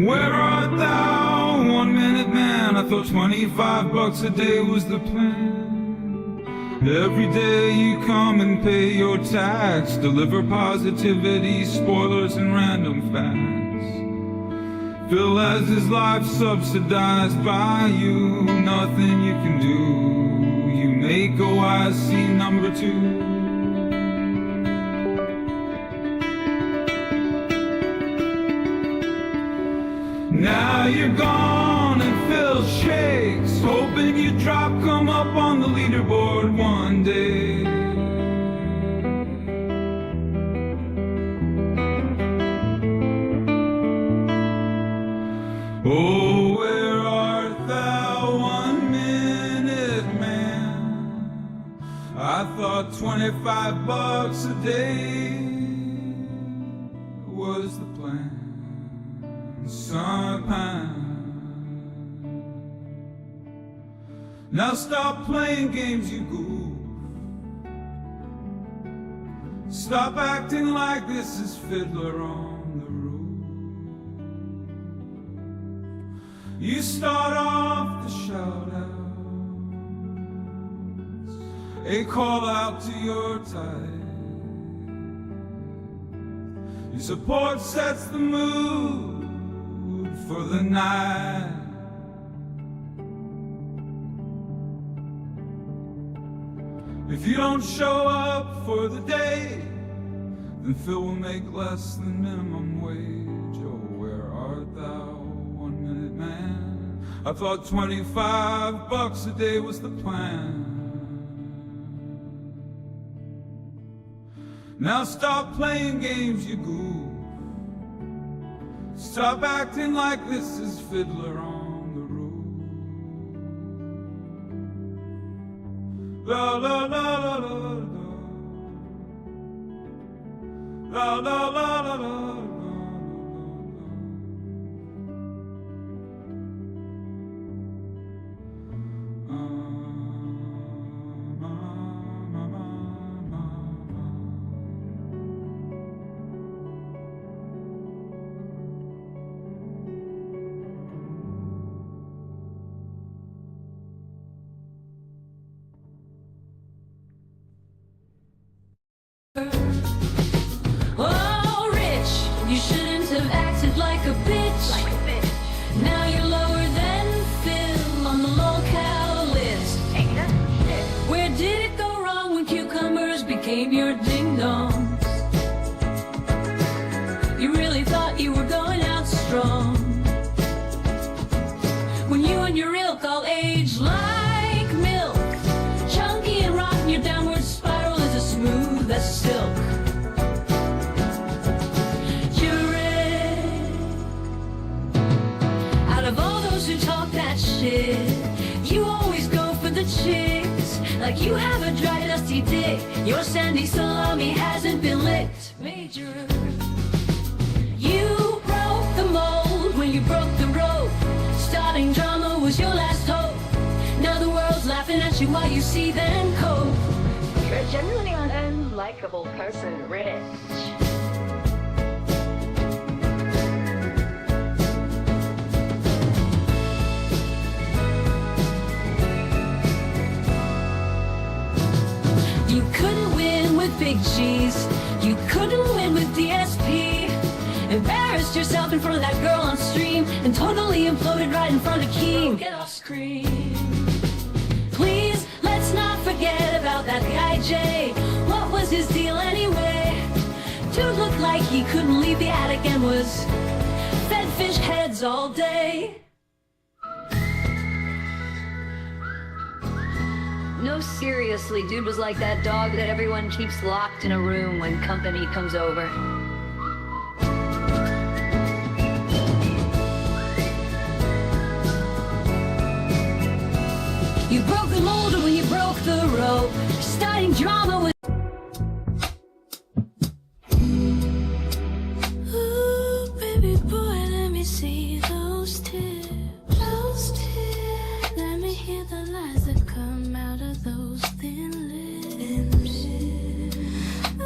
Where art thou, 1 minute man? I thought 25 bucks a day was the plan. Every day you come and pay your tax, deliver positivity, spoilers and random facts. Phil has his life subsidized by you, nothing you can do. You make OIC number 2. Now you're gone and Phil shakes, hoping you come up on the leaderboard one day. Oh, where art thou, 1 minute man? I thought 25 bucks a day was the plan. Son of Pine. Now stop playing games, you goof. Stop acting like this is Fiddler on the Roof. You start off the shout outs, a call out to your type. Your support sets the mood for the night. If you don't show up for the day, then Phil will make less than minimum wage. Oh, where art thou, 1 minute man? I thought 25 bucks a day was the plan. Now stop playing games, you goof. Stop acting like this is Fiddler on the Roof. La la la la la la la la la la la. Oh, Rich, you shouldn't have acted like a bitch. Now you're lower than Phil on the locale list. Where did it go wrong when cucumbers became your ding-dongs? You really thought you were going out strong when you and your ilk all aged like milk. Chunky and rotten, your downward spiral is as smooth as silk. You're red. Out of all those who talk that shit, you always go for the chicks. Like you have a dry, dusty dick. Your sandy salami hasn't been licked. Major. You broke the mold when you broke the rope. Starting drama was your last hope. Now the world's laughing at you while you see them cope. You're genuinely an unlikable person, Rich. You couldn't win with Big Cheese. You couldn't win with DSP. Embarrassed yourself in front of that girl on stream and totally imploded right in front of Keem. Get off screen. Please, let's not forget about that guy Jay. What was his deal anyway? Dude looked like he couldn't leave the attic and was fed fish heads all day. No, seriously, dude was like that dog that everyone keeps locked in a room when company comes over. You broke the mold when you broke the rope. Starting drama with Ooh, baby boy, let me see those tips. Those tips. Let me hear the lies that come out of those thin lips. Ooh, I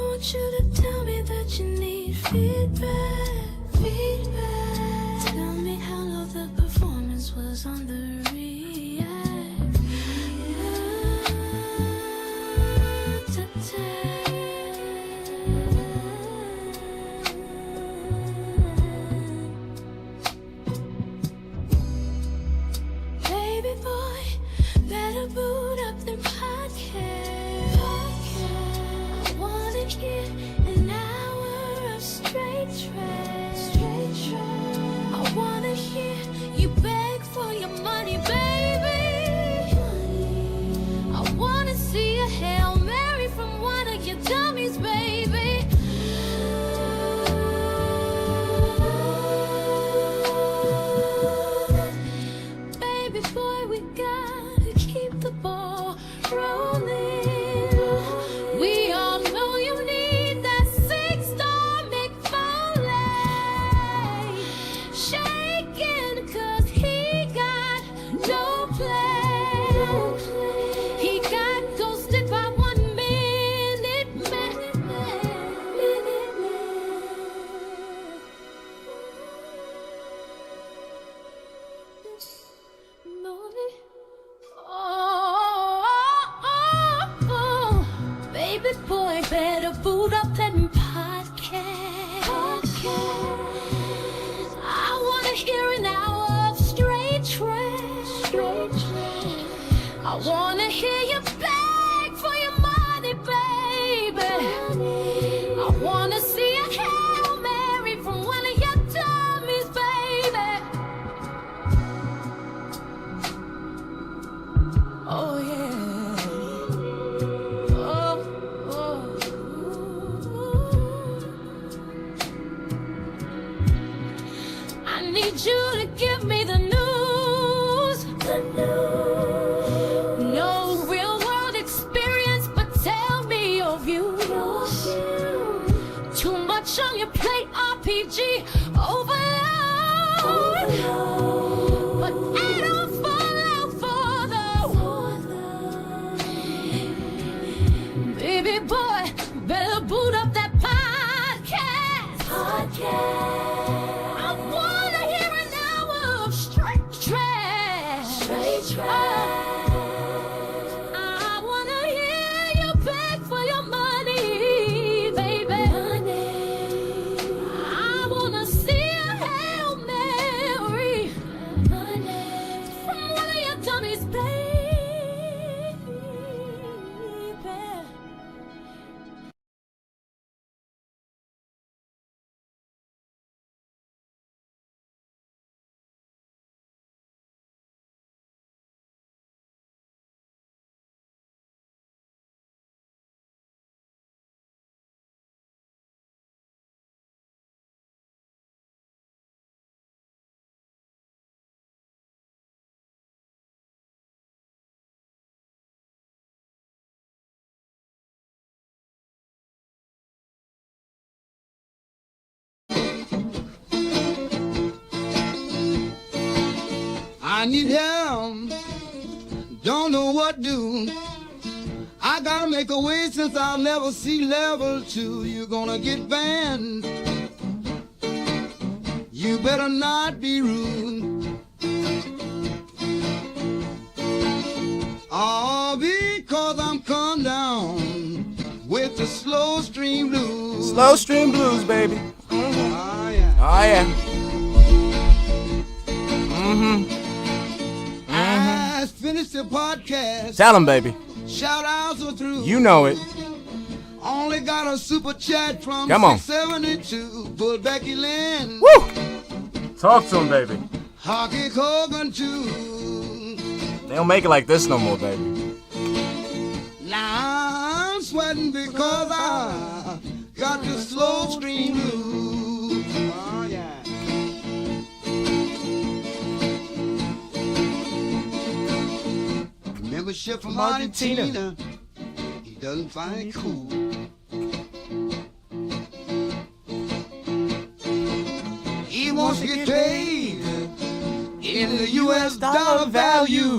want you to tell me that you need feedback. Feedback. wanna hear you beg for your money, baby. I wanna see a Hail Mary from one of your dummies, baby. Oh yeah. Oh, oh. I need you to give me the news. No real world experience, but tell me your views. Too much on your plate, RPG overload. But I don't fall out for the baby boy. Better boot up that podcast. I wanna hear an hour of straight trash. I wanna hear you beg for your money, baby. I wanna see a Hail Mary from one of your dummies, baby. I need help, don't know what do. I gotta make a way since I'll never see level 2. You're gonna get banned. You better not be rude. All because I'm come down with the slow stream blues. Slow stream blues, baby. Oh yeah. Oh yeah. I finished the podcast. Tell him, baby. Shout outs are through. You know it. Only got a super chat from Come on. 672. Bull Becky Lynn. Woo! Talk to him, baby. Hockey Hogan too. They don't make it like this no more, baby. Now I'm sweating because I got the slow stream blues. Oh yeah. Membership from Argentina. He doesn't find it cool. He wants to get paid in the U.S. dollar value.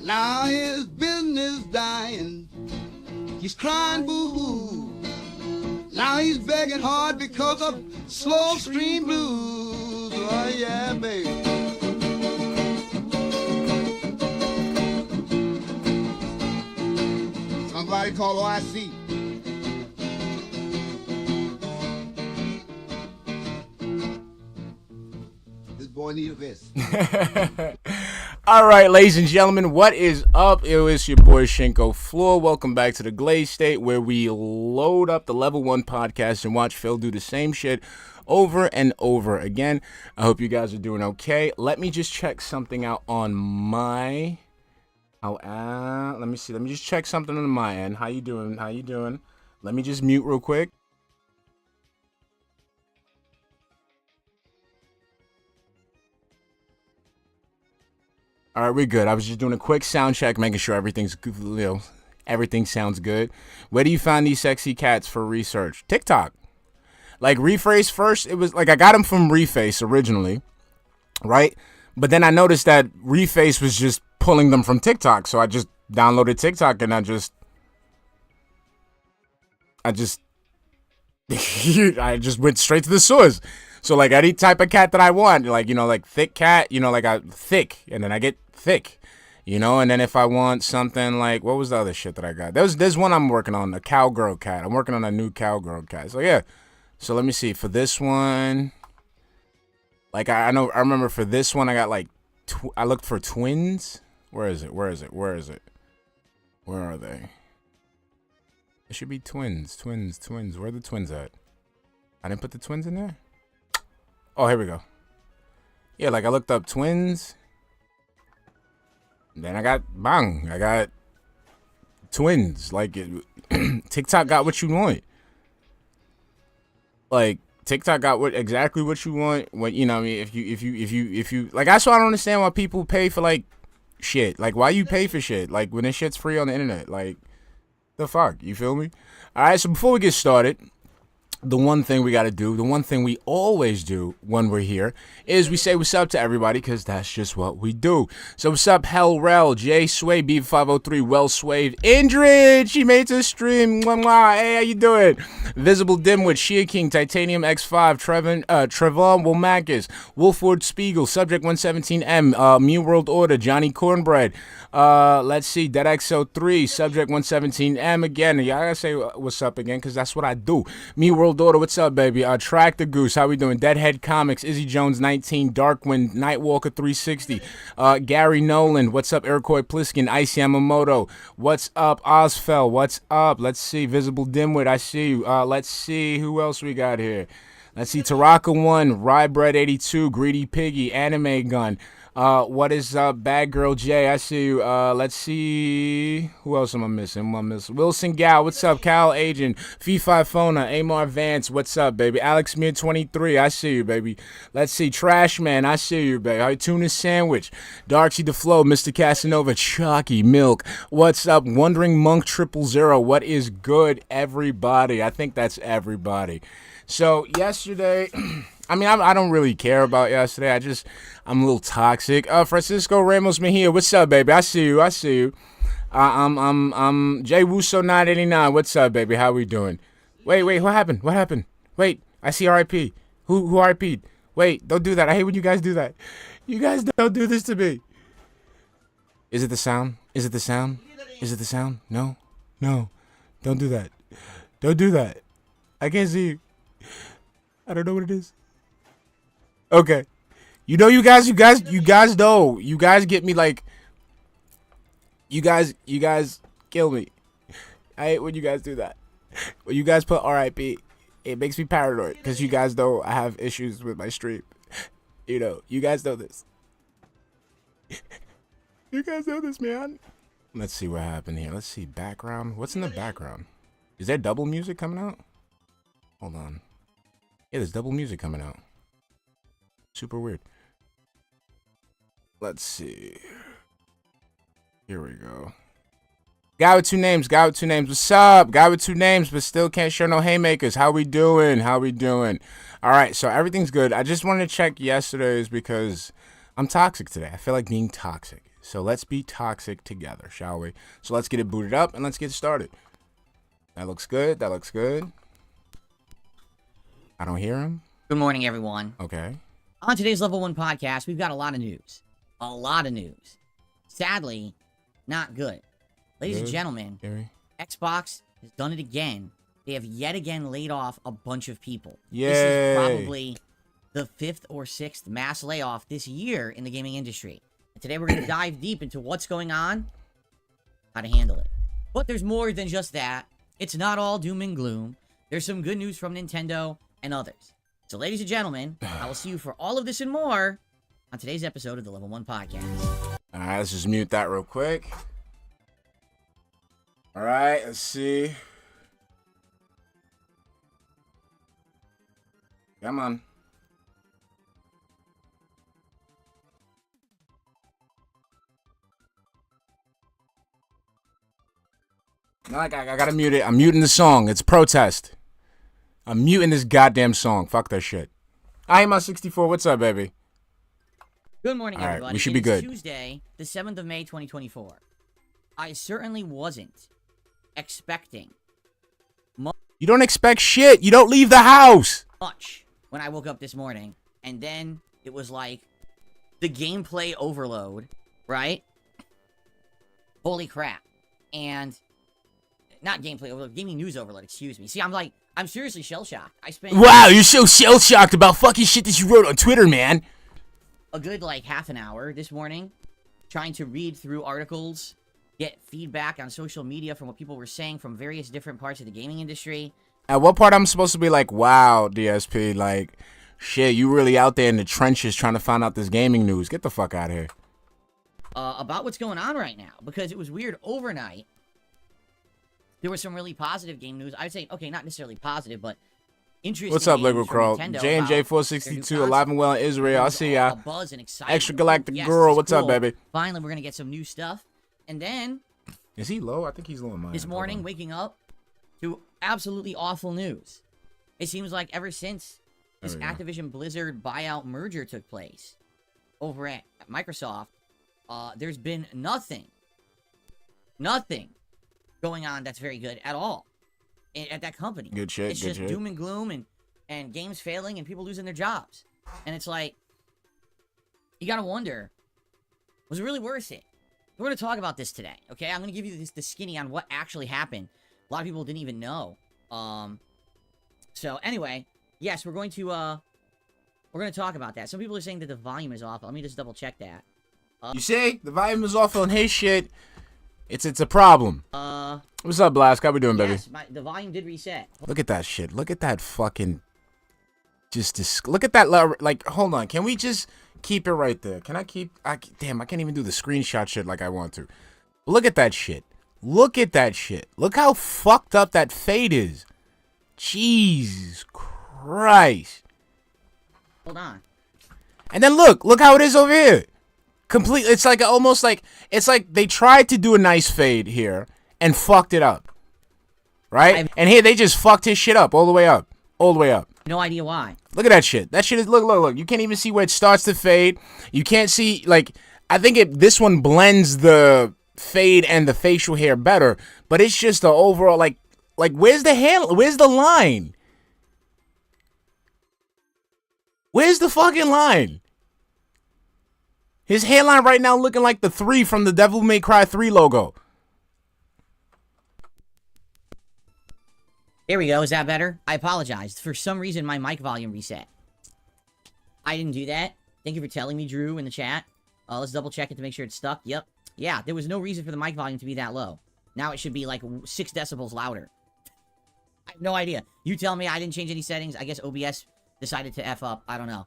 Now his business dying. He's crying boo-hoo. Now he's begging hard because of slow stream blues. Oh yeah, baby. Somebody call OIC. This boy need a vest. All right, ladies and gentlemen, what is up? It is your boy Shinko Fleur. Welcome back to the Glaze State, where we load up the Level 1 podcast and watch Phil do the same shit over and over again. I hope you guys are doing okay. Let me just check something out on my... let me see. Let me just check something on my end. How you doing? How you doing? Let me just mute real quick. All right, we're good. I was just doing a quick sound check, making sure everything's good, everything sounds good. Where do you find these sexy cats for research? TikTok. Like Rephrase first, it was like I got them from Reface originally, right? But then I noticed that Reface was just pulling them from TikTok, so I just downloaded TikTok and I just I just went straight to the source. So like any type of cat that I want, like, you know, like thick cat, you know, like I thick, and then I get thick, you know, and then if I want something like, what was the other shit that I got? There's one I'm working on, a cowgirl cat. I'm working on a new cowgirl cat. So yeah. So let me see for this one. Like I remember for this one I got like I looked for twins. Where is it? Where is it? Where is it? Where are they? It should be twins. Twins. Where are the twins at? I didn't put the twins in there? Oh, here we go. Yeah, like I looked up twins. Then I got twins. Like TikTok got what you want. Like TikTok got exactly what you want. When you know what I mean, if you like, that's why I don't understand why people pay for like shit. Like why you pay for shit? Like when this shit's free on the internet. Like the fuck, you feel me? All right, so before we get started, the one thing we got to do, the one thing we always do when we're here, is we say what's up to everybody, because that's just what we do. So what's up, Hell Rel, Jay Sway, B503, Well Swaved, Indrid, she made it to the stream, mwah, mwah. Hey, how you doing? Visible Dimwit, Shia King, Titanium X5, Trevon Womakis, Wolford Spiegel, Subject 117M, Mew World Order, Johnny Cornbread, let's see, DeadXO3, Subject 117M again. Y'all gotta say what's up again, because that's what I do. Mew World Order, what's up, baby? Track the Goose, how we doing? Deadhead Comics, Izzy Jones 19, Darkwind, Nightwalker 360, Gary Nolan, what's up? Iroquois Pliskin, Ice Yamamoto, what's up? Ozfell, what's up? Let's see, Visible Dimwit, I see you. Let's see, who else we got here? Let's see, Taraka 1, Rybread 82, Greedy Piggy, Anime Gun. What is up, Bad Girl J? I see you. Let's see. Who else am I missing? Wilson Gal, what's up? Cal Agent, Fee-Fi Fona, Amar Vance, what's up, baby? Alex Mir 23, I see you, baby. Let's see, Trash Man, I see you, baby. Right, Tuna Sandwich, darksydephil, Mr. Casanova, Chalky Milk, what's up? Wondering Monk 000, what is good, everybody? I think that's everybody. So yesterday, I mean, I don't really care about yesterday. I'm a little toxic. Francisco Ramos Mejia, what's up, baby? I see you. I'm Jay Wuso 989. What's up, baby? How we doing? Wait, what happened? Wait, I see RIP. Who RIP'd? Wait, don't do that. I hate when you guys do that. You guys don't do this to me. Is it the sound? No. Don't do that. I can't see you. I don't know what it is. Okay. You know, you guys know. You guys get me like, you guys kill me. I hate when you guys do that. When you guys put RIP, it makes me paranoid, because you guys know I have issues with my stream. You know, you guys know this. You guys know this, man. Let's see what happened here. Let's see, background. What's in the background? Is there double music coming out? Hold on. Yeah, there's double music coming out. Super weird. Let's see. Here we go. Guy with two names. What's up? Guy with two names, but still can't show no haymakers. How we doing? All right, so everything's good. I just wanted to check yesterday's because I'm toxic today. I feel like being toxic. So let's be toxic together, shall we? So let's get it booted up and let's get started. That looks good. I don't hear him. Good morning, everyone. Okay. On today's Level 1 podcast, we've got a lot of news. Sadly, not good. Ladies and gentlemen, Xbox has done it again. They have yet again laid off a bunch of people. Yay. This is probably the 5th or 6th mass layoff this year in the gaming industry. And today we're going to dive deep into what's going on, how to handle it. But there's more than just that. It's not all doom and gloom. There's some good news from Nintendo and others. So, ladies and gentlemen, I will see you for all of this and more on today's episode of the Level 1 Podcast. All right, let's just mute that real quick. All right, let's see. Come on. No, I gotta mute it. I'm muting the song. It's protest. I'm muting this goddamn song. Fuck that shit. I am on 64. What's up, baby? Good morning, all right, everybody. We should be It's good. Tuesday, the 7th of May, 2024. I certainly wasn't expecting You don't expect shit. You don't leave the house. much when I woke up this morning. And then it was like the gameplay overload, right? Holy crap. And not gameplay overload, gaming news overload, excuse me. See, I'm seriously shell-shocked. I spent... Wow, you're so shell-shocked about fucking shit that you wrote on Twitter, man. a good, like, half an hour this morning trying to read through articles, get feedback on social media from what people were saying from various different parts of the gaming industry. At what part I'm supposed to be like, wow, DSP, like, shit, you really out there in the trenches trying to find out this gaming news. Get the fuck out of here. About what's going on right now, because it was weird overnight. There was some really positive game news. I would say, okay, not necessarily positive, but interesting. What's up, news Liquid from Crow? Nintendo J&J about 462, their new alive and well in console. Israel. There I was see a ya. buzz and excitement. Extra Galactic Yes, Girl, this is what's up, cool. baby? Finally, we're gonna get some new stuff. And then Is he low? I think he's low in mine. this morning, waking up to absolutely awful news. It seems like ever since this Activision Blizzard buyout merger took place over at Microsoft, there's been nothing going on that's very good at all at that company. Good shit, It's good just shit. doom and gloom and games failing and people losing their jobs. And it's like, you gotta wonder, was it really worth it? We're gonna talk about this today, okay? I'm gonna give you the skinny on what actually happened. A lot of people didn't even know. So anyway, yes, we're going to talk about that. Some people are saying that the volume is off. Let me just double check that. You see? The volume is off on his shit. It's a problem. What's up, Blask? How we doing, baby? Yes, the volume did reset. Look at that shit. Look at that fucking... look at that... Like, hold on. Can we just keep it right there? Can I keep... Damn, I can't even do the screenshot shit like I want to. Look at that shit. Look at that shit. Look how fucked up that fade is. Jesus Christ. Hold on. And then look how it is over here. Complete. It's like almost like it's like they tried to do a nice fade here and fucked it up, right? And here they just fucked his shit up all the way up, No idea why. Look at that shit. That shit is look. You can't even see where it starts to fade. You can't see like I think this one blends the fade and the facial hair better, but it's just the overall like where's the hair? Where's the line? Where's the fucking line? His hairline right now looking like the 3 from the Devil May Cry 3 logo. Here we go. Is that better? I apologize. For some reason, my mic volume reset. I didn't do that. Thank you for telling me, Drew, in the chat. Let's double check it to make sure it's stuck. Yep. Yeah, there was no reason for the mic volume to be that low. Now it should be like 6 decibels louder. I have no idea. You tell me. I didn't change any settings. I guess OBS decided to F up. I don't know.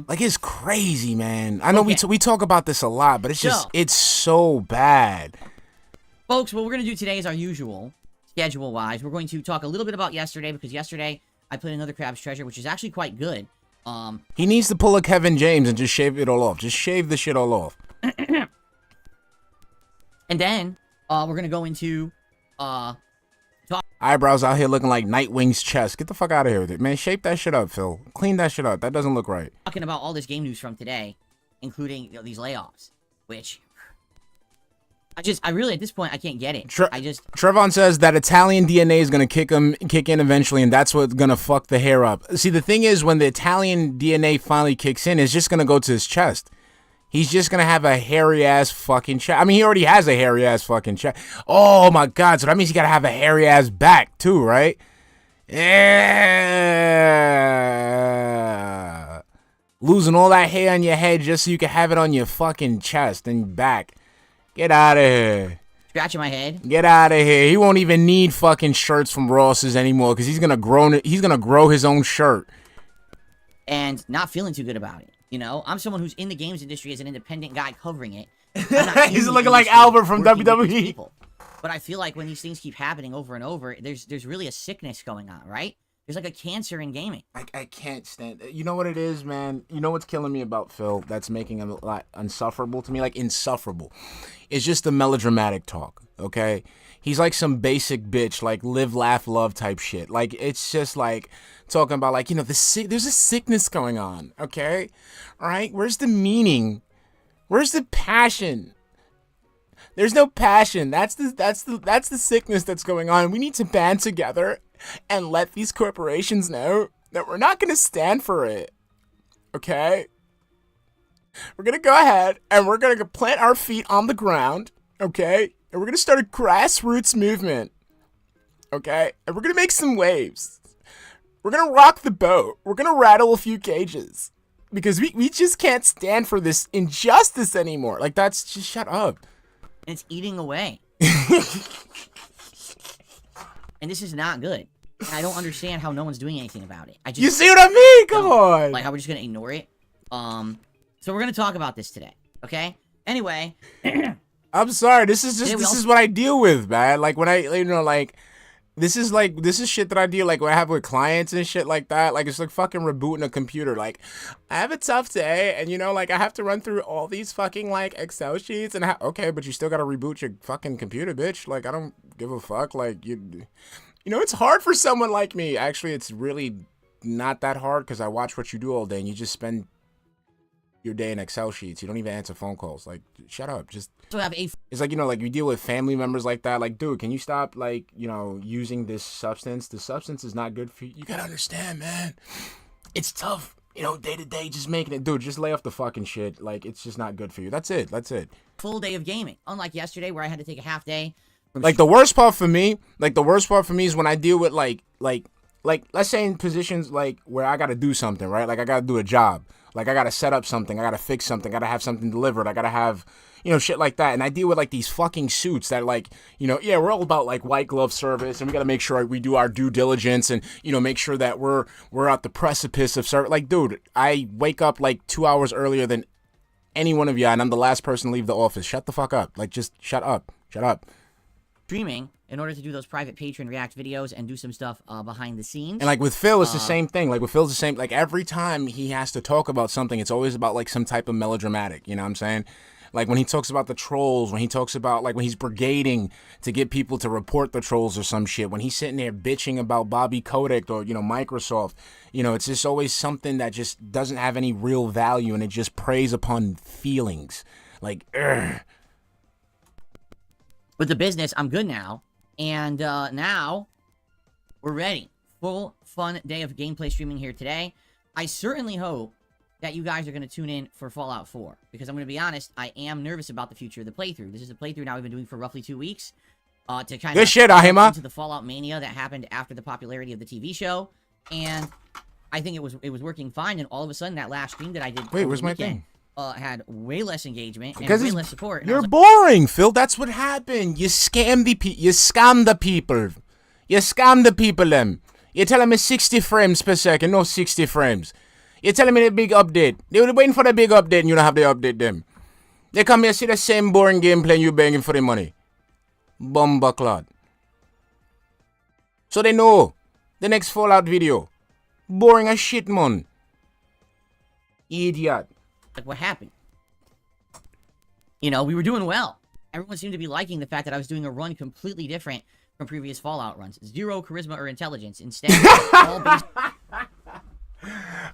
Like, it's crazy, man. I know Okay. we talk about this a lot, but it's just, it's so bad. Folks, what we're going to do today is our usual, schedule-wise. We're going to talk a little bit about yesterday, because yesterday I played another Crab's Treasure, which is actually quite good. He needs to pull a Kevin James and just shave it all off. Just shave the shit all off. And then, we're going to go into, Eyebrows out here looking like Nightwing's chest. Get the fuck out of here with it, man. Shape that shit up, Phil. Clean that shit up. That doesn't look right. talking about all this game news from today, including these layoffs, which I really, at this point, I can't get it. Trevon says that Italian DNA is gonna kick in eventually, and that's what's gonna fuck the hair up. See, the thing is, when the Italian DNA finally kicks in, it's just gonna go to his chest. He's just gonna have a hairy ass fucking chest. I mean, he already has a hairy ass fucking chest. Oh my god! So that means he gotta have a hairy ass back too, right? Yeah. Losing all that hair on your head just so you can have it on your fucking chest and back. Get out of here. Scratching my head. Get out of here. He won't even need fucking shirts from Ross's anymore because he's gonna grow his own shirt. And not feeling too good about it. You know, I'm someone who's in the games industry as an independent guy covering it. He's looking like Albert from WWE. But I feel like when these things keep happening over and over, there's really a sickness going on, right? There's like a cancer in gaming. I can't stand it. You know what it is, man? You know what's killing me about Phil that's making him a lot insufferable to me? Like, insufferable. It's just the melodramatic talk, okay? He's like some basic bitch, like live, laugh, love type shit. Like, it's just like talking about, like, you know, there's a sickness going on, okay? All right? Where's the meaning? Where's the passion? There's no passion. That's the sickness that's going on. We need to band together and let these corporations know that we're not going to stand for it. Okay? We're going to go ahead and we're going to plant our feet on the ground. Okay? And we're going to start a grassroots movement. Okay? And we're going to make some waves. We're going to rock the boat. We're going to rattle a few cages. because we just can't stand for this injustice anymore. Like, that's just shut up. And it's eating away. And this is not good. And I don't understand how no one's doing anything about it. You see what I mean? Come on. Like, how we're just gonna ignore it. So we're gonna talk about this today, okay? Anyway, I'm sorry. This is what I deal with, man. Like, when this is shit that I deal, like, when I have with clients and shit like that. Like, it's like fucking rebooting a computer. Like, I have a tough day, and, like, I have to run through all these fucking, like, Excel sheets, and okay, but you still gotta reboot your fucking computer, bitch. Like, I don't give a fuck. Like, it's hard for someone like me. Actually, it's really not that hard, because I watch what you do all day, and you just spend your day in Excel sheets. You don't even answer phone calls. Like, shut up. Just it's like, like you deal with family members like that. Like, dude, can you stop, like, using this substance? The substance is not good for you. You gotta understand, man. It's tough, day to day, just making it. Dude, just lay off the fucking shit. Like, it's just not good for you. That's it. Full day of gaming. Unlike yesterday where I had to take a half day. Like, the worst part for me is when I deal with like let's say in positions like where I gotta do something, right? Like, I gotta do a job. Like, I gotta set up something, I gotta fix something, I gotta have something delivered, I gotta have, shit like that. And I deal with, like, these fucking suits that, like, yeah, we're all about, like, white glove service, and we gotta make sure we do our due diligence and, make sure that we're at the precipice of service. Like, dude, I wake up, like, 2 hours earlier than any one of you, and I'm the last person to leave the office. Shut the fuck up. Like, just shut up. Streaming in order to do those private Patreon React videos and do some stuff behind the scenes. And, like, with Phil, it's the same thing. Like, with Phil's the same. Like, every time he has to talk about something, it's always about, like, some type of melodramatic. You know what I'm saying? Like, when he talks about the trolls, when he talks about, like, when he's brigading to get people to report the trolls or some shit, when he's sitting there bitching about Bobby Kotick or, Microsoft, it's just always something that just doesn't have any real value, and it just preys upon feelings. Like, ugh. With the business, I'm good now. And now, we're ready. Full, fun day of gameplay streaming here today. I certainly hope that you guys are going to tune in for Fallout 4. Because I'm going to be honest, I am nervous about the future of the playthrough. This is a playthrough now we've been doing for roughly 2 weeks. To kind of into the Fallout mania that happened after the popularity of the TV show. And I think it was working fine. And all of a sudden, that last stream that I did... Wait, where's my thing? Had way less engagement and because way less support. You're boring, Phil. That's what happened. You scam the people. You scam the people. You scam the people, them. You tell them it's 60 frames per second, no 60 frames. You tell them it's a big update. They were waiting for the big update and you don't have to update them. They come here, see the same boring gameplay and you begging for the money. Bumba clot. So they know the next Fallout video. Boring as shit, man. Idiot. Like, what happened? We were doing well. Everyone seemed to be liking the fact that I was doing a run completely different from previous Fallout runs. 0 charisma or intelligence. Instead, all based...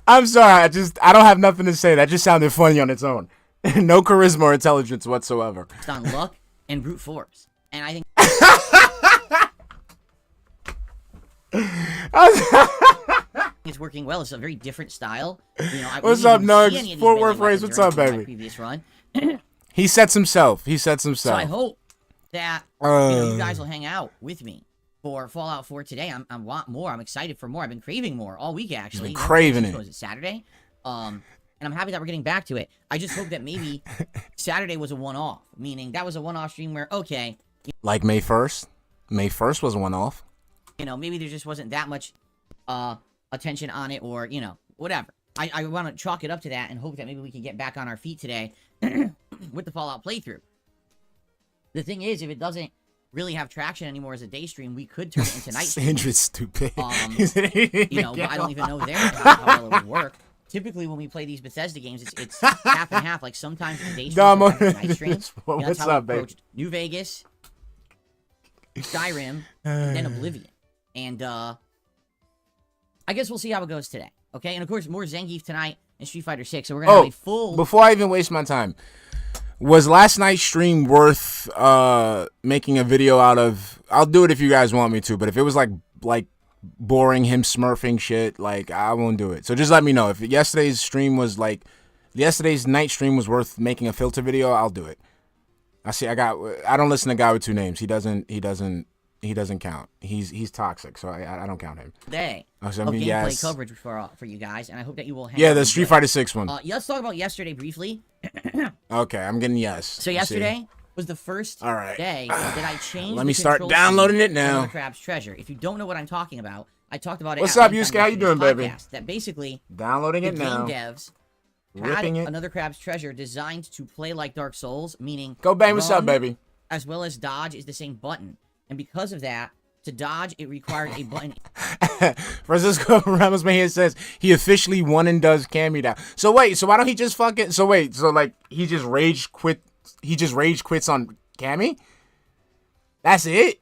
I'm sorry, I don't have nothing to say. That just sounded funny on its own. No charisma or intelligence whatsoever. Based on luck and brute force. And I think... it's working well. It's a very different style. What's up, Nugs? Fort Worth Race, what's up, baby? Previous run. He sets himself. So I hope that you guys will hang out with me for Fallout 4 today. I want more. I'm excited for more. I've been craving more all week, actually. You've been craving it. Was it Saturday? And I'm happy that we're getting back to it. I just hope that maybe Saturday was a one-off, meaning that was a one-off stream where, okay. Like May 1st? May 1st was a one-off. Maybe there just wasn't that much attention on it, or whatever. I want to chalk it up to that and hope that maybe we can get back on our feet today with the Fallout playthrough. The thing is, if it doesn't really have traction anymore as a day stream, we could turn it into night stream. Indrid's stupid. But I don't even know there how well it would work. Typically, when we play these Bethesda games, it's half and half. Like, sometimes the day stream, sometimes the night stream. What's up, babe? New Vegas, Skyrim, and then Oblivion. And I guess we'll see how it goes today. Okay, and of course, more Zangief tonight in Street Fighter 6. So we're gonna have a full. Before I even waste my time, was last night's stream worth making a video out of? I'll do it if you guys want me to, but if it was like boring him smurfing shit, like, I won't do it. So just let me know if yesterday's night stream was worth making a filter video. I'll do it. I don't listen to Guy with Two Names. He doesn't He doesn't count. He's toxic, so I don't count him. Day Oh, so of gameplay yes. coverage for you guys, and I hope that you will. Yeah, the Street Fighter 6 one. Let's talk about yesterday briefly. Okay, I'm getting yes. So yesterday was the first day that I changed. Let me start downloading it now. The Crab's Treasure. If you don't know what I'm talking about, I talked about it. What's up, Yusuke? How you doing, baby? That basically Downloading the it now. game devs Ripping had it. another Crab's Treasure designed to play like Dark Souls, meaning Go bang, what's up, run baby? as well as dodge is the same button, and because of that, to dodge it required a button. Francisco Ramos here says he officially won and does Cammy now. So wait, so why don't he just fucking? So wait, so like he just rage quit? He just rage quits on Cammy? That's it?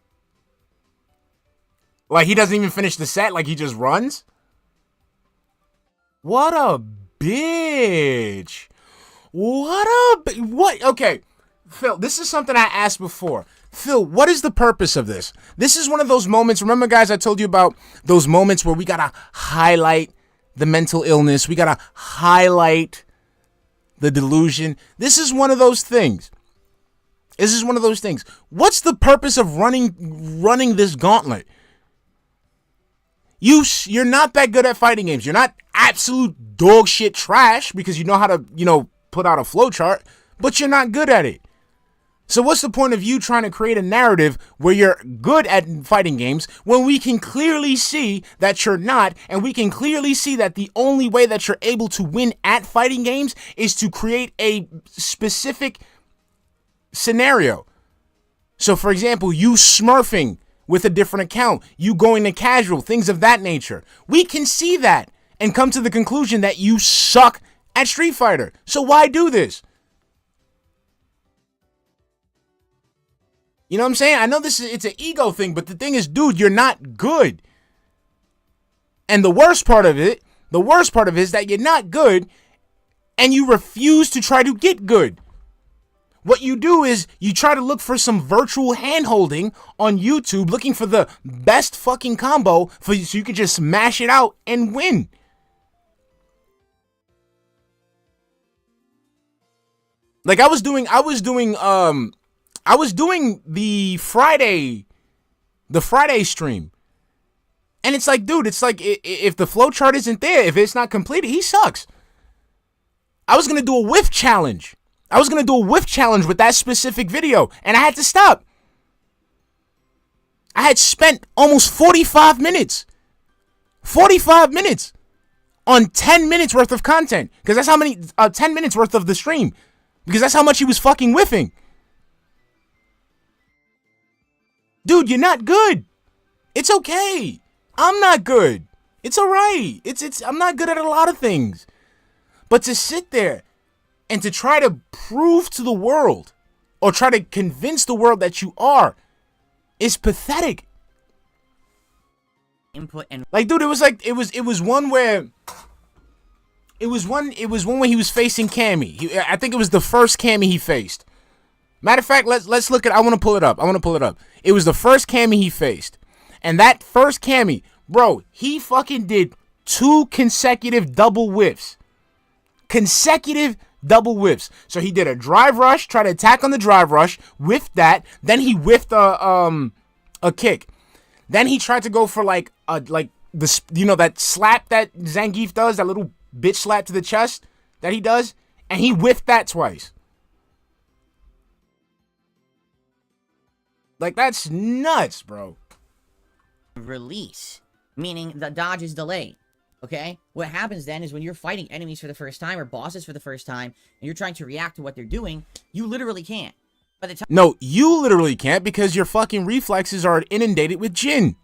Like he doesn't even finish the set? Like he just runs? What a bitch! What? Okay, Phil, this is something I asked before. Phil, what is the purpose of this? This is one of those moments. Remember, guys, I told you about those moments where we gotta highlight the mental illness. We gotta highlight the delusion. This is one of those things. What's the purpose of running this gauntlet? You're not that good at fighting games. You're not absolute dog shit trash because you know how to, put out a flowchart, but you're not good at it. So what's the point of you trying to create a narrative where you're good at fighting games when we can clearly see that you're not, and we can clearly see that the only way that you're able to win at fighting games is to create a specific scenario. So for example, you smurfing with a different account, you going to casual, things of that nature. We can see that and come to the conclusion that you suck at Street Fighter. So why do this? You know what I'm saying? I know it's an ego thing, but the thing is, dude, you're not good. And the worst part of it is that you're not good and you refuse to try to get good. What you do is you try to look for some virtual hand-holding on YouTube, looking for the best fucking combo so you can just smash it out and win. Like I was doing the Friday stream. And it's like, dude, it's like if the flowchart isn't there, if it's not completed, he sucks. I was going to do a whiff challenge. With that specific video, and I had to stop. I had spent almost 45 minutes on 10 minutes worth of content, because that's how many 10 minutes worth of the stream, because that's how much he was fucking whiffing. Dude, you're not good. It's okay. I'm not good. It's all right. I'm not good at a lot of things. But to sit there and to try to prove to the world or try to convince the world that you are is pathetic. Input and like, dude, it was one where he was facing Cammy. I think it was the first Cammy he faced. Matter of fact, let's look at. I want to pull it up. It was the first Cammy he faced, and that first Cammy, bro, he fucking did 2 consecutive double whiffs. So he did a drive rush, tried to attack on the drive rush, whiffed that. Then he whiffed a kick. Then he tried to go for that slap that Zangief does, that little bitch slap to the chest that he does, and he whiffed that twice. Like, that's nuts, bro. release, meaning the dodge is delayed. Okay? What happens then is when you're fighting enemies for the first time or bosses for the first time and you're trying to react to what they're doing, you literally can't. By the No, you literally can't because your fucking reflexes are inundated with Jin.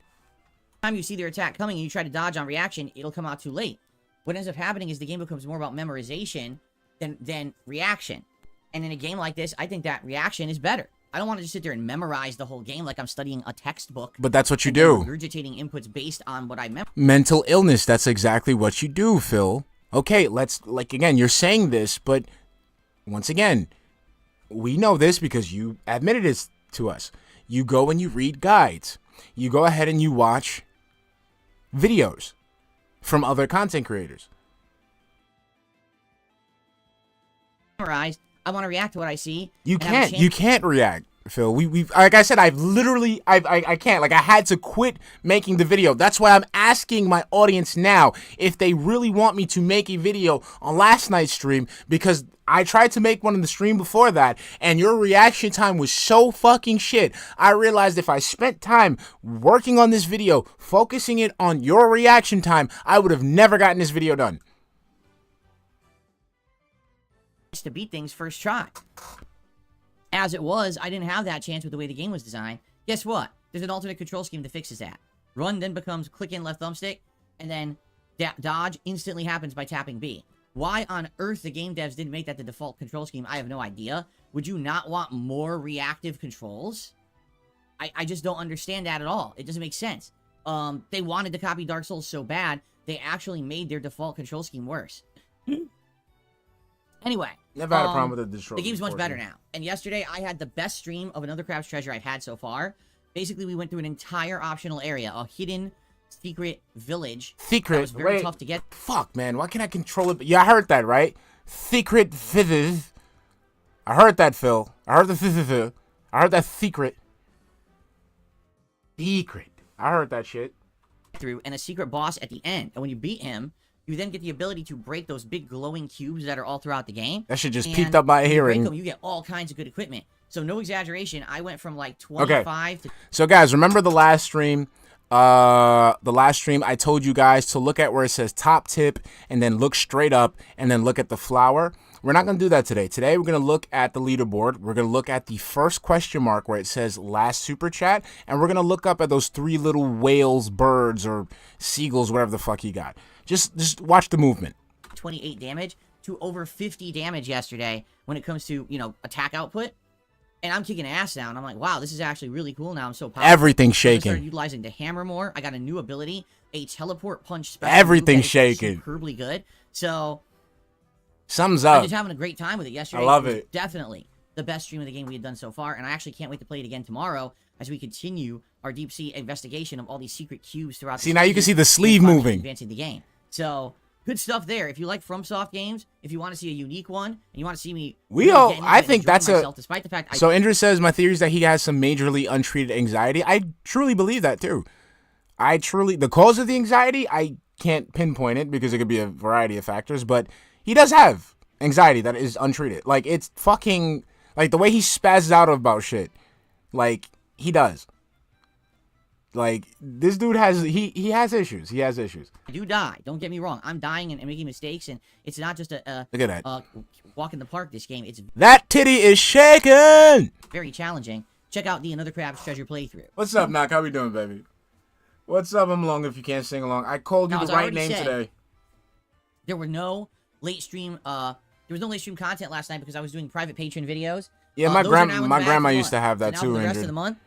time you see their attack coming and you try to dodge on reaction, it'll come out too late. What ends up happening is the game becomes more about memorization than reaction. And in a game like this, I think that reaction is better. I don't want to just sit there and memorize the whole game like I'm studying a textbook. But that's what you do. Regurgitating inputs based on what I memorized. Mental illness, that's exactly what you do, Phil. Okay, again, you're saying this, but once again, we know this because you admitted this to us. You go and you read guides. You go ahead and you watch videos from other content creators. Memorized. I want to react to what I see. You can't react. Phil. We like I said, I can't. Like, I had to quit making the video. That's why I'm asking my audience now if they really want me to make a video on last night's stream, because I tried to make one in the stream before that, and your reaction time was so fucking shit. I realized if I spent time working on this video, focusing it on your reaction time, I would have never gotten this video done. To beat things first try. As it was, I didn't have that chance with the way the game was designed. Guess what? There's an alternate control scheme that fixes that. Run then becomes click in left thumbstick, and then dodge instantly happens by tapping B. Why on earth the game devs didn't make that the default control scheme, I have no idea. Would you not want more reactive controls? I just don't understand that at all. It doesn't make sense. They wanted to copy Dark Souls so bad, they actually made their default control scheme worse. Anyway, never had a problem with the game's much better now. And yesterday, I had the best stream of Another Crab's Treasure I've had so far. Basically, we went through an entire optional area, a hidden secret village. Secret? That was very tough to get. Fuck, man. Why can't I control it? Yeah, I heard that, right? Secret village. I heard that, Phil. I heard the I heard that secret. Secret. I heard that shit. Through, and a secret boss at the end. And when you beat him, you then get the ability to break those big glowing cubes that are all throughout the game. That shit just peaked up my hearing. You get all kinds of good equipment. So no exaggeration, I went from like 25 to... So guys, remember the last stream? I told you guys to look at where it says top tip and then look straight up and then look at the flower. We're not going to do that today. Today, we're going to look at the leaderboard. We're going to look at the first question mark where it says last super chat. And we're going to look up at those 3 little whales, birds, or seagulls, whatever the fuck you got. Just watch the movement. 28 damage to over 50 damage yesterday when it comes to, attack output. And I'm kicking ass now. And I'm like, wow, this is actually really cool now. I'm so powerful. Everything's shaking. I started utilizing the hammer more. I got a new ability, a teleport punch special. Everything's shaking. Superbly good. So... Sums up. I'm just having a great time with it yesterday. I love it. Definitely the best stream of the game we had done so far, and I actually can't wait to play it again tomorrow as we continue our deep sea investigation of all these secret cubes throughout. See, now you can see the sleeve moving, advancing the game. So good stuff there. If you like FromSoft games, if you want to see a unique one, and you want to see me, I think that's despite the fact. So Indrid says my theory is that he has some majorly untreated anxiety. I truly believe that too. The cause of the anxiety, I can't pinpoint it because it could be a variety of factors, but he does have anxiety that is untreated. Like, it's fucking, like, the way he spazzes out about shit, like, he does. Like, this dude has, he has issues. He has issues. I do die. Don't get me wrong. I'm dying and making mistakes, and it's not just a look at that. Walk in the park, this game. It's that titty is shaking! Very challenging. Check out the Another Crab's Treasure playthrough. What's up, Knock? How we doing, baby? What's up? I'm along if you can't sing along. I called you the right name today. There were no late stream, there was no late stream content last night because I was doing private patron videos. Yeah, my grandma used to have that so too, the rest Indrid. of the month,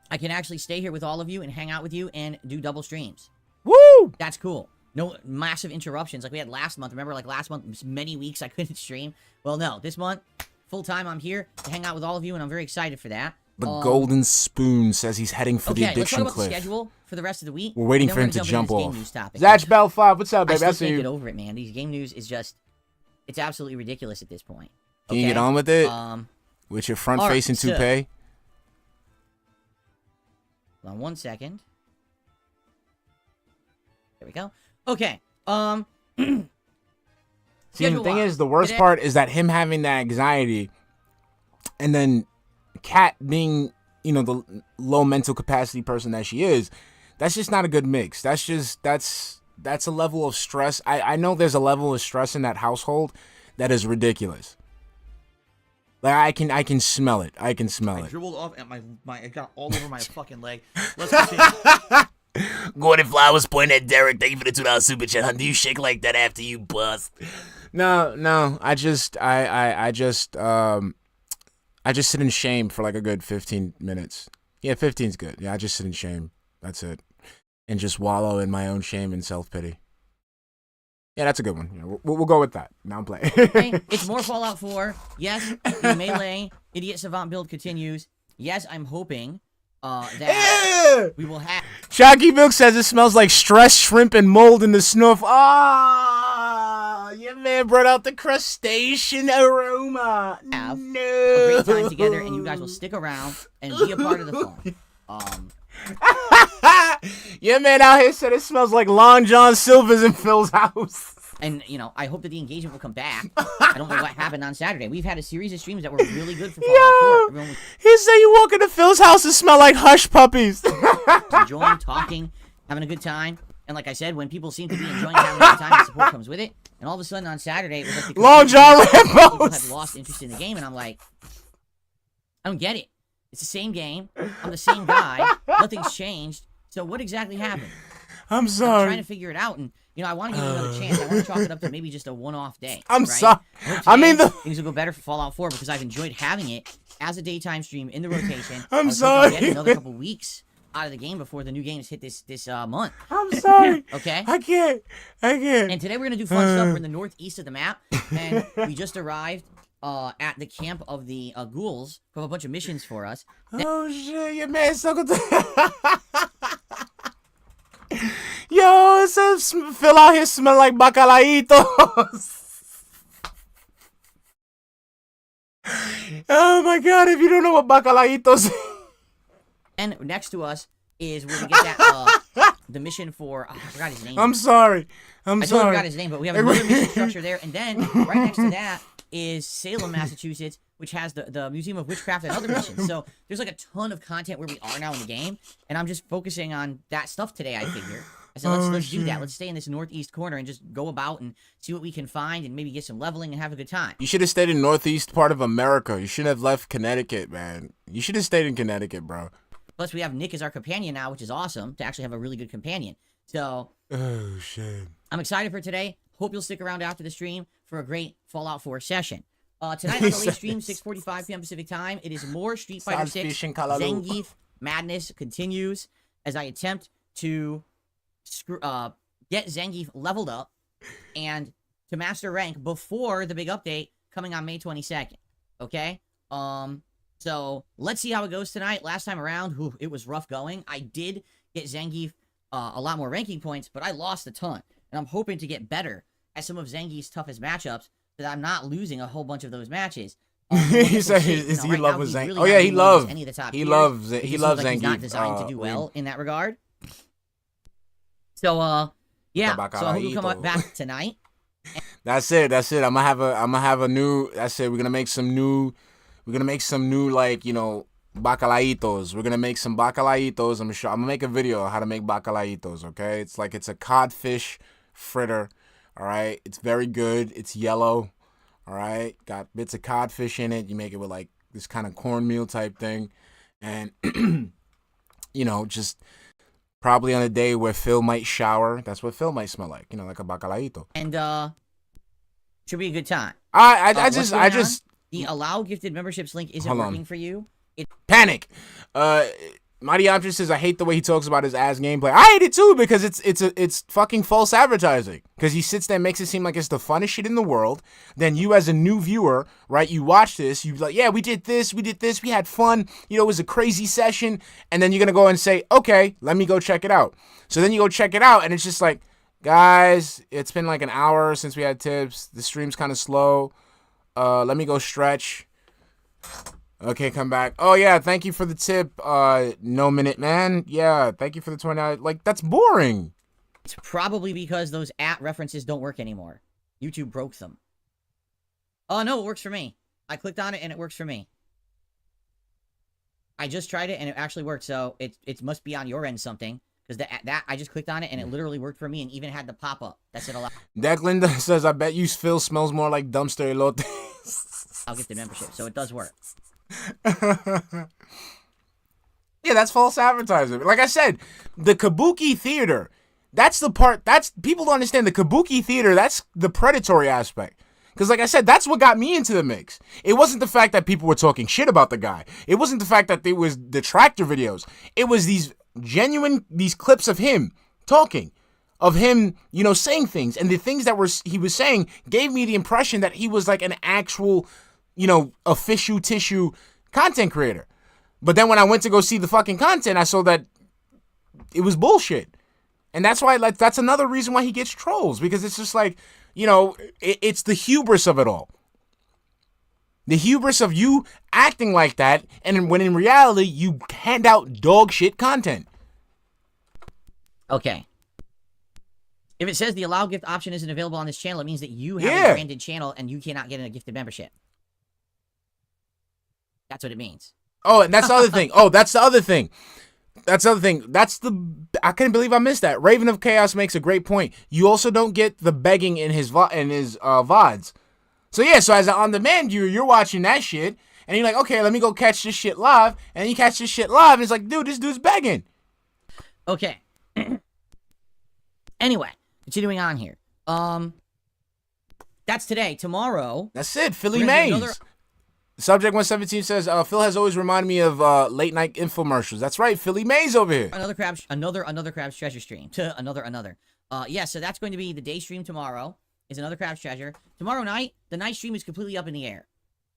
I can actually stay here with all of you and hang out with you and do double streams. Woo! That's cool. No massive interruptions like we had last month. Remember, like last month, many weeks I couldn't stream. Well, no, this month, full time, I'm here to hang out with all of you, and I'm very excited for that. The Golden Spoon says he's heading for the addiction let's talk about cliff. the schedule for the rest of the week. We're waiting for him to jump off. Zach Bell 5, what's up, baby? I still can't get over it, man. These game news is just, it's absolutely ridiculous at this point. Can you get on with it? With your front-facing toupee? Hold on 1 second. There we go. Okay. See, the thing is, the worst part is that him having that anxiety, and then Kat being, the low mental capacity person that she is, that's just not a good mix. That's a level of stress. I know there's a level of stress in that household that is ridiculous. Like, I can smell it. I can smell it. I dribbled off at it got all over my fucking leg. Let's continue. Gordon Flowers pointing at Derek. Thank you for the $2 super chat. Hun, do you shake like that after you bust? No. I just sit in shame for like a good 15 minutes. Yeah, 15's good. Yeah, I just sit in shame. That's it. And just wallow in my own shame and self-pity. Yeah, that's a good one. Yeah, we'll go with that. Now I'm playing. Okay, it's more Fallout 4. Yes, the Melee Idiot Savant build continues. Yes, I'm hoping that we will have... Shocky Milk says it smells like stress, shrimp, and mold in the snoof. Ah, you man brought out the crustacean aroma. Have No. a great time together, and you guys will stick around and be a part of the fun. Yeah, man out here said it smells like Long John Silver's in Phil's house. And, you know, I hope that the engagement will come back. I don't know what happened on Saturday. We've had a series of streams that were really good for Fallout 4. Everyone was He said you walk into Phil's house and smell like hush puppies. enjoying, talking, having a good time. And like I said, when people seem to be enjoying having a good time, the support comes with it. And all of a sudden on Saturday, it was like the Long John people Rambo. had lost interest in the game. And I'm like, I don't get it. It's the same game. I'm the same guy. Nothing's changed. So what exactly happened? I'm I'm sorry. trying to figure it out, and you know, I want to give it another chance. I want to chalk it up to maybe just a one-off day. I'm right? sorry. Hope I mean, today the- things will go better for Fallout 4 because I've enjoyed having it as a daytime stream in the rotation. I'm I was hoping to sorry. get another couple weeks out of the game before the new games hit this month. I'm sorry. Okay. I can't. And today we're gonna do fun stuff. We're in the northeast of the map, and we just arrived at the camp of the ghouls who have a bunch of missions for us. Oh shit, your man suckled. Yo, it says Phil out here smell like bacalaitos. Oh my god, if you don't know what bacalaitos is. And next to us is where we get that the mission for I forgot his name. I'm sorry. I totally sorry. forgot his name, but we have another mission structure there. And then right next to that is Salem, Massachusetts, which has the Museum of Witchcraft and other missions. So there's like a ton of content where we are now in the game, and I'm just focusing on that stuff today. I figure. I said let's do that. Let's stay in this northeast corner and just go about and see what we can find and maybe get some leveling and have a good time. You should have stayed in northeast part of America. You shouldn't have left Connecticut, man. You should have stayed in Connecticut, bro. Plus, we have Nick as our companion now, which is awesome to actually have a really good companion. So, Oh shit. I'm excited for today. Hope you'll stick around after the stream for a great Fallout 4 session. Tonight on the late stream, 6:45 p.m. Pacific time, it is more Street Fighter 6. Zangief madness continues as I attempt to get Zangief leveled up and to master rank before the big update coming on May 22nd. Okay? So let's see how it goes tonight. Last time around, it was rough going. I did get Zangief a lot more ranking points, but I lost a ton. And I'm hoping to get better at some of Zangief's toughest matchups so that I'm not losing a whole bunch of those matches. He said he loves Zangief. Oh yeah, he loves. He loves Zangief. He's not Zangief. designed to do well in that regard. So yeah. So I hope you'll come back tonight. That's it. I'm gonna have a new. That's it. We're gonna make some new like, you know, bacalaitos. We're gonna make some bacalaitos. I'm gonna make a video on how to make bacalaitos. Okay, it's a codfish fritter. All right, it's very good. It's yellow. All right, got bits of codfish in it. You make it with like this kind of cornmeal type thing, and you know, just probably on a day where Phil might shower. That's what Phil might smell like. You know, like a bacalaito. And should be a good time. I just the allow gifted memberships link isn't Hold on. working for you. Panic. Mighty Option says, I hate the way he talks about his ass gameplay. I hate it too because it's fucking false advertising. Because he sits there and makes it seem like it's the funnest shit in the world. Then you as a new viewer, right, you watch this, you like, yeah, we did this, we had fun, you know, it was a crazy session. And then you're going to go and say, okay, let me go check it out. So then you go check it out and it's just like, guys, it's been like an hour since we had tips. The stream's kind of slow. Let me go stretch. Okay, come back. Oh, yeah, thank you for the tip, No Minute Man. Yeah, thank you for the 20. Like, that's boring. It's probably because those @ references don't work anymore. YouTube broke them. Oh, no, it works for me. I clicked on it and it works for me. I just tried it and it actually worked, so it must be on your end something. Because that I just clicked on it and it literally worked for me and even had the pop-up that said allow. Declan says, I bet you Phil smells more like dumpster elote. I'll get the membership, so it does work. Yeah, that's false advertising. Like I said, the Kabuki theater, that's the part, people don't understand the Kabuki theater, that's the predatory aspect. Because like I said, that's what got me into the mix. It wasn't the fact that people were talking shit about the guy. It wasn't the fact that there was detractor videos. It was these clips of him talking, of him, you know, saying things. And the things that he was saying gave me the impression that he was like an actual, you know, official tissue content creator. But then when I went to go see the fucking content, I saw that it was bullshit. And that's why, like, that's another reason why he gets trolls, because it's just like, you know, it's the hubris of it all. The hubris of you acting like that, and when in reality, you hand out dog shit content. Okay. If it says the allow gift option isn't available on this channel, it means that you have a branded channel and you cannot get a gifted membership. That's what it means. Oh, and that's the other thing. I couldn't believe I missed that. Raven of Chaos makes a great point. You also don't get the begging in his VODs. So yeah, so as an on-demand viewer, you're watching that shit, and you're like, okay, let me go catch this shit live, and you catch this shit live, and it's like, dude, this dude's begging. Okay. Anyway, continuing on here. That's today. Tomorrow. That's it. Philly Mays. Subject 117 says, Phil has always reminded me of late night infomercials. That's right, Philly Mays over here. Another Crab's Treasure stream. another. Yeah, so that's going to be the day stream tomorrow. Is another Crab's Treasure. Tomorrow night, the night stream is completely up in the air.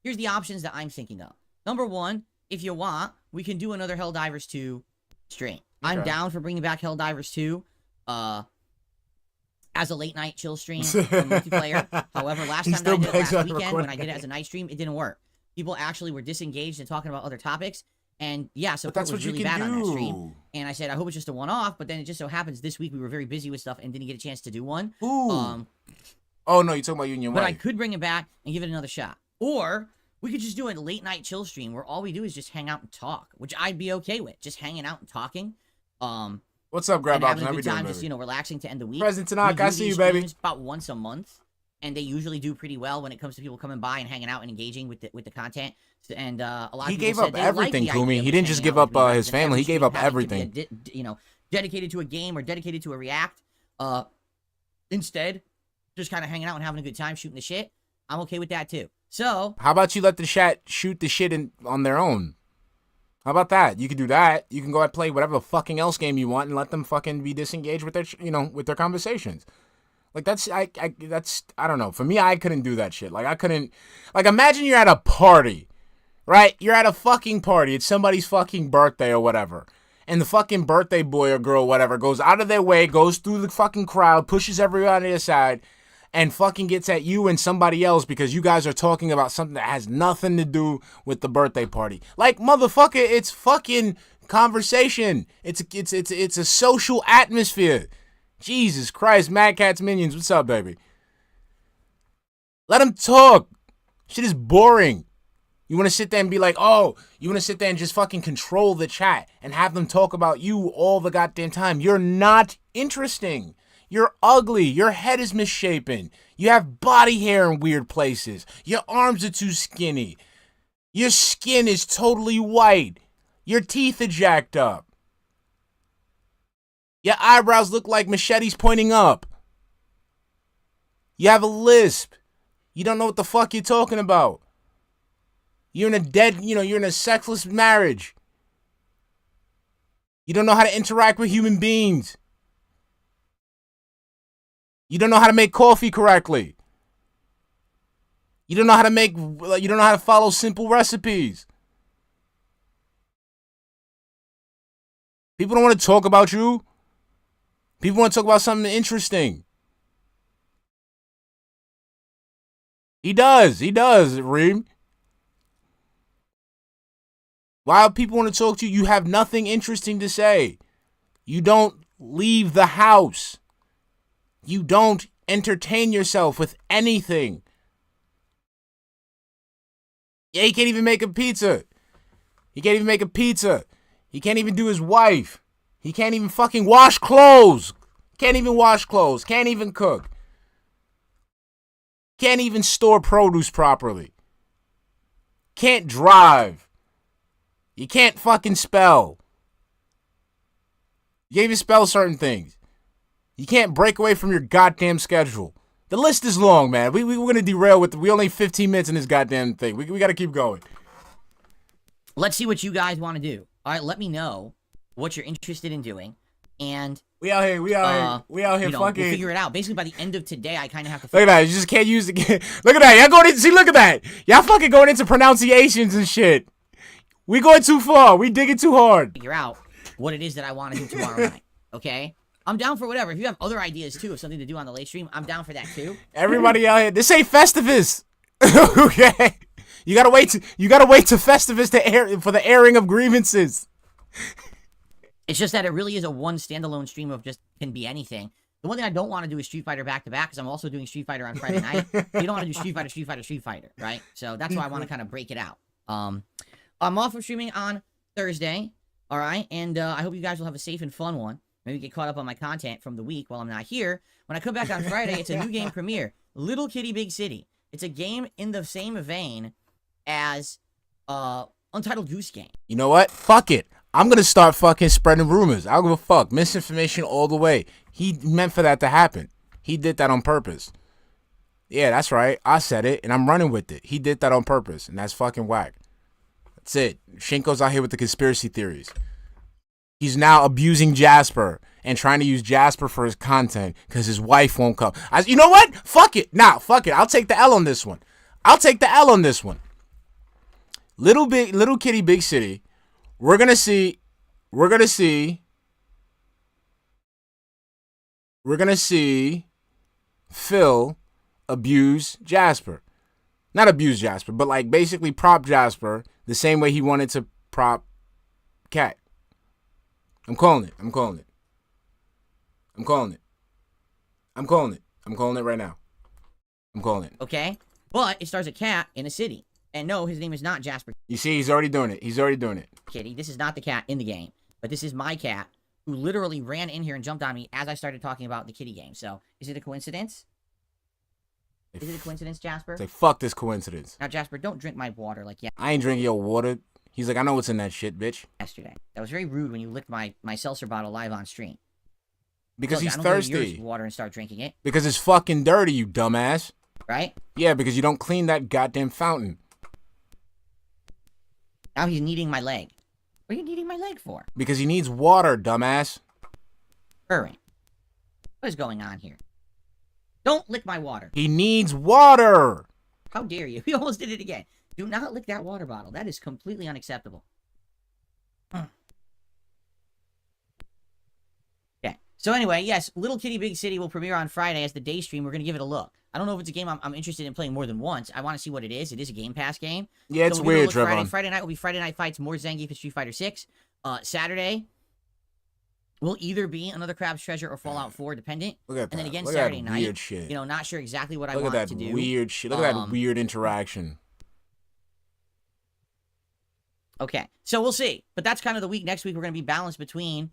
Here's the options that I'm thinking of. Number one, if you want, we can do another Helldivers 2 stream. Okay. I'm down for bringing back Helldivers 2 as a late night chill stream on multiplayer. However, last time that I did it last weekend, when I did it as a night stream, it didn't work. People actually were disengaged and talking about other topics. And yeah, support was really bad on that stream. And I said, I hope it's just a one-off. But then it just so happens this week we were very busy with stuff and didn't get a chance to do one. Ooh. Oh, no, you're talking about Union Way. But I could bring it back and give it another shot. Or we could just do a late night chill stream where all we do is just hang out and talk, which I'd be okay with. Just hanging out and talking. What's up, Grab Option? Having a good time, just, you know, relaxing to end the week. Present tonight, I see you, baby. About once a month. And they usually do pretty well when it comes to people coming by and hanging out and engaging with the content. And a lot of he people gave said up they everything, liked the Kumi. idea He of didn't just hanging give out up with me his rather than family. He gave up having to everything. be you know, dedicated to a game or dedicated to a react. Instead, just kind of hanging out and having a good time, shooting the shit. I'm okay with that too. So how about you let the chat shoot the shit on their own? How about that? You can do that. You can go and play whatever fucking else game you want and let them fucking be disengaged with their, you know, with their conversations. Like that's I don't know. For me, I couldn't do that shit. Like I couldn't. Like imagine you're at a party, right? You're at a fucking party. It's somebody's fucking birthday or whatever. And the fucking birthday boy or girl, whatever, goes out of their way, goes through the fucking crowd, pushes everybody aside, and fucking gets at you and somebody else because you guys are talking about something that has nothing to do with the birthday party. Like, motherfucker, it's fucking conversation. It's a social atmosphere. Jesus Christ, Mad Cat's Minions, what's up, baby? Let them talk. Shit is boring. You want to sit there and be like, oh, you want to sit there and just fucking control the chat and have them talk about you all the goddamn time. You're not interesting. You're ugly. Your head is misshapen. You have body hair in weird places. Your arms are too skinny. Your skin is totally white. Your teeth are jacked up. Your eyebrows look like machetes pointing up. You have a lisp. You don't know what the fuck you're talking about. You're in a sexless marriage. You don't know how to interact with human beings. You don't know how to make coffee correctly. You don't know how to follow simple recipes. People don't want to talk about you. People want to talk about something interesting. He does, Reem. While people want to talk to you, you have nothing interesting to say. You don't leave the house. You don't entertain yourself with anything. Yeah, he can't even make a pizza. He can't even do his wife. He can't even fucking wash clothes. Can't even cook. Can't even store produce properly. Can't drive. You can't fucking spell. You can't even spell certain things. You can't break away from your goddamn schedule. The list is long, man. We're going to derail we only 15 minutes in this goddamn thing. We got to keep going. Let's see what you guys want to do. All right, let me know what you're interested in doing. And we out here fucking. We'll figure it out. Basically, by the end of today, I kind of have to. Look at that. You just can't use the. Look at that. Y'all going into. See, look at that. Y'all fucking going into pronunciations and shit. We going too far. We digging too hard. Figure out what it is that I want to do tomorrow night. Okay. I'm down for whatever. If you have other ideas too of something to do on the late stream, I'm down for that too. Everybody out here, this ain't Festivus. Okay, you gotta wait to Festivus to air for the airing of grievances. It's just that it really is a one standalone stream of just can be anything. The one thing I don't want to do is Street Fighter back to back because I'm also doing Street Fighter on Friday night. You don't want to do Street Fighter, right? So that's why I want to kind of break it out. I'm off of streaming on Thursday, all right? And I hope you guys will have a safe and fun one. Maybe get caught up on my content from the week while I'm not here. When I come back on Friday, it's a new game premiere, Little Kitty Big City. It's a game in the same vein as Untitled Goose Game. You know what? Fuck it. I'm gonna start fucking spreading rumors. I don't give a fuck. Misinformation all the way. He meant for that to happen. He did that on purpose. Yeah, that's right. I said it, and I'm running with it. He did that on purpose, and that's fucking whack. That's it. Shinko's out here with the conspiracy theories. He's now abusing Jasper and trying to use Jasper for his content because his wife won't come. You know what? Fuck it. Nah, fuck it. I'll take the L on this one. Little Kitty Big City. We're gonna see Phil abuse Jasper. Not abuse Jasper, but like basically prop Jasper the same way he wanted to prop Cat. I'm calling it right now. I'm calling it. Okay? But it stars a cat in a city. And no, his name is not Jasper You see, he's already doing it. Kitty. This is not the cat in the game. But this is my cat who literally ran in here and jumped on me as I started talking about the kitty game. So, is it a coincidence? Is it a coincidence, Jasper? Say, fuck this coincidence. Now, Jasper, don't drink my water like I ain't drinking your water. He's like, I know what's in that shit, bitch. yesterday. That was very rude when you licked my seltzer bottle live on stream. Because Look, he's I don't go to thirsty. yours water and start drinking it, Because it's fucking dirty, you dumbass. right? Yeah, because you don't clean that goddamn fountain. Now he's kneading my leg. What are you kneading my leg for? Because he needs water, dumbass. Purring. What is going on here? Don't lick my water. He needs water. How dare you? We almost did it again. Do not lick that water bottle. That is completely unacceptable. Okay. So anyway, yes, Little Kitty Big City will premiere on Friday as the day stream. We're going to give it a look. I don't know if it's a game I'm interested in playing more than once. I want to see what it is. It is a Game Pass game. Yeah, it's So we'll give it a weird, look Trevon. Friday night will be Friday Night Fights, more Zangief for Street Fighter 6. Saturday will either be another Crab's Treasure or Fallout 4, dependent. Look at that. And then again, Look at Saturday that night. weird shit. You know, not sure exactly what I Look at want that to do. weird shit. Look at that weird interaction. Okay, so we'll see. But that's kind of the week. Next week, we're going to be balanced between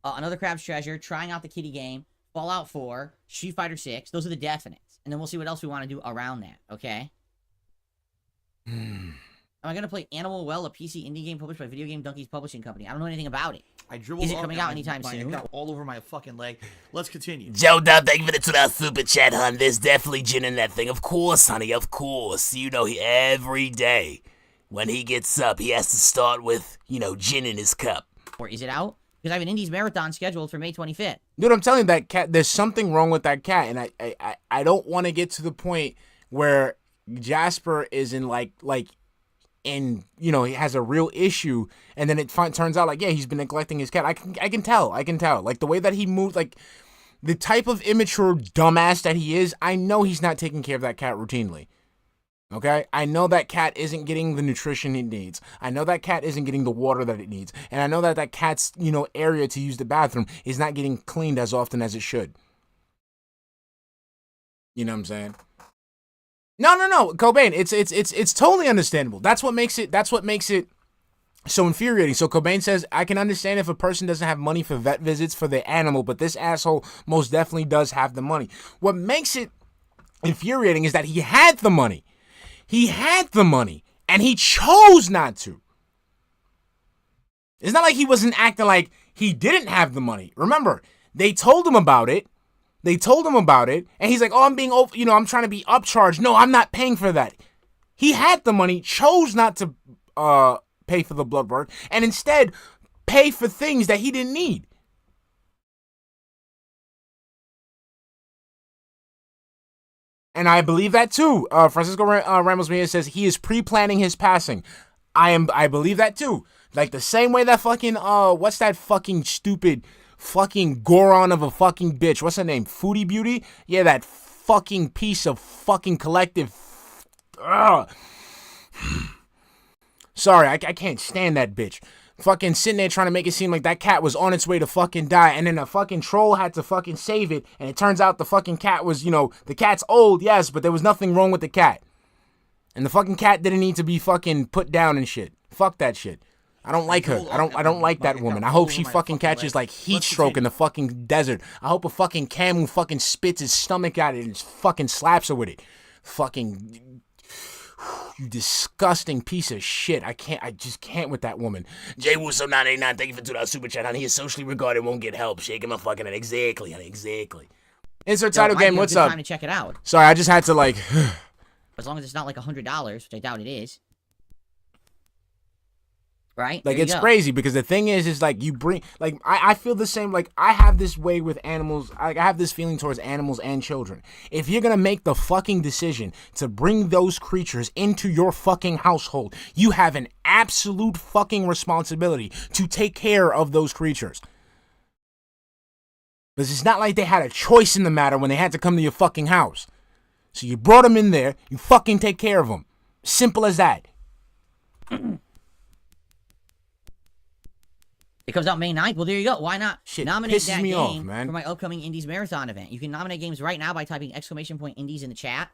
another Crab's Treasure, trying out the kitty game, Fallout 4, Street Fighter 6. Those are the definites. And then we'll see what else we want to do around that, okay? Am I going to play Animal Well, a PC indie game published by Video Game Donkeys Publishing Company? I don't know anything about it. I dribbled Is it up coming and out anytime my- soon? It got all over my fucking leg. Let's continue. Joe Dub, thank you for the $2 super chat, hun. There's definitely gin in that thing. Of course, honey, of course. You know, every day when he gets up, he has to start with, gin in his cup. Or is it out? Because I have an Indies Marathon scheduled for May 25th. Dude, I'm telling you, that cat, there's something wrong with that cat, and I don't want to get to the point where Jasper is in he has a real issue, and then it turns out like, yeah, he's been neglecting his cat. I can tell, like the way that he moves, like the type of immature dumbass that he is. I know he's not taking care of that cat routinely. Okay, I know that cat isn't getting the nutrition it needs. I know that cat isn't getting the water that it needs. And I know that that cat's, area to use the bathroom is not getting cleaned as often as it should. You know what I'm saying? No, Cobain, it's totally understandable. That's what makes it so infuriating. So Cobain says, I can understand if a person doesn't have money for vet visits for their animal, but this asshole most definitely does have the money. What makes it infuriating is that he had the money. He had the money, and he chose not to. It's not like he wasn't acting like he didn't have the money. Remember, they told him about it. And he's like, oh, I'm trying to be upcharged. No, I'm not paying for that. He had the money, chose not to pay for the blood work, and instead pay for things that he didn't need. And I believe that too. Francisco Ramos Mejia says he is pre-planning his passing. I believe that too. Like the same way that fucking what's that fucking stupid fucking Goron of a fucking bitch. What's her name? Foodie Beauty? Yeah, that fucking piece of fucking collective. Ugh. Sorry, I can't stand that bitch. Fucking sitting there trying to make it seem like that cat was on its way to fucking die, and then a fucking troll had to fucking save it, and it turns out the fucking cat was, you know, the cat's old, yes, but there was nothing wrong with the cat. And the fucking cat didn't need to be fucking put down and shit. Fuck that shit. I don't like her. I don't like that woman. I hope she fucking catches like heat stroke in the fucking desert. I hope a fucking camel fucking spits his stomach at it and fucking slaps her with it. Fucking... You disgusting piece of shit. I just can't with that woman. Jay Wusso 989, thank you for $2 super chat, honey. He is socially regarded, won't get help. Shaking my fucking head. Exactly, honey, exactly. Insert title game, what's up? Time to check it out. Sorry, I just had to like... As long as it's not like $100, which I doubt it is. Right? Like, it's crazy because the thing is like you bring, like, I feel the same, like, I have this way with animals, I have this feeling towards animals and children. If you're gonna make the fucking decision to bring those creatures into your fucking household, you have an absolute fucking responsibility to take care of those creatures. Because it's not like they had a choice in the matter when they had to come to your fucking house. So you brought them in there, you fucking take care of them. Simple as that. It comes out May 9th. Well, there you go. Why not nominate that game off, man. for my upcoming Indies Marathon event? You can nominate games right now by typing !Indies in the chat.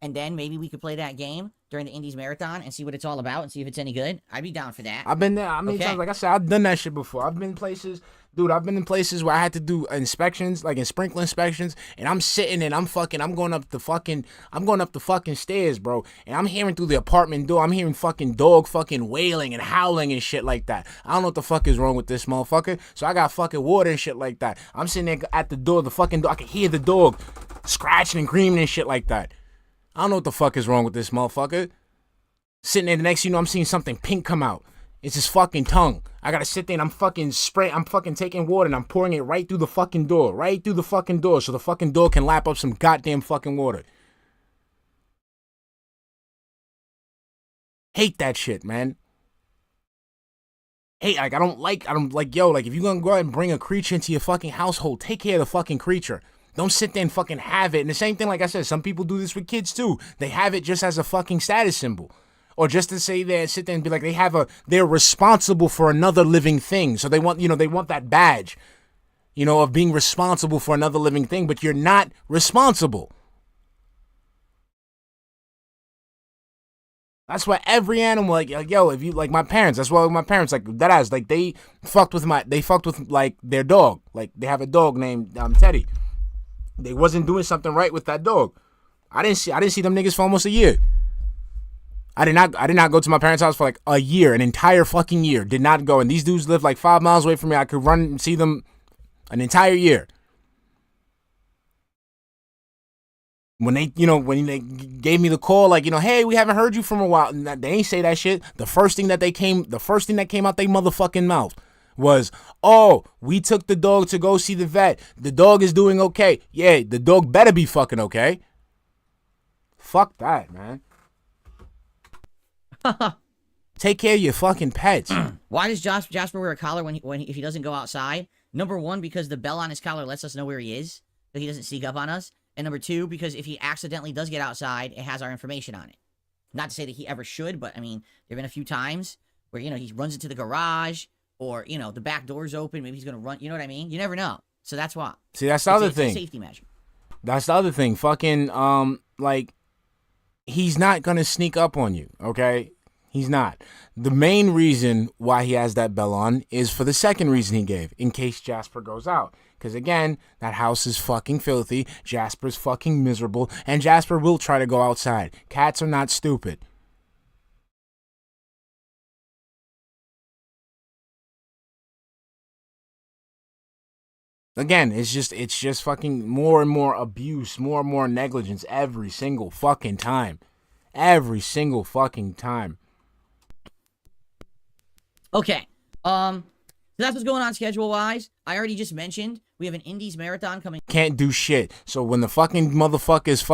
And then maybe we could play that game during the Indies Marathon and see what it's all about and see if it's any good. I'd be down for that. I've been there. I mean, times, like I said, I've done that shit before. I've been places, dude. I've been in places where I had to do inspections, like in sprinkler inspections, and I'm sitting and I'm going up the fucking stairs, bro. And I'm hearing through the apartment door, I'm hearing fucking dog fucking wailing and howling and shit like that. I don't know what the fuck is wrong with this motherfucker. So I got fucking water and shit like that. I'm sitting there at the door, the fucking door. I can hear the dog scratching and screaming and shit like that. I don't know what the fuck is wrong with this motherfucker. Sitting there, the next thing you know, I'm seeing something pink come out. It's his fucking tongue. I gotta sit there and I'm fucking taking water and I'm pouring it right through the fucking door. Right through the fucking door so the fucking door can lap up some goddamn fucking water. Hate that shit, man. Hey, like, I don't like, yo, like, if you're gonna go out and bring a creature into your fucking household, take care of the fucking creature. Don't sit there and fucking have it. And the same thing, like I said, some people do this with kids too. They have it just as a fucking status symbol. Or just to say there and sit there and be like, they're responsible for another living thing. So they want that badge, of being responsible for another living thing, but you're not responsible. That's why every animal, like yo, if you, like my parents, that's why my parents, like, that ass, like, they fucked with like their dog. Like, they have a dog named Teddy. They wasn't doing something right with that dog. I didn't see them niggas for almost a year. I did not go to my parents' house for like a year, an entire fucking year. Did not go. And these dudes live like 5 miles away from me. I could run and see them an entire year. When they gave me the call, like, hey, we haven't heard you from a while. And they ain't say that shit. The first thing that came out they motherfucking mouth was, oh, we took the dog to go see the vet. The dog is doing okay. Yeah, the dog better be fucking okay. Fuck that, man. Take care of your fucking pets. Why does Jasper wear a collar if he doesn't go outside? Number one, because the bell on his collar lets us know where he is, so he doesn't sneak up on us. And number two, because if he accidentally does get outside, it has our information on it. Not to say that he ever should, but I mean, there have been a few times where, he runs into the garage, or, the back door's open, maybe he's gonna run, you know what I mean? You never know. So that's why. See, that's the other thing. It's a safety measure. That's the other thing. Fucking, like, he's not gonna sneak up on you, okay? He's not. The main reason why he has that bell on is for the second reason he gave, in case Jasper goes out. Because, again, that house is fucking filthy, Jasper's fucking miserable, and Jasper will try to go outside. Cats are not stupid. Again, it's just fucking more and more abuse, more and more negligence every single fucking time. Every single fucking time. Okay. So that's what's going on schedule-wise. I already just mentioned we have an Indies Marathon coming. Can't do shit. So when the fucking motherfuckers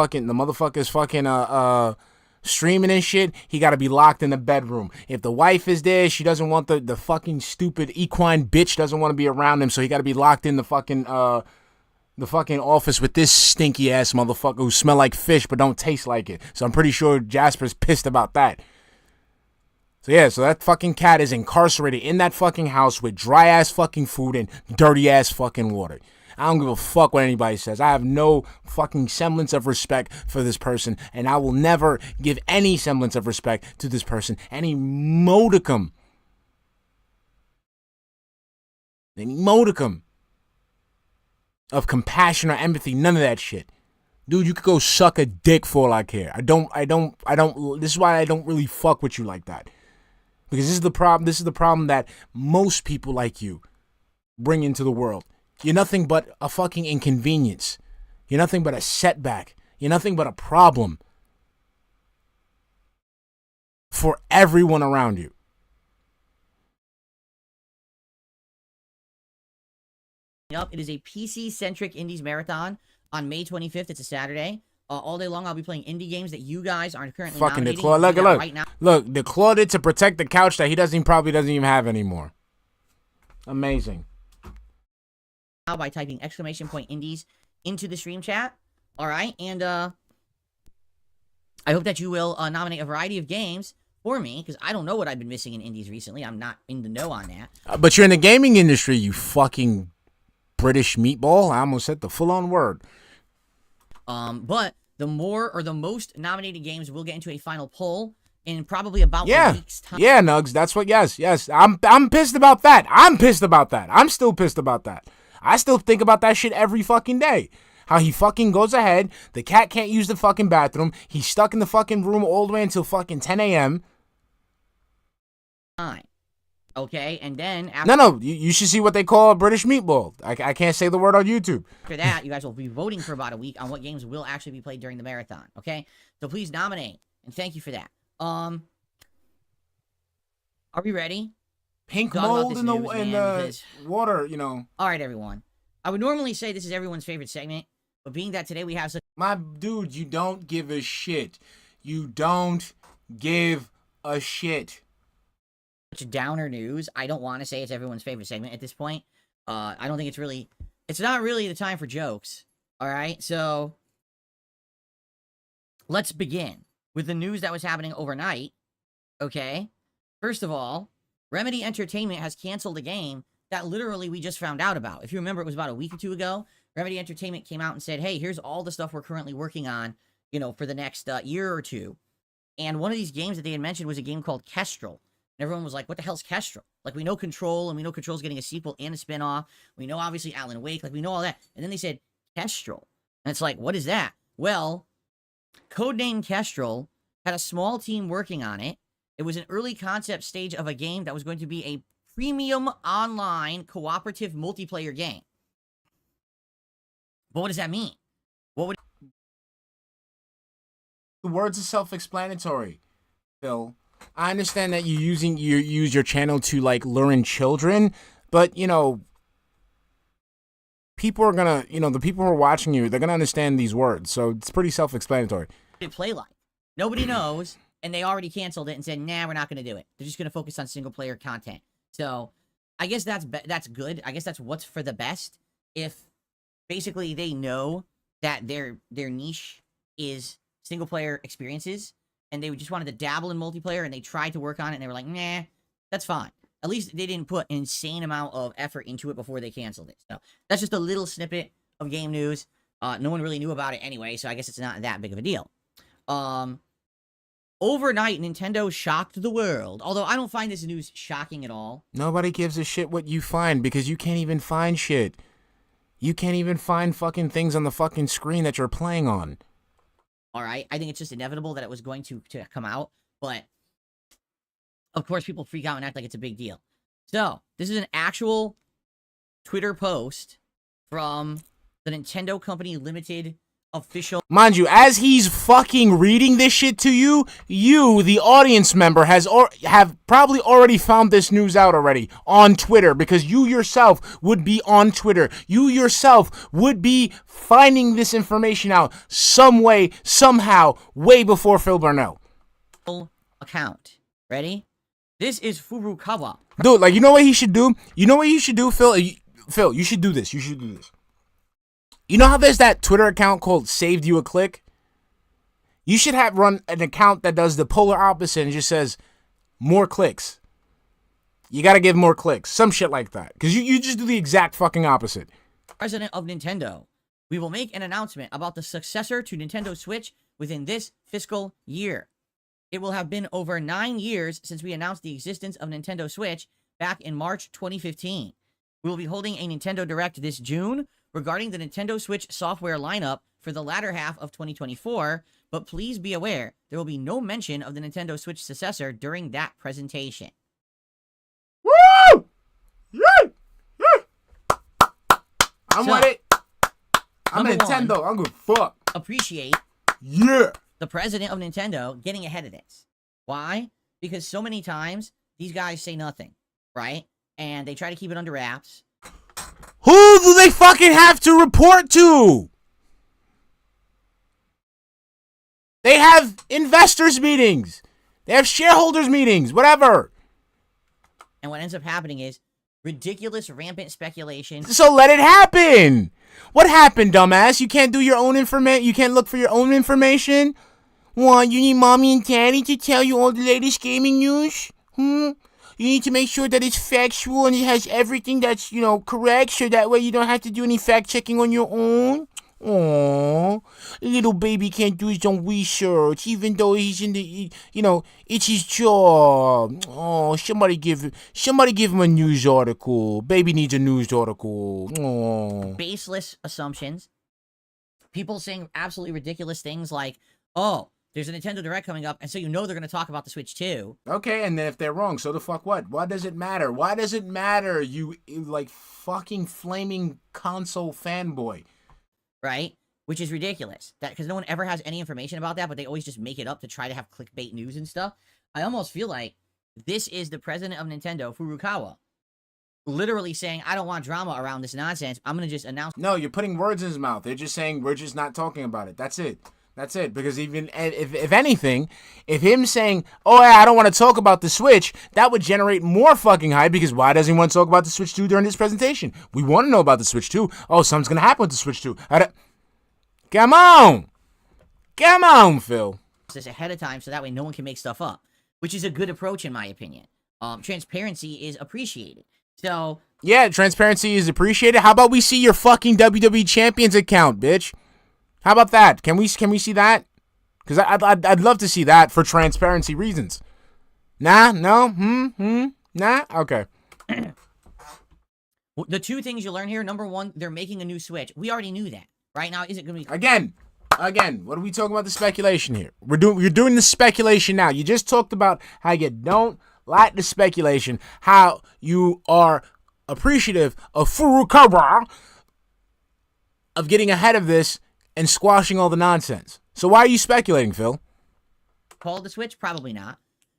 streaming and shit, he got to be locked in the bedroom. If the wife is there, she doesn't want the fucking stupid equine bitch doesn't want to be around him, so he got to be locked in the fucking office with this stinky ass motherfucker who smell like fish but don't taste like it. So I'm pretty sure Jasper's pissed about that. So yeah, so that fucking cat is incarcerated in that fucking house with dry ass fucking food and dirty ass fucking water. I don't give a fuck what anybody says. I have no fucking semblance of respect for this person, and I will never give any semblance of respect to this person, any modicum of compassion or empathy, none of that shit. Dude, you could go suck a dick for all I care. I don't, this is why I don't really fuck with you like that. Because this is the problem that most people like you bring into the world. You're nothing but a fucking inconvenience. You're nothing but a setback. You're nothing but a problem for everyone around you. Up, it is a PC-centric Indies Marathon on May 25th. It's a Saturday. All day long, I'll be playing indie games that you guys aren't currently fucking nominating. Look. Right now. Look, DeClaw did to protect the couch that he probably doesn't even have anymore. Amazing. Now by typing !indies into the stream chat. All right, and I hope that you will nominate a variety of games for me, because I don't know what I've been missing in indies recently. I'm not in the know on that. But you're in the gaming industry, you fucking British meatball. I almost said the full-on word. But the more or the most nominated games will get into a final poll in probably about a week's time. Yeah, Nugs, that's what, yes. I'm pissed about that. I'm still pissed about that. I still think about that shit every fucking day. How he fucking goes ahead, the cat can't use the fucking bathroom, he's stuck in the fucking room all the way until fucking 10 a.m. Okay, and then after... No, you should see what they call a British meatball. I can't say the word on YouTube. After that, you guys will be voting for about a week on what games will actually be played during the marathon, okay? So please nominate, and thank you for that. Are we ready? Pink mold in the water, you know. All right, everyone. I would normally say this is everyone's favorite segment, but being that today we have such... My dude, you don't give a shit. You don't give a shit. Such downer news. I don't want to say it's everyone's favorite segment at this point. I don't think it's not really the time for jokes. All right, so let's begin with the news that was happening overnight. Okay, first of all, Remedy Entertainment has canceled a game that literally we just found out about. If you remember, it was about a week or two ago. Remedy Entertainment came out and said, hey, here's all the stuff we're currently working on, you know, for the next year or two. And one of these games that they had mentioned was a game called Kestrel. And everyone was like, what the hell's Kestrel? Like, we know Control, and we know Control's getting a sequel and a spinoff. We know, obviously, Alan Wake. Like, we know all that. And then they said, Kestrel. And it's like, what is that? Well, codename Kestrel had a small team working on it. It was an early concept stage of a game that was going to be a premium online cooperative multiplayer game. But what does that mean? The words are self-explanatory, Phil. I understand that you use your channel to like lure in children, but you know, people are gonna, you know, the people who are watching you, they're gonna understand these words, so it's pretty self-explanatory. Play like nobody knows, and they already canceled it and said, nah, we're not gonna do it. They're just gonna focus on single player content. So I guess that's good. I guess that's what's for the best. If basically they know that their niche is single player experiences, and they just wanted to dabble in multiplayer, and they tried to work on it, and they were like, nah, that's fine. At least they didn't put an insane amount of effort into it before they canceled it. So that's just a little snippet of game news. No one really knew about it anyway, so I guess it's not that big of a deal. Overnight, Nintendo shocked the world. Although I don't find this news shocking at all. Nobody gives a shit what you find, because you can't even find shit. You can't even find fucking things on the fucking screen that you're playing on. All right, I think it's just inevitable that it was going to come out, but of course people freak out and act like it's a big deal. So, this is an actual Twitter post from the Nintendo Company Limited official... Mind you, as he's fucking reading this shit to you, the audience member, have probably already found this news out already on Twitter, because you yourself would be on Twitter. You yourself would be finding this information out some way, somehow, way before Phil Burnell. account. Ready? This is Furukawa. Dude, like, you know what he should do? You know what you should do, Phil? Phil, you should do this. You should do this. You know how there's that Twitter account called Saved You a Click? You should have run an account that does the polar opposite and just says, more clicks. You gotta give more clicks. Some shit like that. Because you just do the exact fucking opposite. President of Nintendo. We will make an announcement about the successor to Nintendo Switch within this fiscal year. It will have been over 9 years since we announced the existence of Nintendo Switch back in March 2015. We will be holding a Nintendo Direct this June regarding the Nintendo Switch software lineup for the latter half of 2024, but please be aware, there will be no mention of the Nintendo Switch successor during that presentation. Woo! Yeah! Yeah! I'm with it. I'm number Nintendo. one, I'm gonna fuck. Appreciate Yeah. the president of Nintendo getting ahead of this. Why? Because so many times, these guys say nothing, right? And they try to keep it under wraps. Who do they fucking have to report to? They have investors meetings. They have shareholders meetings, whatever. And what ends up happening is ridiculous, rampant speculation. So let it happen. What happened, dumbass? You can't do your own information. You can't look for your own information. What? You need mommy and daddy to tell you all the latest gaming news? You need to make sure that it's factual and it has everything that's, correct, so that way you don't have to do any fact checking on your own. Aww, little baby can't do his own research, even though he's in the, it's his job. Oh, somebody give him a news article. Baby needs a news article. Oh, Baseless assumptions. People saying absolutely ridiculous things like, oh, there's a Nintendo Direct coming up, and so they're going to talk about the Switch too. okay, and then if they're wrong, so the fuck what? Why does it matter? Why does it matter, you, like, fucking flaming console fanboy? Right? Which is ridiculous. Because no one ever has any information about that, but they always just make it up to try to have clickbait news and stuff. I almost feel like this is the president of Nintendo, Furukawa, literally saying, I don't want drama around this nonsense. I'm going to just announce. No, you're putting words in his mouth. They're just saying we're just not talking about it. That's it. That's it. Because even if anything, if him saying, oh, yeah, I don't want to talk about the Switch, that would generate more fucking hype, because why doesn't he want to talk about the Switch 2 during this presentation? We want to know about the Switch 2. Oh, something's going to happen with the Switch 2. Come on. Come on, Phil. this ahead of time so that way no one can make stuff up, which is a good approach in my opinion. Transparency is appreciated. So yeah, transparency is appreciated. How about we see your fucking WWE Champions account, bitch? How about that? Can we see that? Because I'd love to see that for transparency reasons. Nah, no, nah, okay. The two things you learn here, number one, they're making a new Switch. We already knew that. Right now, is it going to be... Again, what are we talking about the speculation here? You're doing the speculation now. You just talked about how you don't like the speculation, how you are appreciative of Furukawa of getting ahead of this and squashing all the nonsense. So why are you speculating, Phil? Call the Switch? Probably not.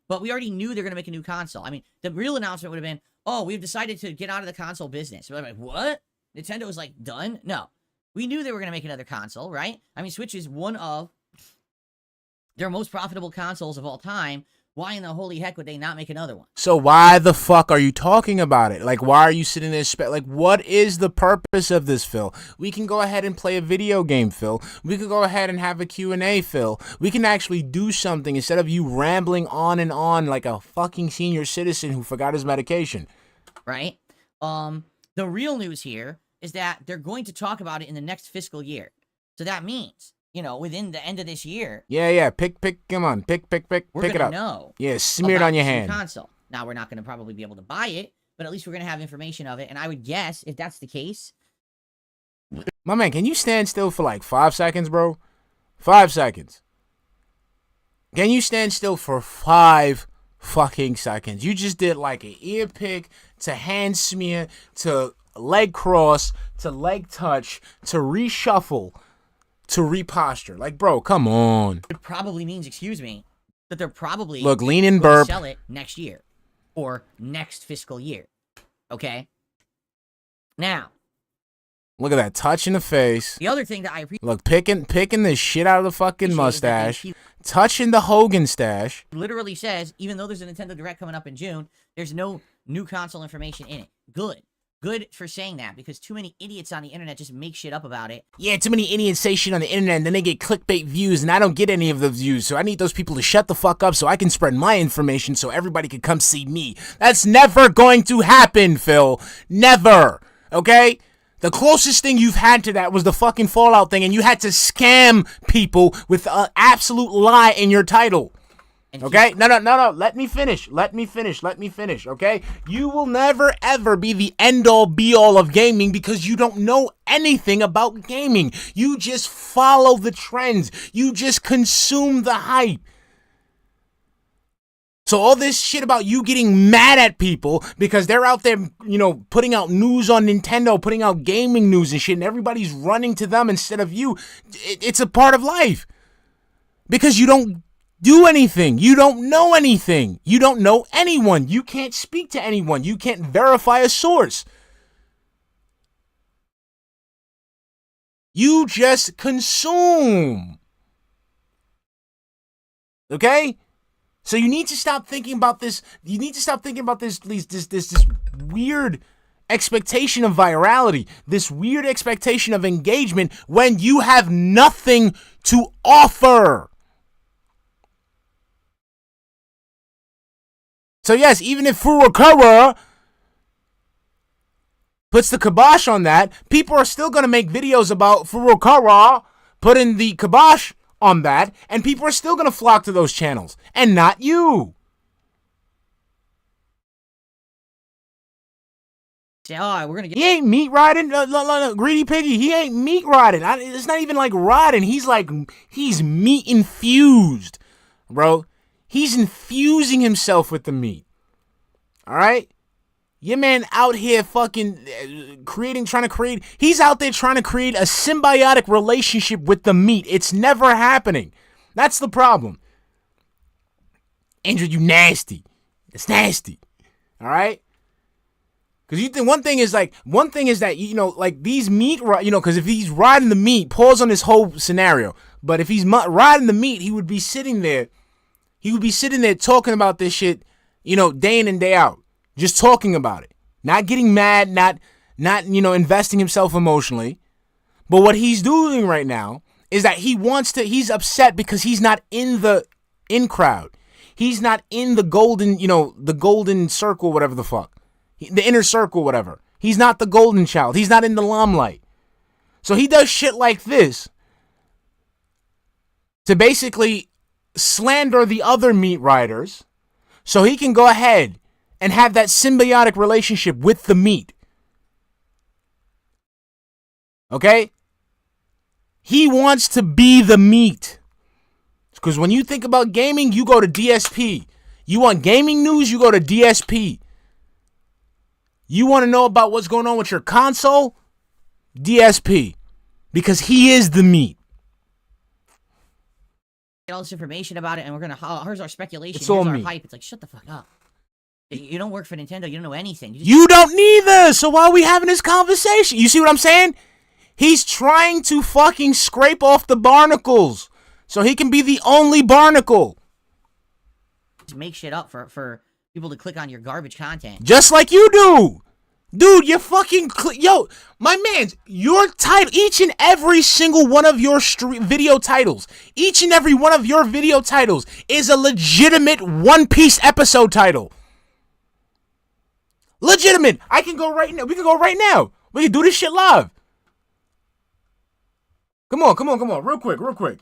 But we already knew they're going to make a new console. I mean, the real announcement would have been, oh, we've decided to get out of the console business. We're like, what? Nintendo was like, done? No. We knew they were going to make another console, right? I mean, Switch is one of their most profitable consoles of all time. Why in the holy heck would they not make another one? So why the fuck are you talking about it? Like, why are you sitting there? Like, what is the purpose of this, Phil? We can go ahead and play a video game, Phil. We could go ahead and have a Q&A, Phil. We can actually do something instead of you rambling on and on like a fucking senior citizen who forgot his medication. Right? The real news here is that they're going to talk about it in the next fiscal year. So that means, within the end of this year. Yeah. Pick, come on. Pick We're it gonna up. know. Yeah, smear it on your hand. Console. Now, we're not going to probably be able to buy it, but at least we're going to have information of it. And I would guess, if that's the case. My man, can you stand still for like 5 seconds, bro? 5 seconds. Can you stand still for 5 fucking seconds? You just did like an ear pick to hand smear to leg cross to leg touch to reshuffle to reposture. Like, bro, come on. It probably means, that they're probably look, lean in, going to burp. sell it next year or next fiscal year. Okay? Now, Look at that, touch in the face. The other thing that I appreciate, Look, picking the shit out of the fucking is that mustache. he Touching the Hogan stash. literally says, even though there's a Nintendo Direct coming up in June, there's no new console information in it. Good for saying that, because too many idiots on the internet just make shit up about it. Yeah, too many idiots say shit on the internet and then they get clickbait views and I don't get any of the views. So I need those people to shut the fuck up so I can spread my information so everybody can come see me. That's never going to happen, Phil. Never. Okay? The closest thing you've had to that was the fucking Fallout thing, and you had to scam people with an absolute lie in your title. Okay? No. Let me finish. Okay? You will never, ever be the end-all, be-all of gaming because you don't know anything about gaming. You just follow the trends. You just consume the hype. So all this shit about you getting mad at people because they're out there, you know, putting out news on Nintendo, putting out gaming news and shit, and everybody's running to them instead of you, it's a part of life. Because you don't do anything. You don't know anything. You don't know anyone. You can't speak to anyone. You can't verify a source. You just consume. Okay? So you need to stop thinking about this. You need to stop thinking about this weird expectation of virality, this weird expectation of engagement when you have nothing to offer. So yes, even if Furukawa puts the kibosh on that, people are still going to make videos about Furukawa putting the kibosh on that, and people are still going to flock to those channels, and not you. Say, oh, we're gonna get. He ain't meat riding, greedy piggy. He ain't meat riding. It's not even like riding. He's meat infused, bro. He's infusing himself with the meat. All right. Your man out here fucking he's out there trying to create a symbiotic relationship with the meat. It's never happening. That's the problem. Indrid, you nasty. It's nasty. All right? Because you think one thing is that, you know, like these meat, you know, because if he's riding the meat, pause on this whole scenario. But if he's riding the meat, he would be sitting there talking about this shit, you know, day in and day out. Just talking about it. Not getting mad, not you know, investing himself emotionally. But what he's doing right now is that he's upset because he's not in the crowd. He's not in the golden, you know, the golden circle, whatever the fuck. The inner circle, whatever. He's not the golden child. He's not in the limelight. So he does shit like this to basically slander the other meat riders so he can go ahead and have that symbiotic relationship with the meat. Okay? He wants to be the meat. Because when you think about gaming, you go to DSP. You want gaming news, you go to DSP. You want to know about what's going on with your console? DSP. Because he is the meat. Get all this information about it, and we're gonna. Here's our speculation. It's Here's all our me. hype. It's like, shut the fuck up. You don't work for Nintendo. You don't know anything. You don't neither. So why are we having this conversation? You see what I'm saying? He's trying to fucking scrape off the barnacles so he can be the only barnacle. Just make shit up for people to click on your garbage content. Just like you do. Dude, you're fucking... Yo, my man, your title... Each and every single one of your video titles... Each and every one of your video titles is a legitimate One Piece episode title. Legitimate. I can go right now. We can go right now. We can do this shit live. Come on. Real quick.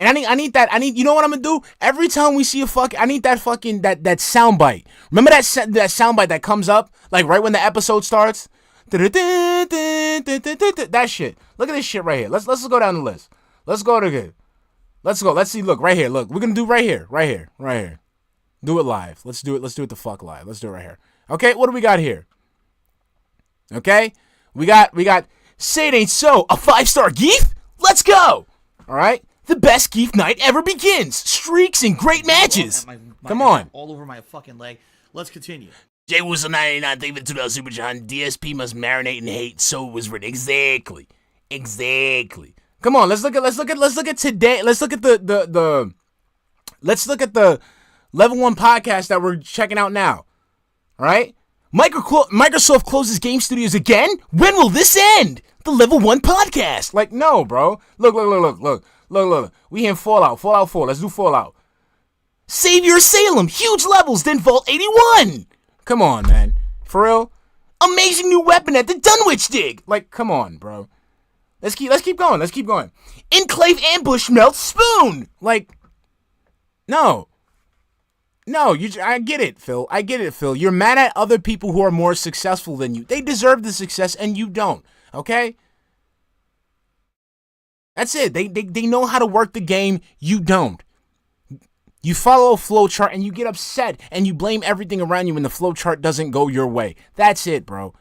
And I need, you know what I'm gonna do? Every time we see I need that fucking, that soundbite. Remember that soundbite that comes up, like right when the episode starts? That shit. Look at this shit right here. Let's go down the list. Let's go. Let's see, look, right here. Look, we're gonna do right here. Do it live. Let's do it the fuck live. Let's do it right here. Okay, what do we got here? Okay? We got, Say It Ain't So, a 5-star geef? Let's go! Alright? The best geef night ever begins. Streaks and great matches. Come on. All over my fucking leg. Let's continue. Jay Wilson 99, thank you for the $2 super chat. DSP must marinate in hate, so it was written. Exactly. Come on, let's look at today. Let's look at the level 1 podcast that we're checking out now. All right? Microsoft closes game studios again? When will this end? The level 1 podcast. Like, no, bro. Look. We in Fallout 4. Let's do Fallout. Savior Salem, huge levels, then Vault 81. Come on, man. For real? Amazing new weapon at the Dunwich Dig. Like, come on, bro. Let's keep going. Enclave ambush melts spoon. Like, no. I get it, Phil. You're mad at other people who are more successful than you. They deserve the success and you don't. Okay? That's it. They know how to work the game. You don't. You follow a flowchart and you get upset and you blame everything around you when the flowchart doesn't go your way. That's it, bro.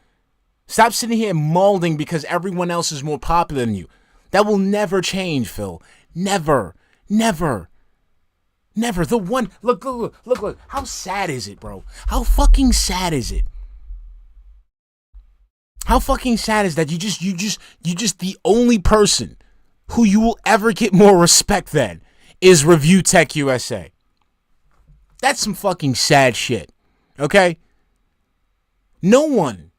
Stop sitting here molding because everyone else is more popular than you. That will never change, Phil. Never. The one. Look. How sad is it, bro? How fucking sad is it? How fucking sad is that you just the only person who you will ever get more respect than is Review Tech USA. That's some fucking sad shit. Okay? No one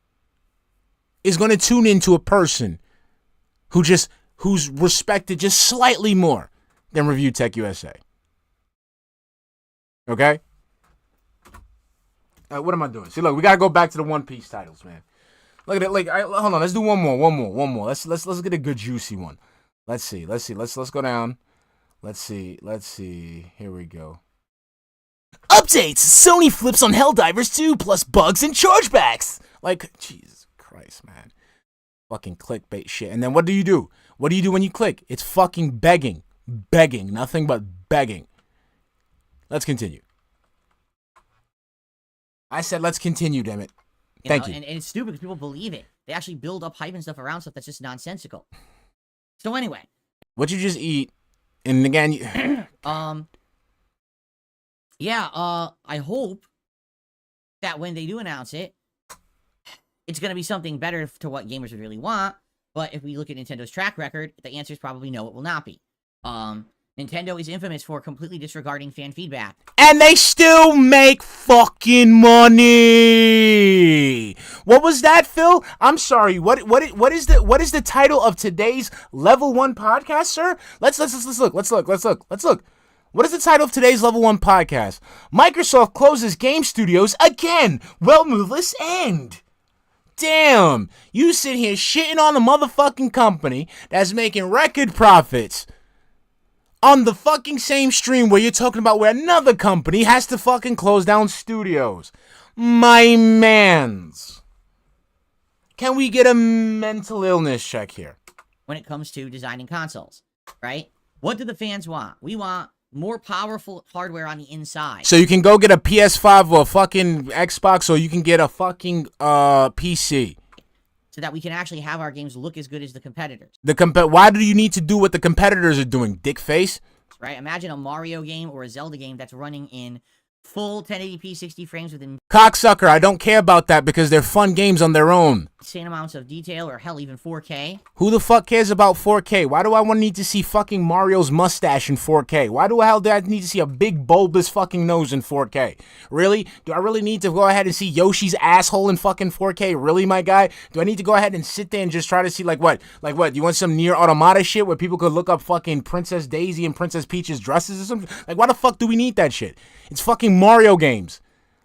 is going to tune into a person who's respected just slightly more than Review Tech USA. Okay? What am I doing? See, look, we got to go back to the One Piece titles, man. Look at it. Like, hold on. Let's do one more. Let's get a good juicy one. Let's see. Let's go down. Let's see. Here we go. Updates! Sony flips on Helldivers 2 plus bugs and chargebacks. Like, Jesus Christ, man. Fucking clickbait shit. And then what do you do? What do you do when you click? It's fucking begging. Begging. Nothing but begging. Let's continue. I said let's continue, damn it. Thank you. And it's stupid because people believe it. They actually build up hype and stuff around stuff that's just nonsensical. So anyway. What'd you just eat? And again, I hope that when they do announce it, it's going to be something better to what gamers would really want. But if we look at Nintendo's track record, the answer is probably no, it will not be. Nintendo is infamous for completely disregarding fan feedback. And they still make fucking money. What was that, Phil? I'm sorry. What is the title of today's Level 1 podcast, sir? Let's look. What is the title of today's Level 1 podcast? Microsoft closes game studios again. Well, moveless end. Damn. You sit here shitting on the motherfucking company that's making record profits on the fucking same stream where you're talking about where another company has to fucking close down studios. My mans. Can we get a mental illness check here? When it comes to designing consoles, right? What do the fans want? We want more powerful hardware on the inside. So you can go get a PS5 or a fucking Xbox, or you can get a fucking PC. So that we can actually have our games look as good as the competitors. Why do you need to do what the competitors are doing, dick face? Right? Imagine a Mario game or a Zelda game that's running in full 1080p 60 frames within cocksucker, I don't care about that because they're fun games on their own. Insane amounts of detail, or hell, even 4K. Who the fuck cares about 4K? Why do I want to need to see fucking Mario's mustache in 4K? Why do I need to see a big bulbous fucking nose in 4K? Really? Do I really need to go ahead and see Yoshi's asshole in fucking 4K? Really, my guy? Do I need to go ahead and sit there and just try to see like what? You want some Nier Automata shit where people could look up fucking Princess Daisy and Princess Peach's dresses or something? Like, why the fuck do we need that shit? It's fucking Mario games.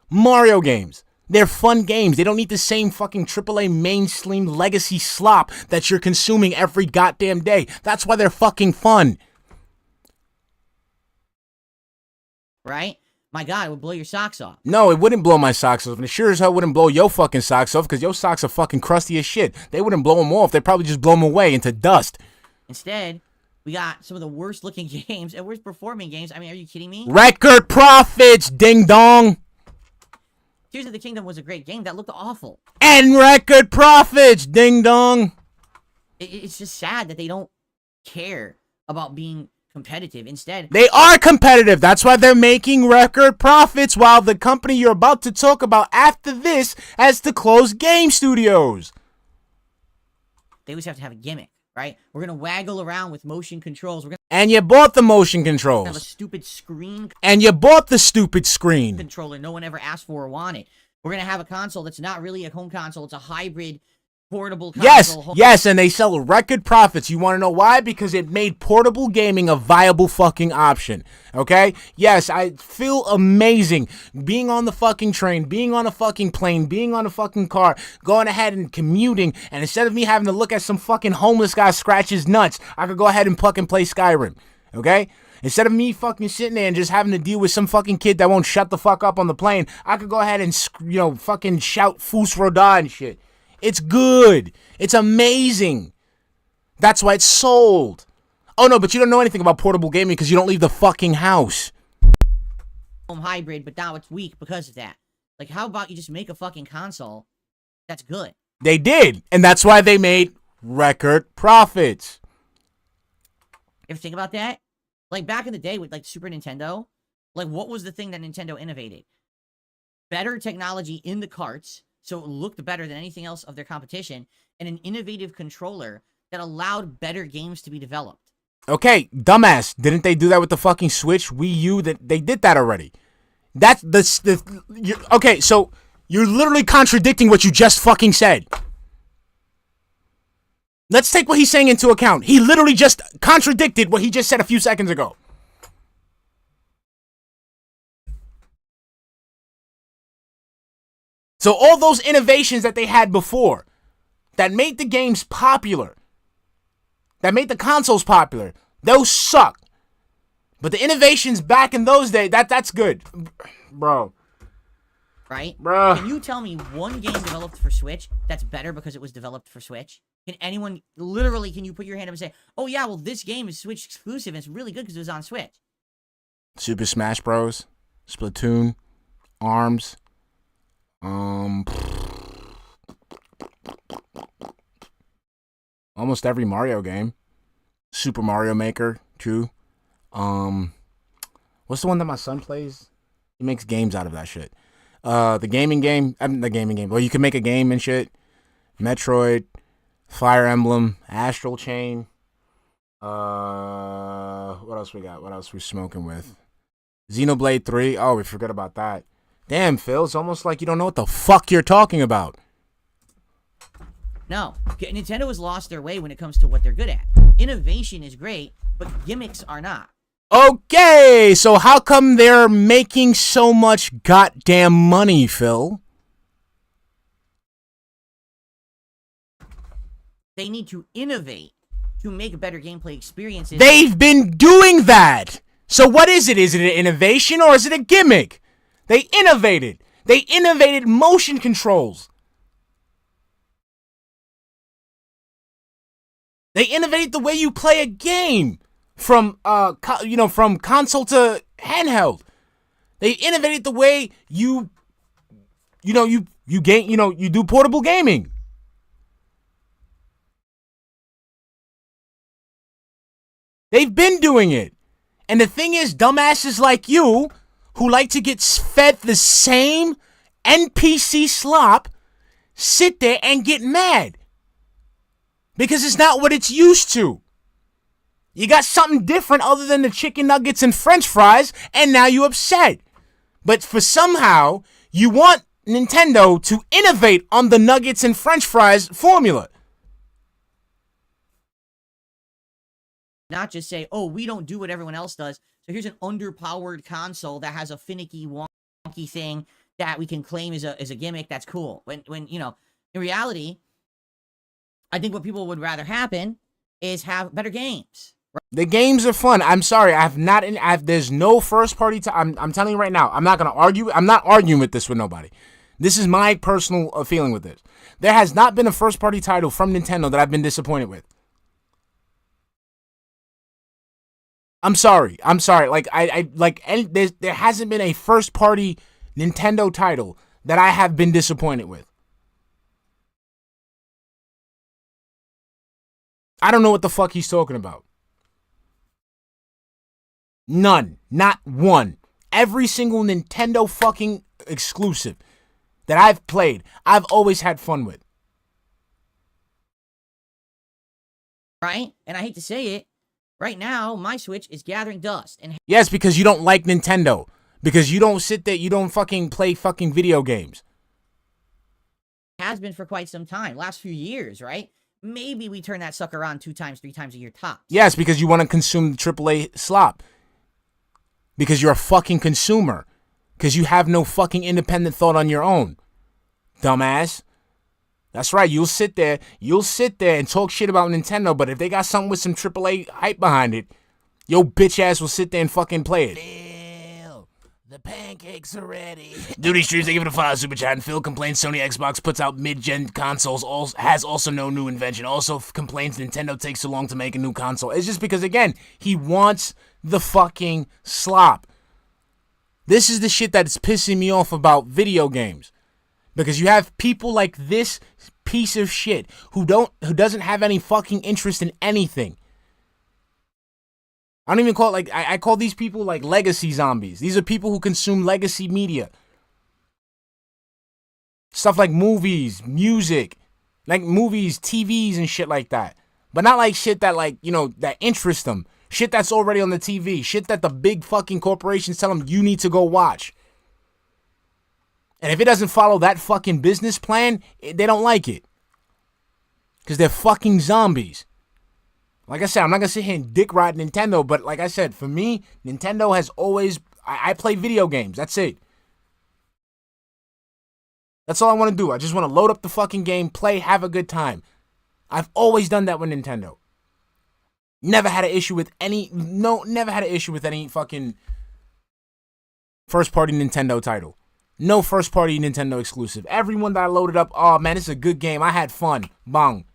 Mario games. They're fun games. They don't need the same fucking AAA mainstream legacy slop that you're consuming every goddamn day. That's why they're fucking fun. Right? My God, it would blow your socks off. No, it wouldn't blow my socks off. And it sure as hell wouldn't blow your fucking socks off because your socks are fucking crusty as shit. They wouldn't blow them off. They'd probably just blow them away into dust. Instead, we got some of the worst looking games and worst performing games. I mean, are you kidding me? Record profits, ding dong. Tears of the Kingdom was a great game that looked awful. And record profits, ding dong. It's just sad that they don't care about being competitive. Instead, they are competitive. That's why they're making record profits, while the company you're about to talk about after this has to close game studios. they always have to have a gimmick, right? We're gonna waggle around with motion controls. We're gonna And you bought the motion have a controls. stupid screen And you bought the stupid screen. controller no one ever asked for or wanted. We're gonna have a console that's not really a home console. It's a hybrid portable console. Yes, and they sell record profits. You want to know why? Because it made portable gaming a viable fucking option. Okay? Yes, I feel amazing being on the fucking train, being on a fucking plane, being on a fucking car, going ahead and commuting, and instead of me having to look at some fucking homeless guy scratch his nuts, I could go ahead and fucking play Skyrim. Okay? Instead of me fucking sitting there and just having to deal with some fucking kid that won't shut the fuck up on the plane, I could go ahead and, fucking shout Fus Roda and shit. It's good. It's amazing. That's why it's sold. Oh, no, but you don't know anything about portable gaming because you don't leave the fucking house. Home hybrid, but now it's weak because of that. Like, how about you just make a fucking console that's good? They did, and that's why they made record profits. Ever think about that? Like, back in the day with, like, Super Nintendo, like, what was the thing that Nintendo innovated? Better technology in the carts, so it looked better than anything else of their competition, and an innovative controller that allowed better games to be developed. Okay, dumbass, didn't they do that with the fucking Switch, Wii U? That they did that already. That's okay, so you're literally contradicting what you just fucking said. Let's take what he's saying into account. He literally just contradicted what he just said a few seconds ago. So all those innovations that they had before, that made the games popular, that made the consoles popular, those suck. But the innovations back in those days, that's good. Bro. Right? Bruh. Can you tell me one game developed for Switch that's better because it was developed for Switch? Can anyone, literally, can you put your hand up and say, oh yeah, well this game is Switch exclusive and it's really good because it was on Switch? Super Smash Bros, Splatoon, ARMS, almost every Mario game. Super Mario Maker 2. What's the one that my son plays? He makes games out of that shit. The gaming game. Well, you can make a game and shit. Metroid, Fire Emblem, Astral Chain. What else we got? What else we smoking with? Xenoblade 3. Oh, we forgot about that. Damn, Phil, it's almost like you don't know what the fuck you're talking about. No. Nintendo has lost their way when it comes to what they're good at. Innovation is great, but gimmicks are not. Okay, so how come they're making so much goddamn money, Phil? They need to innovate to make better gameplay experiences. They've been doing that. So what is it? Is it an innovation or is it a gimmick? They innovated. They innovated motion controls. They innovated the way you play a game from from console to handheld. They innovated the way you do portable gaming. They've been doing it. And the thing is, dumbasses like you, who like to get fed the same NPC slop, sit there and get mad. Because it's not what it's used to. You got something different other than the chicken nuggets and french fries, and now you're upset. But for somehow, you want Nintendo to innovate on the nuggets and french fries formula. Not just say, oh, we don't do what everyone else does. So here's an underpowered console that has a finicky, wonky thing that we can claim is a gimmick. That's cool. When in reality, I think what people would rather happen is have better games. Right? The games are fun. I'm sorry, there's no first party. I'm telling you right now, I'm not gonna argue. I'm not arguing with this with nobody. This is my personal feeling with this. There has not been a first party title from Nintendo that I've been disappointed with. I'm sorry. Like there hasn't been a first party Nintendo title that I have been disappointed with. I don't know what the fuck he's talking about. None. Not one. Every single Nintendo fucking exclusive that I've played, I've always had fun with. Right? And I hate to say it, right now, my Switch is gathering dust. And Yes, because you don't like Nintendo. Because you don't sit there, you don't fucking play fucking video games. has been for quite some time. Last few years, right? Maybe we turn that sucker on 2 times, 3 times a year tops. Yes, because you want to consume the AAA slop. Because you're a fucking consumer. Because you have no fucking independent thought on your own. Dumbass. That's right, you'll sit there and talk shit about Nintendo, but if they got something with some AAA hype behind it, your bitch ass will sit there and fucking play it. Phil, the pancakes are ready. Duty streams, they give it a 5 super chat, and Phil complains Sony Xbox puts out mid-gen consoles, has also no new invention. Also complains Nintendo takes so long to make a new console. It's just because, again, he wants the fucking slop. This is the shit that's pissing me off about video games. Because you have people like this piece of shit who doesn't have any fucking interest in anything. I don't even call it like, I call these people like legacy zombies. These are people who consume legacy media. Stuff like movies, music, like movies, TVs and shit like that. But not like shit that like, you know, that interests them. Shit that's already on the TV. Shit that the big fucking corporations tell them you need to go watch. And if it doesn't follow that fucking business plan, they don't like it. Because they're fucking zombies. Like I said, I'm not going to sit here and dick ride Nintendo, but like I said, for me, Nintendo has always... I play video games. That's it. That's all I want to do. I just want to load up the fucking game, play, have a good time. I've always done that with Nintendo. Never had an issue with any... never had an issue with any fucking first-party Nintendo title. No first-party Nintendo exclusive. Everyone that I loaded up, oh man, it's a good game. I had fun. Bong.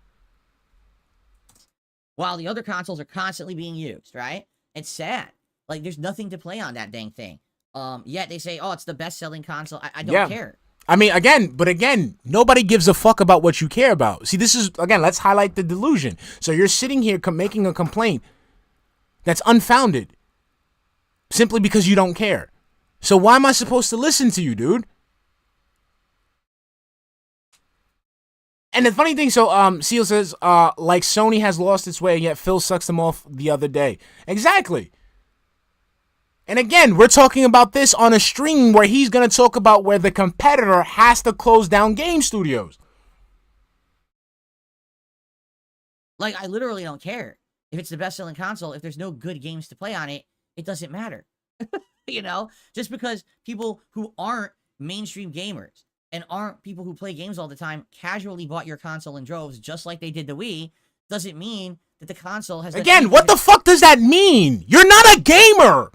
While the other consoles are constantly being used, right? It's sad. Like, there's nothing to play on that dang thing. Yet they say, oh, it's the best-selling console. I don't care. I mean, again, nobody gives a fuck about what you care about. See, this is, again, let's highlight the delusion. So you're sitting here making a complaint that's unfounded simply because you don't care. So why am I supposed to listen to you, dude? And the funny thing, so Seal says, like Sony has lost its way, yet Phil sucks them off the other day. Exactly. And again, we're talking about this on a stream where he's going to talk about where the competitor has to close down game studios. Like, I literally don't care. If it's the best-selling console, if there's no good games to play on it, it doesn't matter. You know? Just because people who aren't mainstream gamers and aren't people who play games all the time casually bought your console in droves just like they did the Wii, doesn't mean that the console has... Again, what the fuck does that mean? You're not a gamer!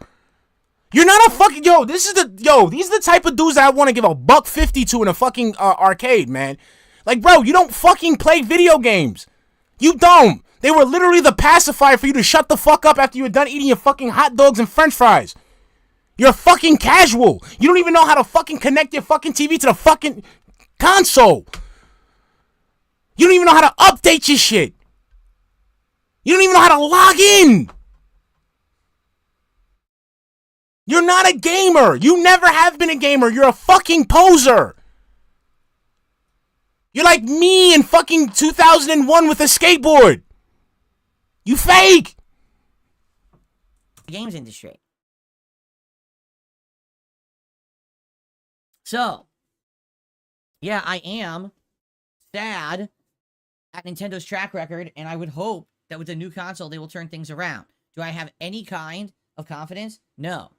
You're not a fucking... these are the type of dudes that I want to give $1.50 to in a fucking arcade, man. Like, bro, you don't fucking play video games. You don't. They were literally the pacifier for you to shut the fuck up after you were done eating your fucking hot dogs and french fries. You're fucking casual. You don't even know how to fucking connect your fucking TV to the fucking console. You don't even know how to update your shit. You don't even know how to log in. You're not a gamer. You never have been a gamer. You're a fucking poser. You're like me in fucking 2001 with a skateboard. You fake. Games industry. So, yeah, I am sad at Nintendo's track record, and I would hope that with the new console, they will turn things around. Do I have any kind of confidence? No.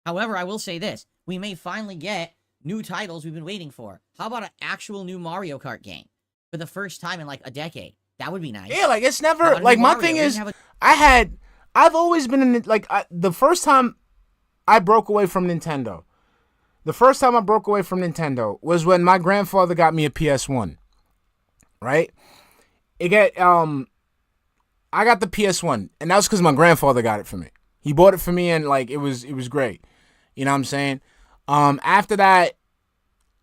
However, I will say this. We may finally get new titles we've been waiting for. How about an actual new Mario Kart game for the first time in like a decade? That would be nice. Yeah, like it's never, like my thing is, I've always been in, like, the first time I broke away from Nintendo, was when my grandfather got me a PS1, right? I got the PS1, and that was because my grandfather got it for me. He bought it for me, and like it was great. You know what I'm saying? After that,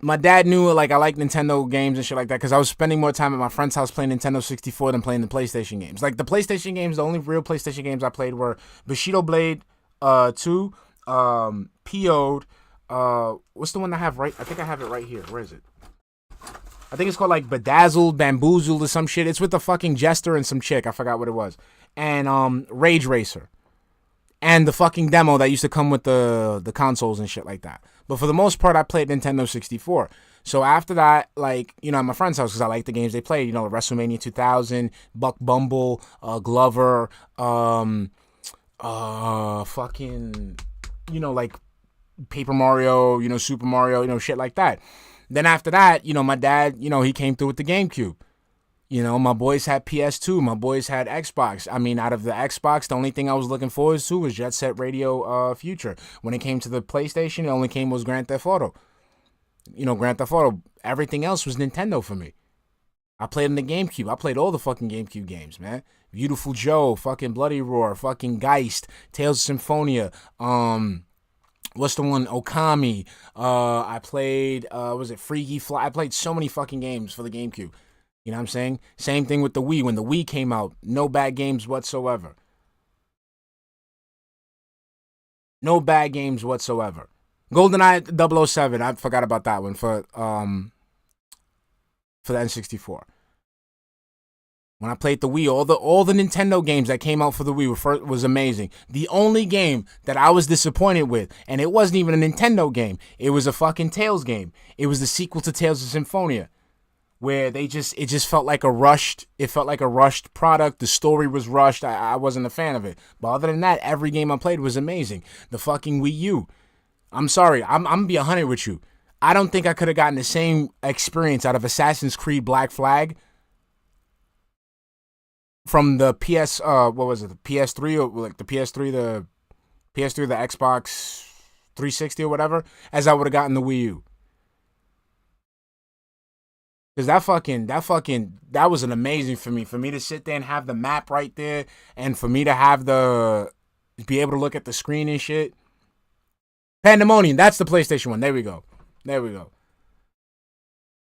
my dad knew like I like Nintendo games and shit like that because I was spending more time at my friend's house playing Nintendo 64 than playing the PlayStation games. Like the PlayStation games, the only real PlayStation games I played were Bushido Blade, 2, PO'd. What's the one I have right? I think I have it right here. Where is it? I think it's called like Bedazzled, Bamboozled or some shit. It's with the fucking Jester and some chick. I forgot what it was. And Rage Racer. And the fucking demo that used to come with the consoles and shit like that. But for the most part, I played Nintendo 64. So after that, like, you know, at my friend's house, because I like the games they played, you know, WrestleMania 2000, Buck Bumble, Glover, fucking, you know, like Paper Mario, you know, Super Mario, you know, shit like that. Then after that, you know, my dad, you know, he came through with the GameCube. You know, my boys had PS2. My boys had Xbox. I mean, out of the Xbox, the only thing I was looking forward to was Jet Set Radio Future. When it came to the PlayStation, it only came was Grand Theft Auto. You know, Grand Theft Auto. Everything else was Nintendo for me. I played in the GameCube. I played all the fucking GameCube games, man. Beautiful Joe, fucking Bloody Roar, fucking Geist, Tales of Symphonia, what's the one? Okami. I played, was it Freaky Fly? I played so many fucking games for the GameCube. You know what I'm saying? Same thing with the Wii. When the Wii came out, no bad games whatsoever. No bad games whatsoever. GoldenEye 007, I forgot about that one for the N64. When I played the Wii, all the Nintendo games that came out for the Wii was amazing. The only game that I was disappointed with, and it wasn't even a Nintendo game, it was a fucking Tales game. It was the sequel to Tales of Symphonia, where it just felt like a rushed product. The story was rushed. I wasn't a fan of it. But other than that, every game I played was amazing. The fucking Wii U. I'm sorry, I'm gonna be 100 with you. I don't think I could have gotten the same experience out of Assassin's Creed Black Flag from the what was it, the PS3 or like the PS3, the Xbox 360 or whatever, as I would have gotten the Wii U. Because that was an amazing for me to sit there and have the map right there, and for me to have be able to look at the screen and shit. Pandemonium, that's the PlayStation one. There we go.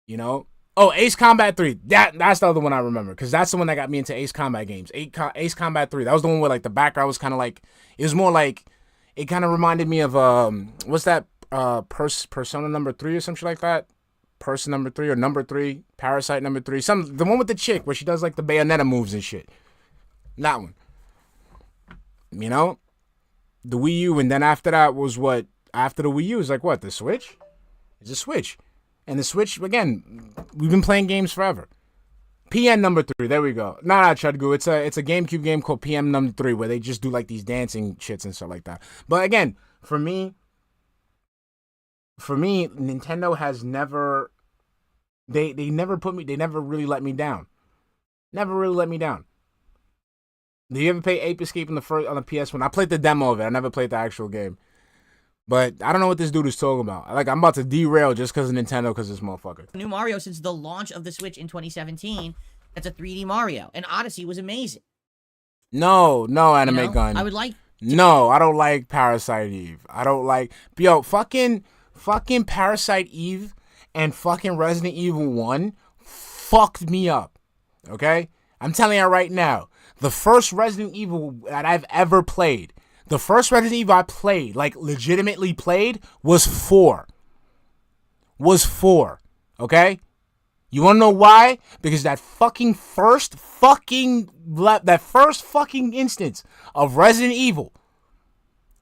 You know? Oh, Ace Combat 3. That's the other one I remember, because that's the one that got me into Ace Combat games. Ace Combat 3. That was the one where like the background was kind of like, it was more like, it kind of reminded me of what's that Persona number 3 or something like that. Person number 3 or number 3, Parasite number 3, the one with the chick where she does like the Bayonetta moves and shit. That one. You know, the Wii U, and then after that was what? After the Wii U is like what? The Switch? It's a Switch, and the Switch again. We've been playing games forever. PN number 3. There we go. Nah, Chudgu. It's a GameCube game called PM number 3 where they just do like these dancing shits and stuff like that. But again, for me, Nintendo has never, they never really let me down. Never really let me down. Do you ever play Ape Escape on the PS1? I played the demo of it. I never played the actual game. But I don't know what this dude is talking about. Like, I'm about to derail just because of Nintendo, because this motherfucker. New Mario since the launch of the Switch in 2017. That's a 3D Mario. And Odyssey was amazing. No, Anime Gun. I would like... No, I don't like Parasite Eve. I don't like... Yo, fucking Parasite Eve and fucking Resident Evil 1 fucked me up. Okay? I'm telling you right now. The first Resident Evil that I've ever played, the first Resident Evil I played, like legitimately played, was 4. Okay? You wanna know why? Because that first fucking instance of Resident Evil,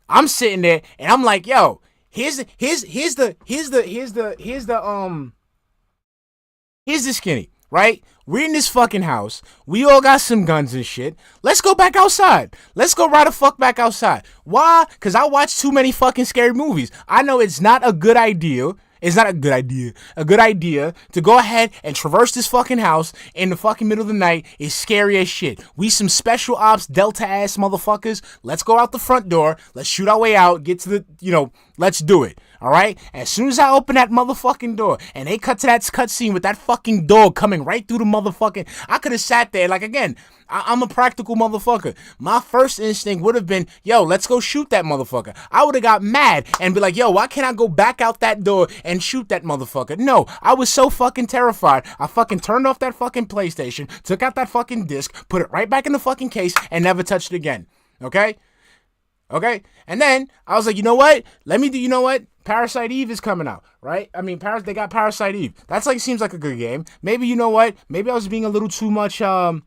I'm sitting there and I'm like, yo, here's the skinny, right? We're in this fucking house. We all got some guns and shit. Let's go back outside. Let's go right the fuck back outside. Why? Because I watch too many fucking scary movies. I know it's not a good idea. It's not a good idea. A good idea to go ahead and traverse this fucking house in the fucking middle of the night is scary as shit. We some special ops Delta ass motherfuckers. Let's go out the front door. Let's shoot our way out. Get to the, let's do it. All right? As soon as I open that motherfucking door and they cut to that cutscene with that fucking dog coming right through the motherfucking, I could have sat there like, again, I'm a practical motherfucker. My first instinct would have been, yo, let's go shoot that motherfucker. I would have got mad and be like, yo, why can't I go back out that door and shoot that motherfucker? No, I was so fucking terrified. I fucking turned off that fucking PlayStation, took out that fucking disc, put it right back in the fucking case, and never touched it again. Okay? Okay? And then I was like, you know what? You know what? Parasite Eve is coming out, right? I mean, they got Parasite Eve. That's like, seems like a good game. Maybe, you know what? Maybe I was being a little too much, of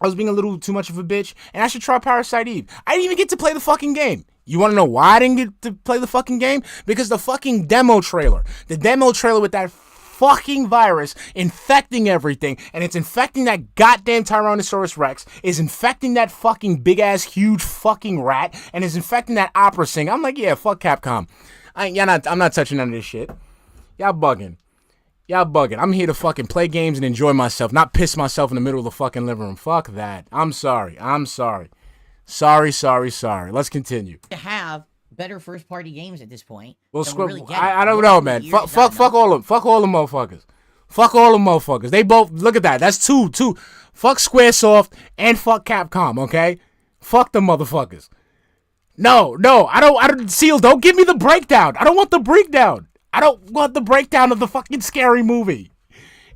a bitch, and I should try Parasite Eve. I didn't even get to play the fucking game. You want to know why I didn't get to play the fucking game? Because the fucking demo trailer with that fucking virus infecting everything, and it's infecting that goddamn Tyrannosaurus Rex, is infecting that fucking big ass huge fucking rat, and is infecting that opera singer. I'm like, yeah, fuck Capcom. I'm not touching none of this shit. Y'all bugging. I'm here to fucking play games and enjoy myself, not piss myself in the middle of the fucking living room. Fuck that. I'm sorry. Sorry. Let's continue. To have better first-party games at this point. Well, I don't know, man. Fuck all them motherfuckers. Fuck all them motherfuckers. They both, look at that. That's two. Fuck Squaresoft and fuck Capcom, okay? Fuck them motherfuckers. No, I don't, Seal, don't give me the breakdown. I don't want the breakdown. I don't want the breakdown of the fucking scary movie.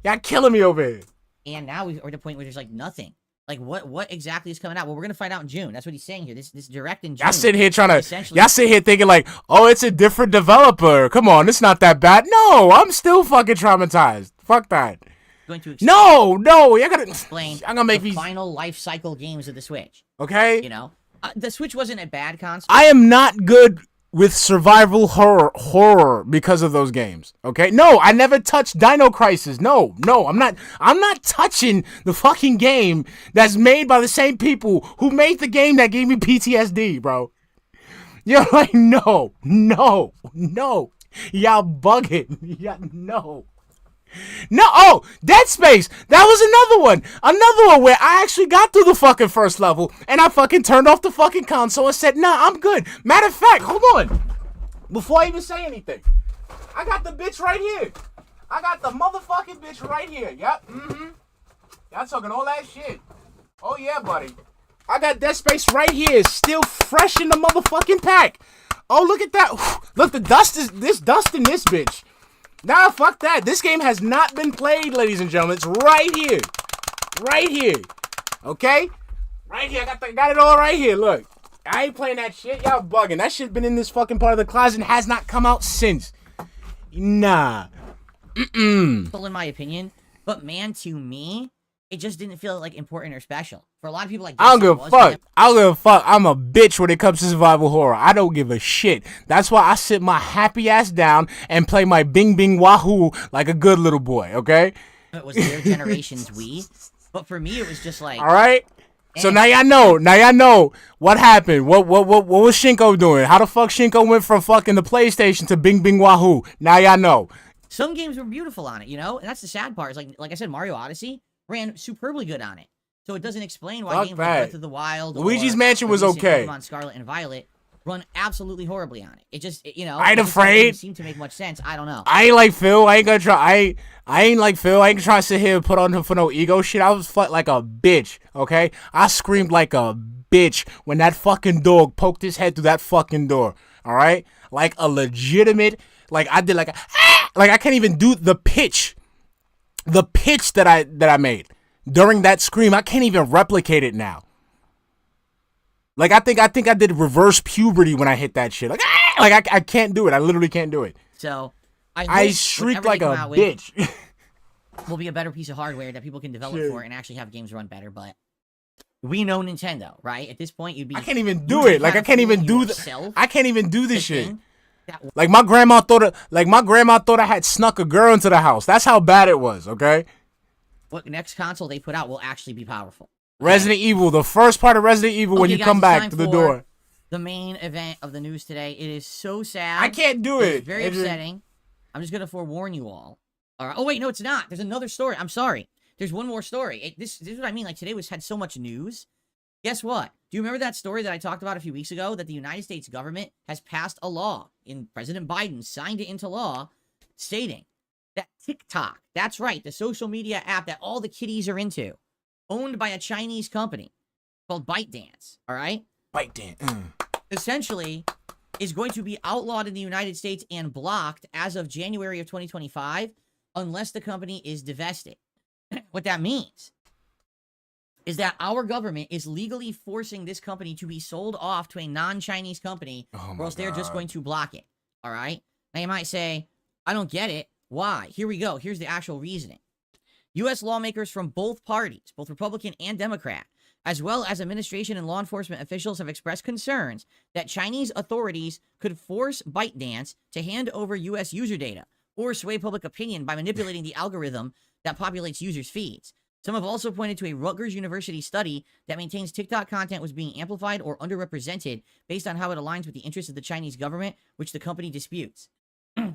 Y'all killing me over here. And now we're at the point where there's like nothing. Like what exactly is coming out? Well, we're gonna find out in June. That's what he's saying here. This direct in June. Y'all sit here thinking like, oh, it's a different developer. Come on, it's not that bad. No, I'm still fucking traumatized. Fuck that. Going to no, you gotta explain. I'm gonna make the these final life cycle games of the Switch. Okay. You know, the Switch wasn't a bad console. I am not good with survival horror because of those games. Okay? No, I never touched Dino Crisis. No, I'm not touching the fucking game that's made by the same people who made the game that gave me PTSD, bro. You're like, no. Y'all bugging. Yeah, no. Oh, Dead Space. That was another one where I actually got through the fucking first level and I fucking turned off the fucking console and said, nah, I'm good. Matter of fact, hold on. Before I even say anything, I got the bitch right here. I got the motherfucking bitch right here. Yep. Y'all talking all that shit. Oh yeah, buddy. I got Dead Space right here, still fresh in the motherfucking pack. Oh, look at that. Look, dust in this bitch. Nah, fuck that. This game has not been played, ladies and gentlemen. It's right here. Okay? Right here. I got it all right here. Look. I ain't playing that shit. Y'all bugging. That shit's been in this fucking part of the closet and has not come out since. Nah. Well, in my opinion. But man, to me, it just didn't feel like important or special. For a lot of people like this, I don't give a fuck. I'm a bitch when it comes to survival horror. I don't give a shit. That's why I sit my happy ass down and play my Bing Bing Wahoo like a good little boy, okay? It was their generation's Wii. But for me, it was just like... Alright? So now y'all know what happened. What was Shinko doing? How the fuck Shinko went from fucking the PlayStation to Bing Bing Wahoo? Now y'all know. Some games were beautiful on it, you know? And that's the sad part. Is like I said, Mario Odyssey ran superbly good on it. So it doesn't explain why games like Breath of the Wild Luigi's Mansion was okay. Pokemon Scarlet and Violet run absolutely horribly on it. It just, you know, I ain't afraid. Doesn't seem to make much sense. I don't know. I ain't like Phil. I ain't gonna try. I ain't like Phil. I ain't trying to sit here and put on him for no ego shit. I was like a bitch, okay? I screamed like a bitch when that fucking dog poked his head through that fucking door, all right? Like a legitimate, like I did like a, like I can't even do the pitch that I made during that scream. I can't even replicate it now. Like I think I did reverse puberty when I hit that shit. Like I can't do it. I literally can't do it. So I shrieked like a bitch. Will be a better piece of hardware that people can develop for and actually have games run better. But we know Nintendo, right? At this point, you'd be. I can't even do it. Like I can't even do I can't even do this shit. Like my grandma thought I had snuck a girl into the house. That's how bad it was. Okay. What next console they put out will actually be powerful. Resident Evil, the first part of Resident Evil, when you come back to the door. The main event of the news today. It is so sad. I can't do it. It's very upsetting. I'm just gonna forewarn you all. All right. Oh wait, no, it's not. There's another story. I'm sorry. There's one more story. This is what I mean. Like today had so much news. Guess what? Do you remember that story that I talked about a few weeks ago? That the United States government has passed a law, and President Biden signed it into law, stating that TikTok, that's right, the social media app that all the kiddies are into, owned by a Chinese company called ByteDance, all right? ByteDance. Essentially, is going to be outlawed in the United States and blocked as of January of 2025 unless the company is divested. What that means is that our government is legally forcing this company to be sold off to a non-Chinese company, or else they're just going to block it. All right? Now you might say, I don't get it. Why? Here we go. Here's the actual reasoning. U.S. lawmakers from both parties, both Republican and Democrat, as well as administration and law enforcement officials have expressed concerns that Chinese authorities could force ByteDance to hand over U.S. user data or sway public opinion by manipulating the algorithm that populates users' feeds. Some have also pointed to a Rutgers University study that maintains TikTok content was being amplified or underrepresented based on how it aligns with the interests of the Chinese government, which the company disputes. So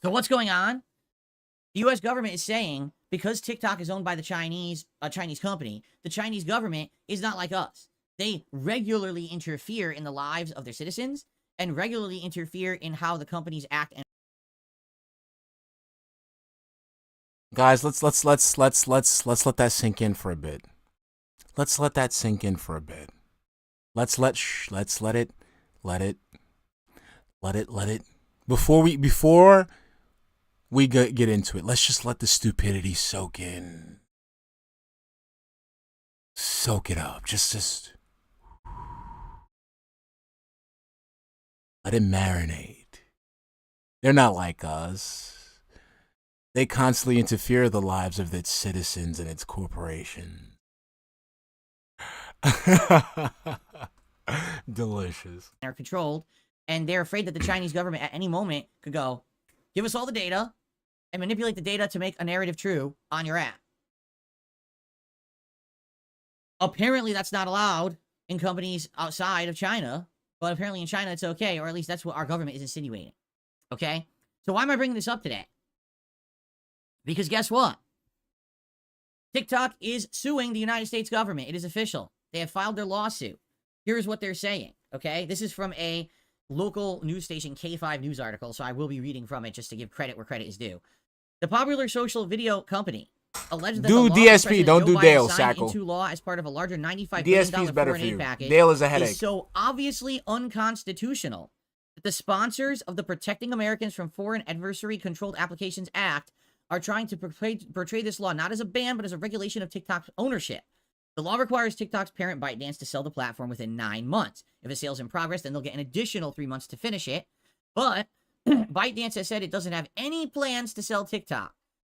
what's going on? The U.S. government is saying, because TikTok is owned by the Chinese, a Chinese company, the Chinese government is not like us. They regularly interfere in the lives of their citizens and regularly interfere in how the companies act. And Guys, let's let that sink in for a bit. Let's let that sink in for a bit. Let's let it. Before we get into it, let's just let the stupidity soak in. Soak it up. Just let it marinate. They're not like us. They constantly interfere in the lives of its citizens and its corporations. Delicious. They're controlled, and they're afraid that the Chinese government at any moment could go, give us all the data, and manipulate the data to make a narrative true on your app. Apparently, that's not allowed in companies outside of China, but apparently in China it's okay, or at least that's what our government is insinuating. Okay? So why am I bringing this up today? Because guess what? TikTok is suing the United States government. It is official. They have filed their lawsuit. Here's what they're saying, okay? This is from a local news station, K5 news article, so I will be reading from it just to give credit where credit is due. The popular social video company alleged that do the law DSP, President don't Joe do Biden Dale, signed Sackle. into law as part of a larger $95 DSP billion is better foreign for aid you. package Dale is a headache. is so obviously unconstitutional that the sponsors of the Protecting Americans from Foreign Adversary Controlled Applications Act are trying to portray this law not as a ban, but as a regulation of TikTok's ownership. The law requires TikTok's parent ByteDance to sell the platform within 9 months. If a sale's in progress, then they'll get an additional 3 months to finish it. But ByteDance has said it doesn't have any plans to sell TikTok.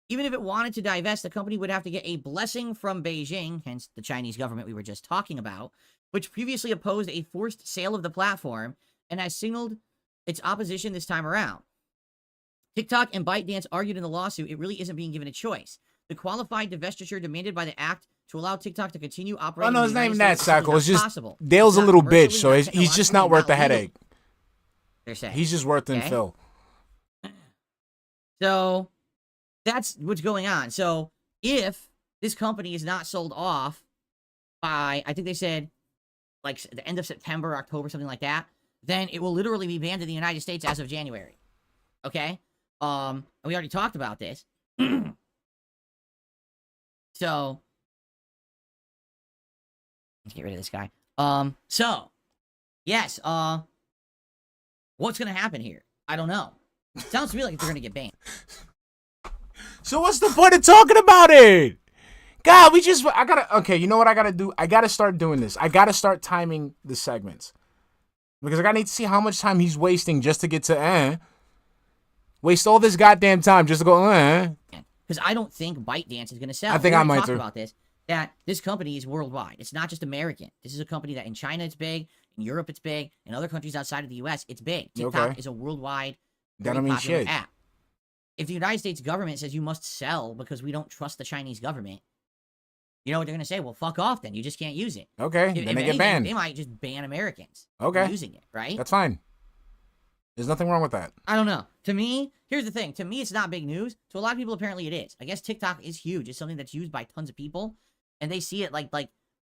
Even if it wanted to divest, the company would have to get a blessing from Beijing, hence the Chinese government we were just talking about, which previously opposed a forced sale of the platform and has signaled its opposition this time around. TikTok and ByteDance argued in the lawsuit it really isn't being given a choice. The qualified divestiture demanded by the act to allow TikTok to continue operating. Oh no, in it's the not United even that, States is simply Sackle. It's not just possible. Dale's It's a not little bitch, commercially, so not he's just not technologically, worth the not legal, headache. they're saying. He's just worth than Okay? Phil. So that's what's going on. So if this company is not sold off by, I think they said, like the end of September, October, something like that, then it will literally be banned in the United States as of January. Okay? And we already talked about this. So let's get rid of this guy. So yes, what's gonna happen here? I don't know. Sounds to me like they're gonna get banned. So what's the point of talking about it? God, okay, you know what I gotta do? I gotta start doing this. I gotta start timing the segments. Because I need to see how much time he's wasting just to get to waste all this goddamn time just to go Because I don't think ByteDance is going to sell. I think I might talk too. about this, that this company is worldwide. It's not just American. This is a company that in China it's big, in Europe it's big, in other countries outside of the U.S. it's big. TikTok is a worldwide, That very don't mean popular shit. app. If the United States government says you must sell because we don't trust the Chinese government, you know what they're going to say? Well, fuck off then. You just can't use it. Okay, If then they anything, get banned. They might just ban Americans Okay. from using it, right? That's fine. There's nothing wrong with that. I don't know. To me, here's the thing. To me, it's not big news. To a lot of people, apparently it is. I guess TikTok is huge. It's something that's used by tons of people. And they see it like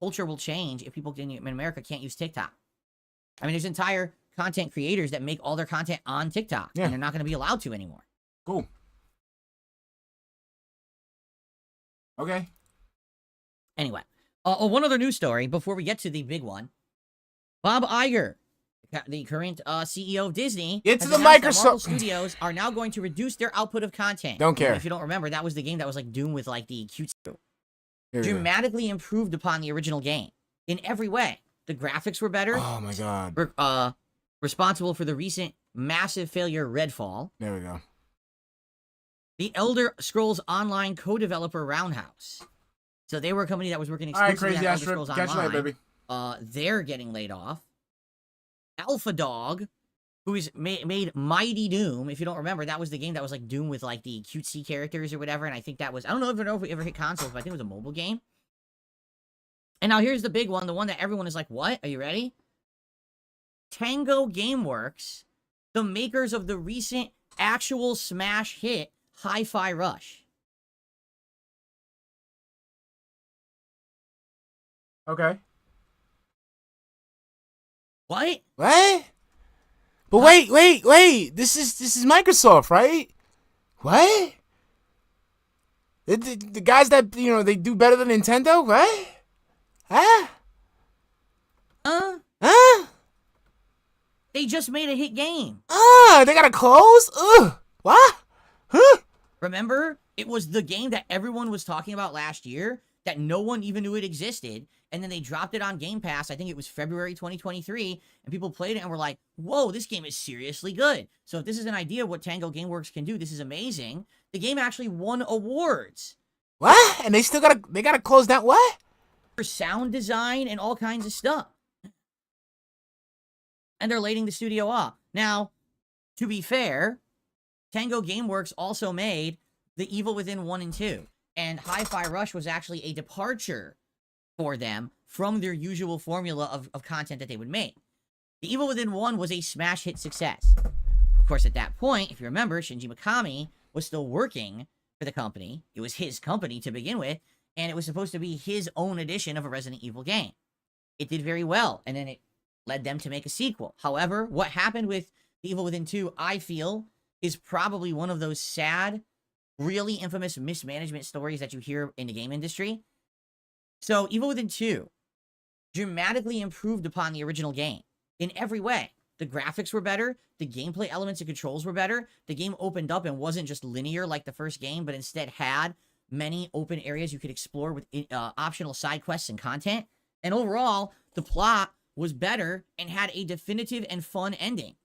culture will change if people in America can't use TikTok. I mean, there's entire content creators that make all their content on TikTok. Yeah. And they're not going to be allowed to anymore. Cool. Okay. Anyway. One other news story before we get to the big one. Bob Iger, the current CEO of Disney, Get to has the announced that Microsoft- Marvel Studios are now going to reduce their output of content. Don't care. If you don't remember, that was the game that was like Doom with like the cute. Here we go. dramatically improved upon the original game in every way. The graphics were better. Oh my god. Responsible for the recent massive failure Redfall. There we go. The Elder Scrolls Online co-developer Roundhouse. So they were a company that was working All right, exclusively Crazy on Elder Astro. Scrolls Catch you later, Online. baby. They're getting laid off. Alpha Dog, who is made Mighty Doom. If you don't remember, that was the game that was like Doom with like the cutesy characters or whatever. And I think that was, I don't know if it ever hit consoles, but I think it was a mobile game. And now here's the big one, the one that everyone is like, what? Are you ready? Tango Gameworks, the makers of the recent actual smash hit Hi-Fi Rush. Okay. What? What? But wait. This is Microsoft, right? What? The guys that, you know, they do better than Nintendo? What? Huh? Huh? They just made a hit game. They gotta close? Ugh. What? Huh? Remember? It was the game that everyone was talking about last year that no one even knew it existed. And then they dropped it on Game Pass. I think it was February 2023. And people played it and were like, whoa, this game is seriously good. So if this is an idea of what Tango Gameworks can do, this is amazing. The game actually won awards. What? And they still gotta close that what? For sound design and all kinds of stuff. And they're laying the studio off. Now, to be fair, Tango Gameworks also made The Evil Within 1 and 2. And Hi-Fi Rush was actually a departure for them from their usual formula of content that they would make. The Evil Within 1 was a smash hit success. Of course, at that point, if you remember, Shinji Mikami was still working for the company. It was his company to begin with, and it was supposed to be his own edition of a Resident Evil game. It did very well, and then it led them to make a sequel. However, what happened with The Evil Within 2, I feel, is probably one of those sad, really infamous mismanagement stories that you hear in the game industry. So, Evil Within 2 dramatically improved upon the original game in every way. The graphics were better, the gameplay elements and controls were better, the game opened up and wasn't just linear like the first game, but instead had many open areas you could explore with optional side quests and content. And overall, the plot was better and had a definitive and fun ending.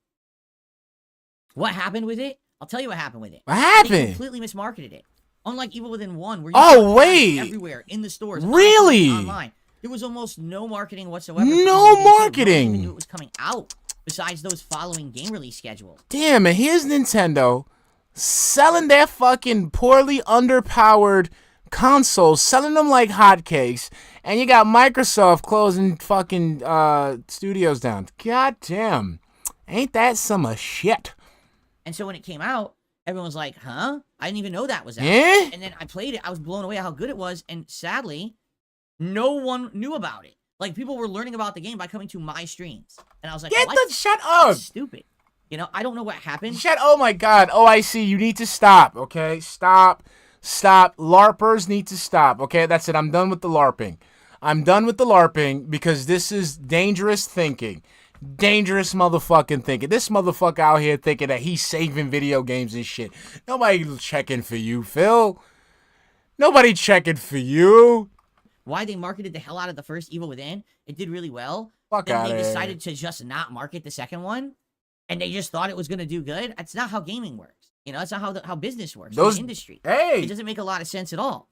What happened with it? I'll tell you what happened with it. What happened? They completely mismarketed it. Unlike Evil Within 1, where you Oh, could find it wait. everywhere in the stores, Really? online. There was almost no marketing whatsoever. for No Evil Within 2. marketing. No one even knew it was coming out. Besides those following game release schedules. Damn, and here's Nintendo selling their fucking poorly underpowered consoles, selling them like hotcakes, and you got Microsoft closing fucking studios down. God damn. Ain't that some of shit? And so when it came out, everyone was like, huh? I didn't even know that was out. Eh? And then I played it. I was blown away how good it was. And sadly, no one knew about it. Like, people were learning about the game by coming to my streams. And I was like, what? Shut up. That's stupid. You know, I don't know what happened. Oh my god. Oh, I see. You need to stop, okay? Stop. LARPers need to stop, okay? That's it. I'm done with the LARPing. I'm done with the LARPing because this is dangerous thinking. Dangerous motherfucking thinking. This motherfucker out here thinking that he's saving video games and shit. Nobody checking for you, Phil. Nobody checking for you. Why they marketed the hell out of the first Evil Within, it did really well. Fuck Then outta they here. decided to just not market the second one. And they just thought it was going to do good. That's not how gaming works. You know, that's not how business works. Those- in the industry. Hey. It doesn't make a lot of sense at all.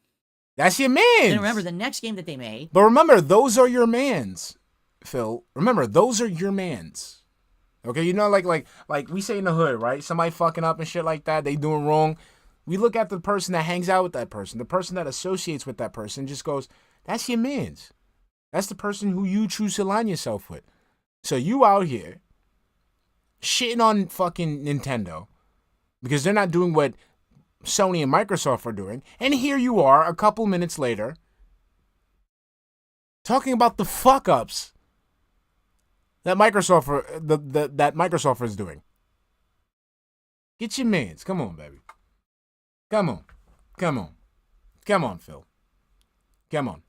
That's your man. And remember, the next game that they made, But remember, those are your mans, Phil. Remember, those are your mans. Okay, you know, like we say in the hood, right? Somebody fucking up and shit like that, they doing wrong. We look at the person that hangs out with that person, the person that associates with that person, just goes, that's your mans. That's the person who you choose to align yourself with. So you out here shitting on fucking Nintendo because they're not doing what Sony and Microsoft are doing. And here you are a couple minutes later talking about the fuck-ups that Microsoft is doing. Get your mans. Come on, baby. Come on, Phil. Come on.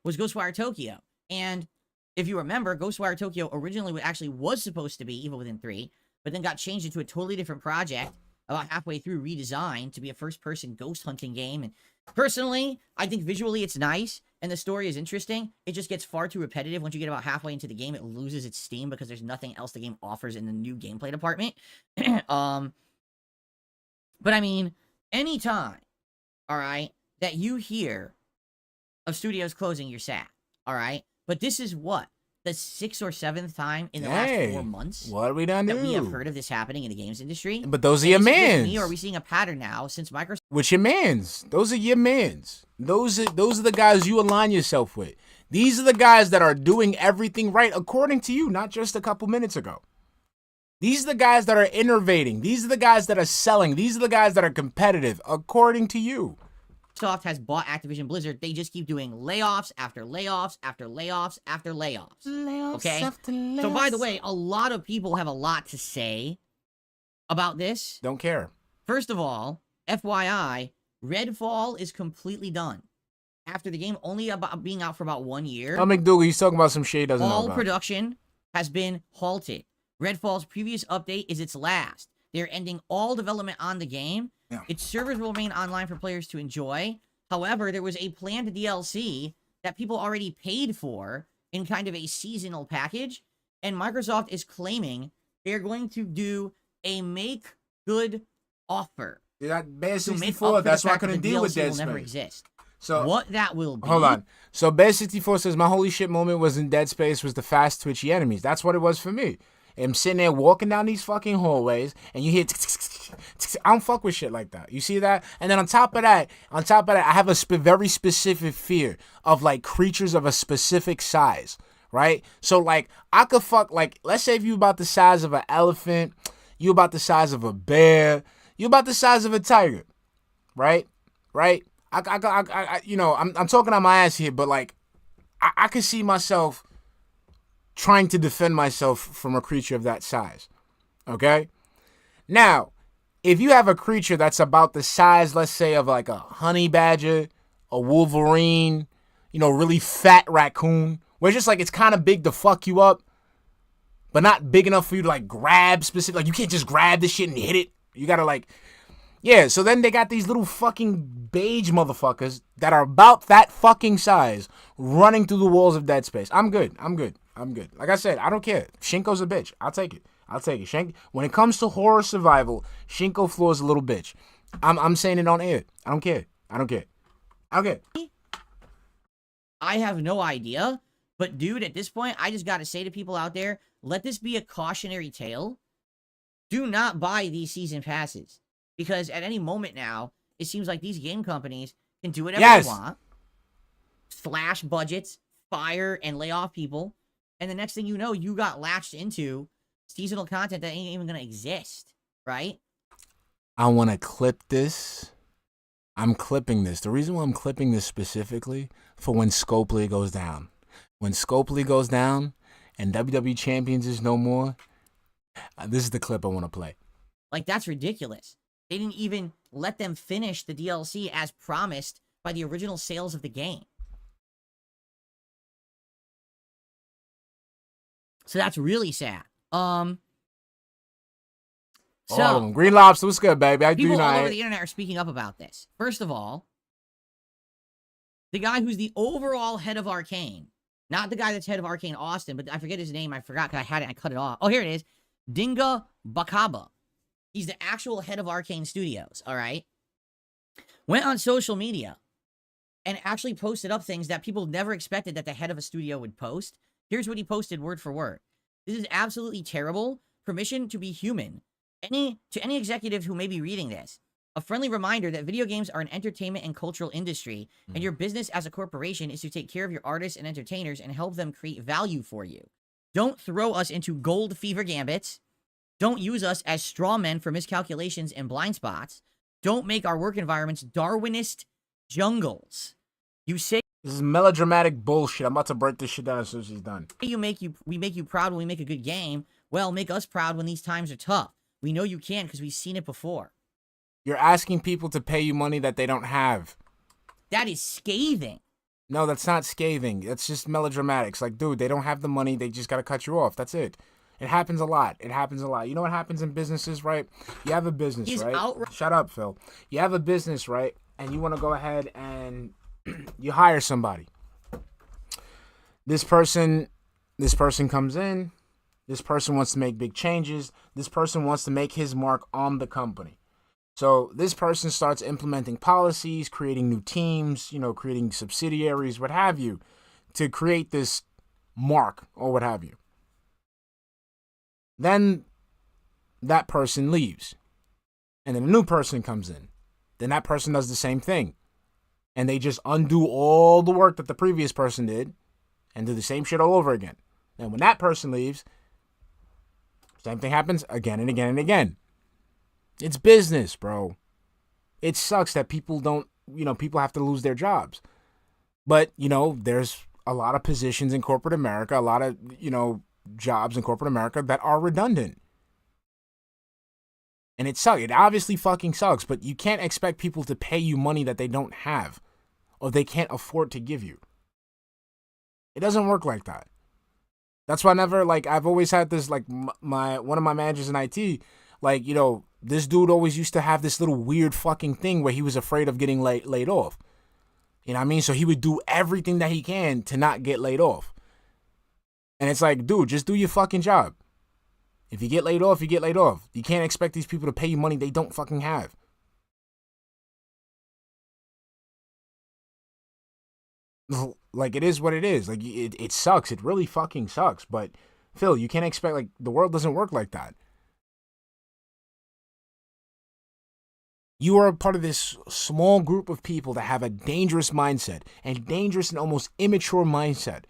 was Ghostwire Tokyo. And if you remember, Ghostwire Tokyo originally actually was supposed to be Evil Within 3, but then got changed into a totally different project about halfway through, redesigned to be a first-person ghost hunting game. And Personally, I think visually it's nice and the story is interesting. It just gets far too repetitive. Once you get about halfway into the game, it loses its steam because there's nothing else the game offers in the new gameplay department. But I mean, anytime, all right, that you hear of studios closing, you're sad, all right? But this is what? The 6th or 7th time in the last 4 months what are we done that do? we have heard of this happening in the games industry. But those are your mans. Me, or are we seeing a pattern now since Microsoft? With your mans. Those are your mans. Those are the guys you align yourself with. These are the guys that are doing everything right according to you, not just a couple minutes ago. These are the guys that are innovating. These are the guys that are selling. These are the guys that are competitive according to you. Microsoft has bought Activision Blizzard. They just keep doing layoffs after layoffs after layoffs after layoffs. Okay? So by the way, a lot of people have a lot to say about this. Don't care. First of all, FYI, Redfall is completely done. After the game only about being out for about 1 year, McDougal, he's talking about some shit he doesn't know all about. production has been halted. Redfall's previous update is its last. They're ending all development on the game. Yeah. Its servers will remain online for players to enjoy. However, there was a planned DLC that people already paid for in kind of a seasonal package, and Microsoft is claiming they're going to do a make good offer. That Bad To make 64, up for that's the why I fact that couldn't the deal with DLC Dead will never Space. exist. So What that will be... hold on. So Bad 64 says my holy shit moment was in Dead Space was the fast twitchy enemies. That's what it was for me. I'm sitting there walking down these fucking hallways and you hear I don't fuck with shit like that. You see that? And then on top of that, I have a very specific fear of like creatures of a specific size, right? So like I could fuck like, let's say if you about the size of an elephant, you about the size of a bear, you about the size of a tiger, right? Right? I you know, I'm talking on my ass here, but like I could see myself trying to defend myself from a creature of that size. Okay? Now, if you have a creature that's about the size, let's say, of like a honey badger, a wolverine, you know, really fat raccoon, where it's just like it's kind of big to fuck you up, but not big enough for you to like grab specific. Like you can't just grab this shit and hit it. You gotta like, yeah. So then they got these little fucking beige motherfuckers that are about that fucking size running through the walls of Dead Space. I'm good. Like I said, I don't care. Shinko's a bitch. I'll take it. When it comes to horror survival, Shinko Fleur's a little bitch. I'm saying it on air. I don't care. I have no idea. But dude, at this point, I just gotta say to people out there, let this be a cautionary tale. Do not buy these season passes. Because at any moment now, it seems like these game companies can do whatever they want. Slash budgets, fire and lay off people. And the next thing you know, you got latched into seasonal content that ain't even gonna exist, right? I want to clip this. I'm clipping this. The reason why I'm clipping this specifically for when Scopely goes down. When Scopely goes down and WWE Champions is no more, this is the clip I want to play. Like, that's ridiculous. They didn't even let them finish the DLC as promised by the original sales of the game. So that's really sad. So Green Lobster, what's good, baby? I do people all not. over the internet are speaking up about this. First of all, the guy who's the overall head of Arcane, not the guy that's head of Arcane Austin, but I forget his name. I forgot because I had it. I cut it off. Oh, here it is. Dinga Bakaba. He's the actual head of Arcane Studios. All right. Went on social media and actually posted up things that people never expected that the head of a studio would post. Here's what he posted word for word. This is absolutely terrible. Permission to be human. To any executive who may be reading this, a friendly reminder that video games are an entertainment and cultural industry, and your business as a corporation is to take care of your artists and entertainers and help them create value for you. Don't throw us into gold fever gambits. Don't use us as straw men for miscalculations and blind spots. Don't make our work environments Darwinist jungles. You say This is melodramatic bullshit. I'm about to break this shit down as soon as he's done. we make you proud when we make a good game. Well, make us proud when these times are tough. We know you can because we've seen it before. You're asking people to pay you money that they don't have. That is scathing. No, that's not scathing. That's just melodramatic. It's like, dude, they don't have the money. They just got to cut you off. That's it. It happens a lot. You know what happens in businesses, right? You have a business, He's right? outright- Shut up, Phil. You have a business, right? and you want to go ahead and you hire somebody. This person comes in. This person wants to make big changes. This person wants to make his mark on the company. So this person starts implementing policies, creating new teams, creating subsidiaries, what have you, to create this mark or what have you. Then that person leaves. And then a new person comes in. Then that person does the same thing. And they just undo all the work that the previous person did and do the same shit all over again. And when that person leaves, same thing happens again and again and again. It's business, bro. It sucks that people don't, people have to lose their jobs. But, there's a lot of positions in corporate America, a lot of, jobs in corporate America that are redundant. And it sucks. It obviously fucking sucks, but you can't expect people to pay you money that they don't have or they can't afford to give you. It doesn't work like that. That's why I've always had this, one of my managers in IT, this dude always used to have this little weird fucking thing where he was afraid of getting laid off. You know what I mean? So he would do everything that he can to not get laid off. And it's like, dude, just do your fucking job. If you get laid off, you get laid off. You can't expect these people to pay you money they don't fucking have. It is what it is. It sucks. It really fucking sucks. But, Phil, you can't expect, the world doesn't work like that. You are a part of this small group of people that have a dangerous mindset and dangerous and almost immature mindset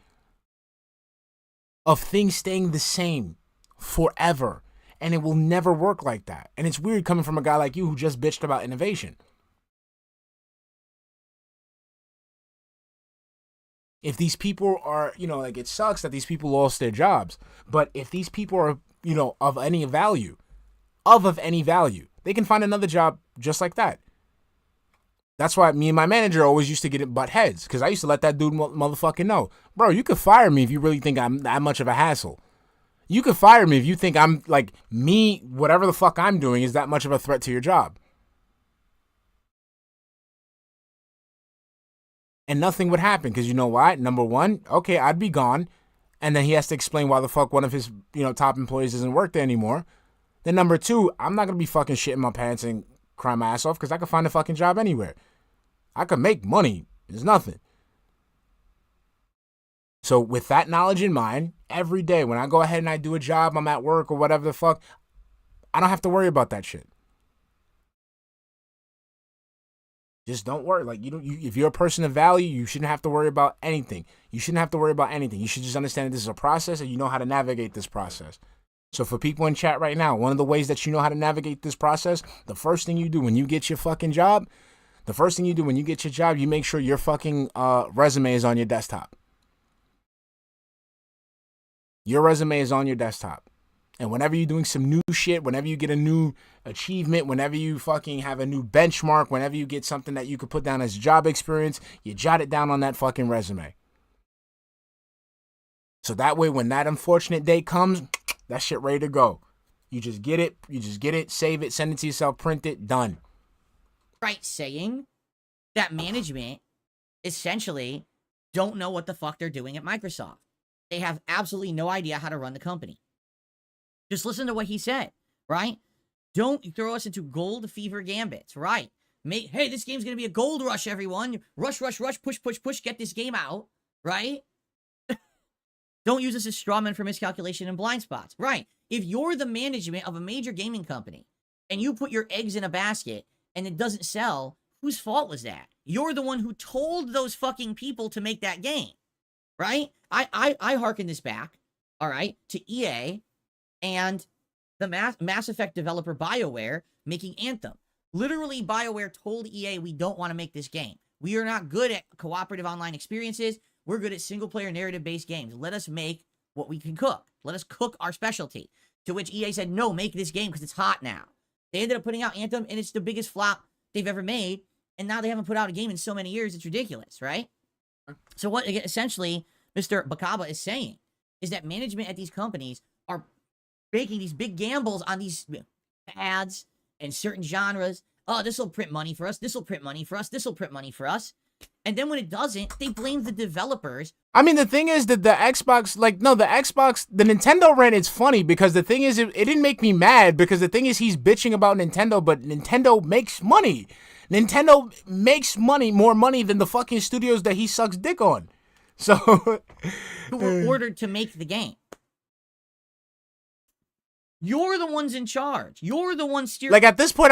of things staying the same forever. And it will never work like that. And it's weird coming from a guy like you who just bitched about innovation. If these people are, it sucks that these people lost their jobs. But if these people are, of any value, they can find another job just like that. That's why me and my manager always used to get at butt heads, because I used to let that dude motherfucking know, bro, you could fire me if you really think I'm that much of a hassle. You could fire me if you think I'm whatever the fuck I'm doing is that much of a threat to your job. And nothing would happen, because you know why? Number one, okay, I'd be gone, and then he has to explain why the fuck one of his top employees doesn't work there anymore. Then number two, I'm not going to be fucking shitting my pants and crying my ass off, because I could find a fucking job anywhere. I could make money. It's nothing. So with that knowledge in mind, every day when I go ahead and I do a job, I'm at work or whatever the fuck, I don't have to worry about that shit. Just don't worry. If you're a person of value, you shouldn't have to worry about anything. You shouldn't have to worry about anything. You should just understand that this is a process and you know how to navigate this process. So for people in chat right now, one of the ways that you know how to navigate this process, the first thing you do when you get your fucking job, you make sure your fucking resume is on your desktop. Your resume is on your desktop. And whenever you're doing some new shit, whenever you get a new achievement, whenever you fucking have a new benchmark, whenever you get something that you could put down as job experience, you jot it down on that fucking resume. So that way, when that unfortunate day comes, that shit ready to go. You just get it, save it, send it to yourself, print it, done. Right, saying that management essentially don't know what the fuck they're doing at Microsoft. They have absolutely no idea how to run the company. Just listen to what he said, right? Don't throw us into gold fever gambits, right? Hey, this game's going to be a gold rush, everyone. Rush, rush, rush, push, push, push, get this game out, right? Don't use this as strawman for miscalculation and blind spots, right? If you're the management of a major gaming company and you put your eggs in a basket and it doesn't sell, whose fault was that? You're the one who told those fucking people to make that game, right? I hearken this back, all right, to EA and the Mass Effect developer BioWare making Anthem. Literally, BioWare told EA, we don't want to make this game. We are not good at cooperative online experiences. We're good at single-player narrative-based games. Let us make what we can cook. Let us cook our specialty. To which EA said, no, make this game because it's hot now. They ended up putting out Anthem, and it's the biggest flop they've ever made. And now they haven't put out a game in so many years, it's ridiculous, right? So what essentially Mr. Bakaba is saying is that management at these companies are making these big gambles on these ads and certain genres. oh, this will print money for us, this will print money for us, this will print money for us. And then when it doesn't, they blame the developers. I mean, the thing is that the Xbox, like, no, the Xbox, the Nintendo rant is funny because the thing is, it didn't make me mad because the thing is he's bitching about Nintendo, but Nintendo makes money. Nintendo makes money, more money than the fucking studios that he sucks dick on. So. Who were ordered to make the game. You're the ones in charge. You're the one steering. Like, at this point,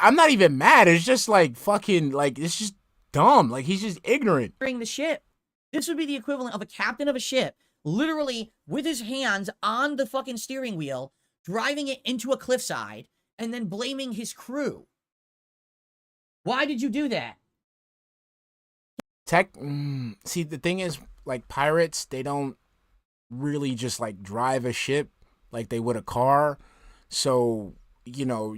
I'm not even mad. It's just like fucking, like, it's just dumb. Like, he's just ignorant. The ship. This would be the equivalent of a captain of a ship, literally with his hands on the fucking steering wheel, driving it into a cliffside, and then blaming his crew. Why did you do that? See, the thing is, like, pirates, they don't really just, like, drive a ship like they would a car. So, you know,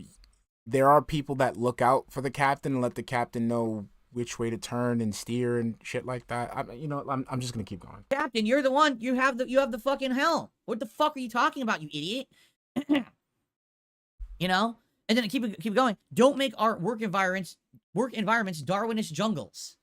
there are people that look out for the captain and let the captain know which way to turn and steer and shit like that. I'm just gonna keep going. Captain, you're the one. You have the fucking helm. What the fuck are you talking about, you idiot? You know? And then keep going. Don't make our work environments Darwinist jungles.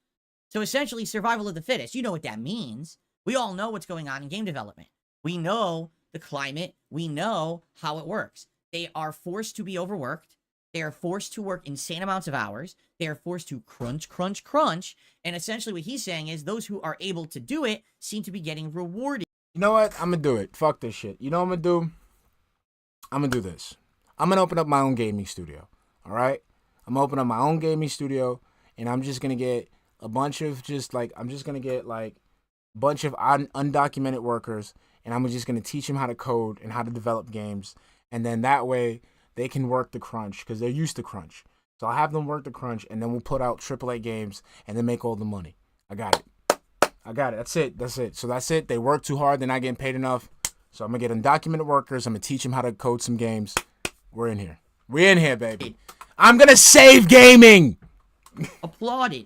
So essentially, survival of the fittest. You know what that means. We all know what's going on in game development. We know the climate. We know how it works. They are forced to be overworked. They are forced to work insane amounts of hours. They are forced to crunch, crunch, crunch. And essentially what he's saying is those who are able to do it seem to be getting rewarded. You know what? I'm going to do it. Fuck this shit. You know what I'm going to do? I'm going to do this. I'm going to open up my own gaming studio. All right? I'm going to open up my own gaming studio. And I'm just going to get a bunch of bunch of undocumented workers. And I'm just going to teach them how to code and how to develop games. And then that way they can work the crunch because they're used to crunch. So I'll have them work the crunch and then we'll put out AAA games and then make all the money. I got it. That's it. So that's it. They work too hard. They're not getting paid enough. So I'm going to get undocumented workers. I'm going to teach them how to code some games. We're in here. We're in here, baby. I'm going to save gaming. Applauded,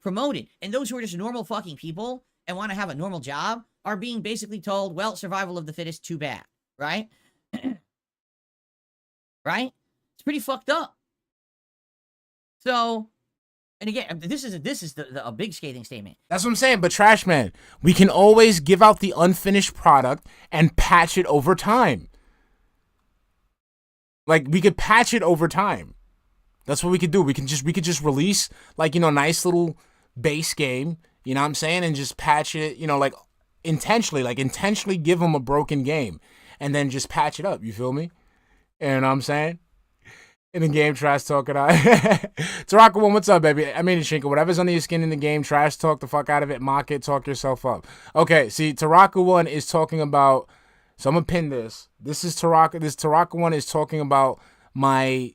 promoted. And those who are just normal fucking people and want to have a normal job are being basically told, well, survival of the fittest, too bad. Right? Right? It's pretty fucked up. So, and again, this is a big scathing statement. That's what I'm saying. But Trash Man, we can always give out the unfinished product and patch it over time. Like, we could patch it over time. That's what we could do. We could just release, like, a nice little base game, you know what I'm saying? And just patch it, intentionally give them a broken game and then just patch it up. You feel me? You know what I'm saying? In the game, trash talking out. Taraka One, what's up, baby? I mean, Shinko, whatever's under your skin in the game, trash talk the fuck out of it, mock it, talk yourself up. Okay, see, Taraka One is talking about, so I'm gonna pin this. This Taraka One is talking about my,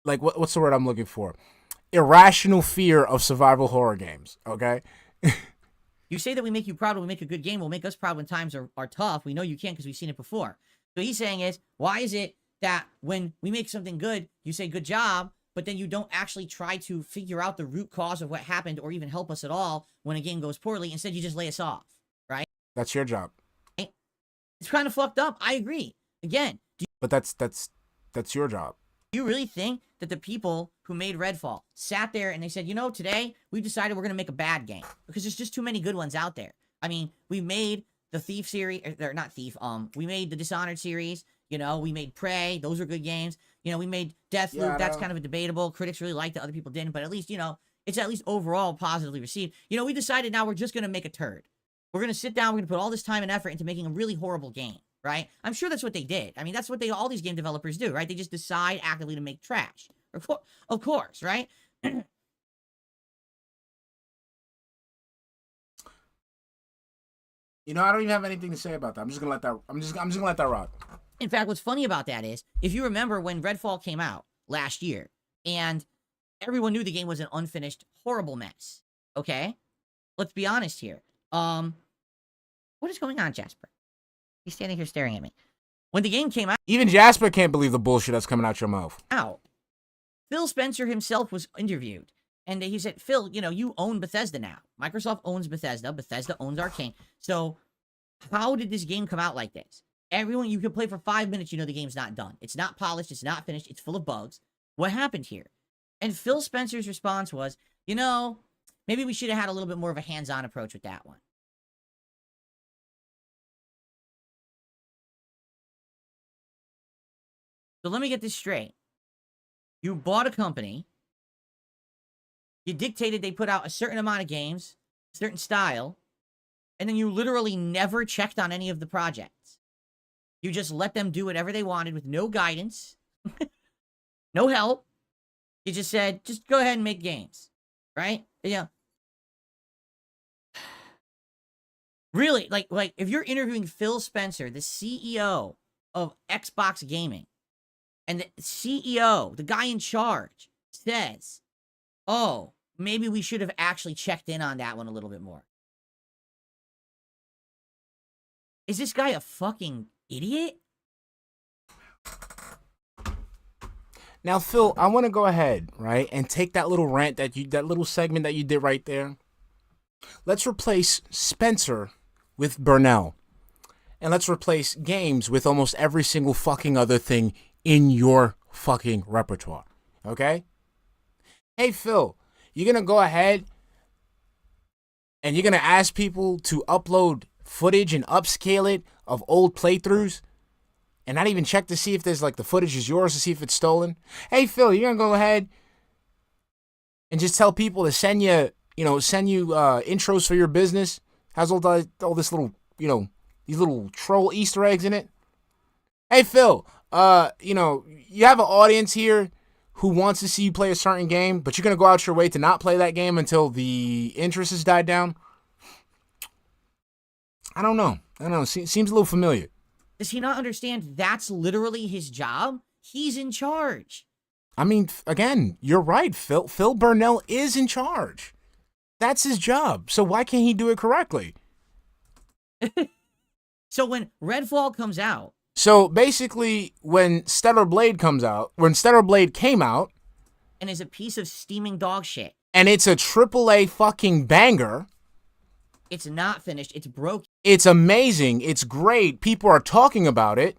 like, what's the word I'm looking for? Irrational fear of survival horror games, okay? You say that we make you proud when we make a good game. We'll make us proud when times are tough. We know you can because we've seen it before. So he's saying is, why is it that when we make something good, you say good job, but then you don't actually try to figure out the root cause of what happened or even help us at all when a game goes poorly? Instead, you just lay us off, right? That's your job. Right? It's kind of fucked up. I agree. Again. But that's your job. Do you really think that the people who made Redfall sat there and they said, today we decided we're going to make a bad game because there's just too many good ones out there? I mean, we made the Thief series, or not Thief, we made the Dishonored series, we made Prey, those are good games. We made Deathloop, that's kind of a debatable. Critics really liked it, other people didn't, but at least, it's at least overall positively received. We decided now we're just going to make a turd. We're going to sit down, we're going to put all this time and effort into making a really horrible game, right? I'm sure that's what they did. I mean, that's what all these game developers do, right? They just decide actively to make trash. Of course, right? I don't even have anything to say about that. I'm just gonna let that rock. In fact, what's funny about that is, if you remember when Redfall came out last year, and everyone knew the game was an unfinished, horrible mess. Okay? Let's be honest here. What is going on, Jasper? He's standing here staring at me. When the game came out... Even Jasper can't believe the bullshit that's coming out your mouth. Phil Spencer himself was interviewed. And he said, Phil, you own Bethesda now. Microsoft owns Bethesda. Bethesda owns Arcane. So how did this game come out like this? Everyone, you can play for 5 minutes, you know the game's not done. It's not polished, it's not finished, it's full of bugs. What happened here? And Phil Spencer's response was, you know, maybe we should have had a little bit more of a hands-on approach with that one. So let me get this straight. You bought a company. You dictated they put out a certain amount of games, a certain style, and then you literally never checked on any of the projects. You just let them do whatever they wanted with no guidance, no help. You just said, just go ahead and make games, right? Yeah. Really, like if you're interviewing Phil Spencer, the CEO of Xbox Gaming, and the CEO, the guy in charge, says, oh, maybe we should have actually checked in on that one a little bit more. Is this guy a fucking idiot? Now, Phil, I want to go ahead, right, and take that little rant that little segment that you did right there. Let's replace Spencer with Burnell. And let's replace games with almost every single fucking other thing in your fucking repertoire. Okay? Hey, Phil, you're going to go ahead and you're going to ask people to upload footage and upscale it of old playthroughs and not even check to see if there's like the footage is yours to see if it's stolen. Hey, Phil, you're going to go ahead and just tell people to send you intros for your business. Has all this little, these little troll Easter eggs in it. Hey, Phil, you have an audience here who wants to see you play a certain game, but you're going to go out your way to not play that game until the interest has died down. I don't know. Seems a little familiar. Does he not understand that's literally his job? He's in charge. I mean, again, you're right. Phil Burnell is in charge. That's his job. So why can't he do it correctly? So when Redfall comes out. So basically, when Stellar Blade came out. And is a piece of steaming dog shit. And it's a AAA fucking banger. It's not finished. It's broken. It's amazing. It's great. People are talking about it.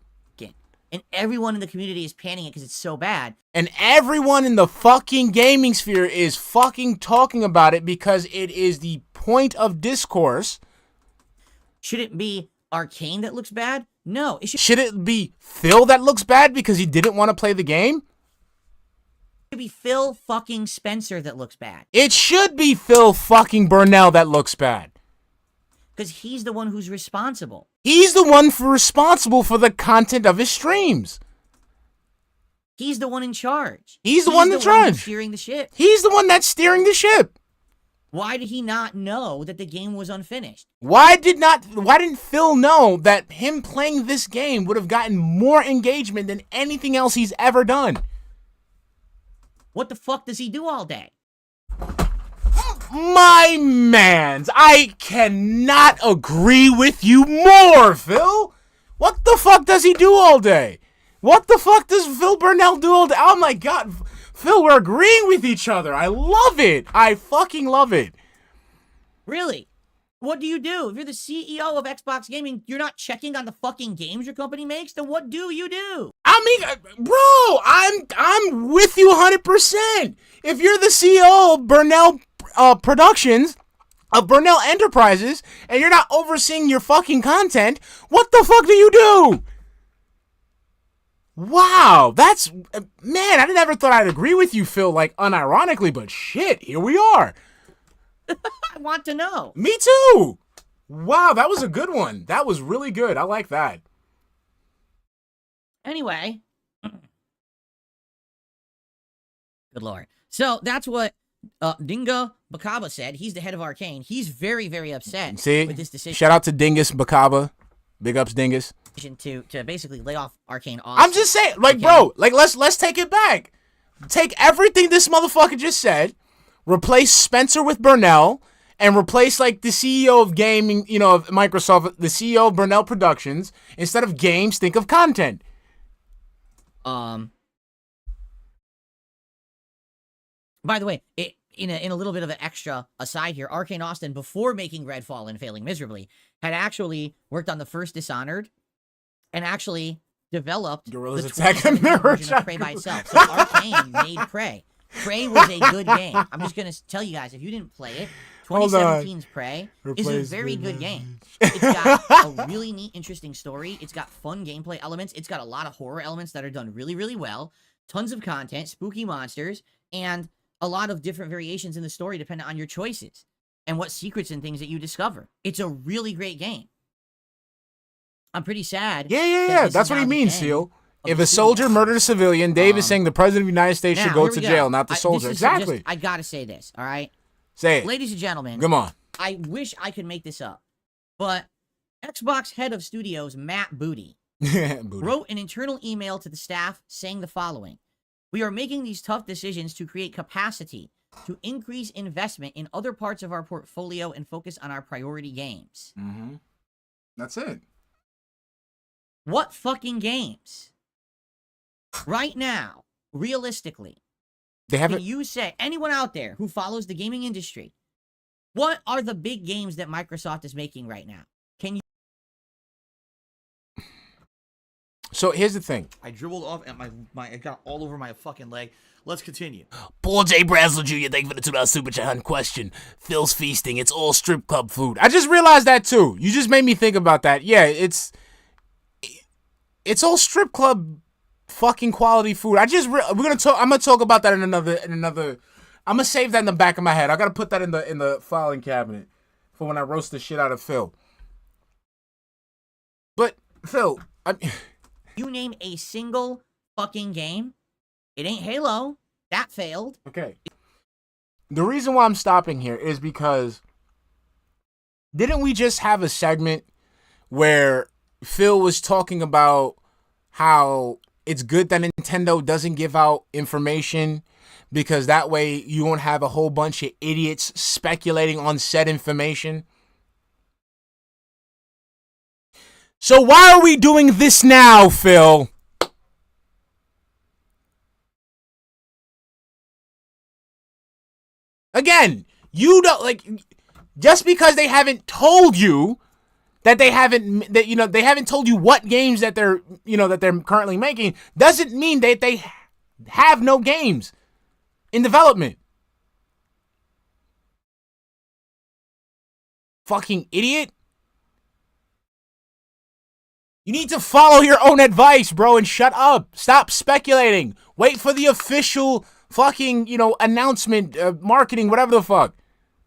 And everyone in the community is panning it because it's so bad. And everyone in the fucking gaming sphere is fucking talking about it because it is the point of discourse. Should it be Arcane that looks bad? No. Should it be Phil that looks bad because he didn't want to play the game? It should be Phil fucking Spencer that looks bad. It should be Phil fucking Burnell that looks bad. Because he's the one who's responsible. He's the one responsible for the content of his streams. He's the one in charge. He's the one in charge. Steering the ship. He's the one that's steering the ship. Why did he not know that the game was unfinished? Why didn't Phil know that him playing this game would have gotten more engagement than anything else he's ever done? What the fuck does he do all day? My mans, I cannot agree with you more, Phil. What the fuck does he do all day? What the fuck does Phil Burnell do all day? Oh my god, Phil, we're agreeing with each other. I love it. I fucking love it. Really? What do you do? If you're the CEO of Xbox Gaming, you're not checking on the fucking games your company makes? Then what do you do? I mean, bro, I'm with you 100%. If you're the CEO of Burnell Productions, of Burnell Enterprises, and you're not overseeing your fucking content, what the fuck do you do? Wow, that's, man, I never thought I'd agree with you, Phil, like, unironically, but shit, here we are. I want to know. Me too. Wow, that was a good one. That was really good. I like that. Anyway. Good lord. So, that's what Dinga Bakaba said. He's the head of Arcane. He's very, very upset with this decision. Shout out to Dingus Bakaba. Big ups, Dingus. To basically lay off Arcane. I'm just saying, like, bro, like, let's take it back. Take everything this motherfucker just said, replace Spencer with Burnell, and replace, like, the CEO of gaming, of Microsoft, the CEO of Burnell Productions. Instead of games, think of content. By the way, in a little bit of an extra aside here, Arcane Austin, before making Redfall and failing miserably, had actually worked on the first Dishonored and actually developed Gorillas the Attack 2017 Mirror version of Prey by itself. So Arcane made Prey. Prey was a good game. I'm just gonna tell you guys, if you didn't play it, 2017's Prey is a very good game. It's got a really neat, interesting story. It's got fun gameplay elements. It's got a lot of horror elements that are done really, really well. Tons of content, spooky monsters, and a lot of different variations in the story depending on your choices and what secrets and things that you discover. It's a really great game. I'm pretty sad. Yeah. That's what he means, Seal. If a soldier murdered a civilian, Dave is saying the president of the United States should go to jail, not the soldier. Exactly. I gotta say this, all right? Say it. Ladies and gentlemen. Come on. I wish I could make this up, but Xbox head of studios, Matt Booty, wrote an internal email to the staff saying the following. We are making these tough decisions to create capacity to increase investment in other parts of our portfolio and focus on our priority games. Mm-hmm. That's it. What fucking games? Right now, realistically, can you say, anyone out there who follows the gaming industry, what are the big games that Microsoft is making right now? Can you? So here's the thing. I dribbled off and it got all over my fucking leg. Let's continue. Paul J. Brazel Jr., thank you for the $2 super chat question. Phil's feasting. It's all strip club food. I just realized that too. You just made me think about that. Yeah, it's all strip club fucking quality food. I'm gonna talk about that in another. I'm gonna save that in the back of my head. I gotta put that in the filing cabinet for when I roast the shit out of Phil. But Phil, you name a single fucking game. It ain't Halo. That failed. Okay. The reason why I'm stopping here is because didn't we just have a segment where Phil was talking about how it's good that Nintendo doesn't give out information because that way you won't have a whole bunch of idiots speculating on said information? So why are we doing this now, Phil? Again, you don't just because they haven't told you they haven't told you what games that they're currently making doesn't mean that they have no games in development. Fucking idiot. You need to follow your own advice, bro, and shut up. Stop speculating. Wait for the official fucking, announcement, marketing, whatever the fuck.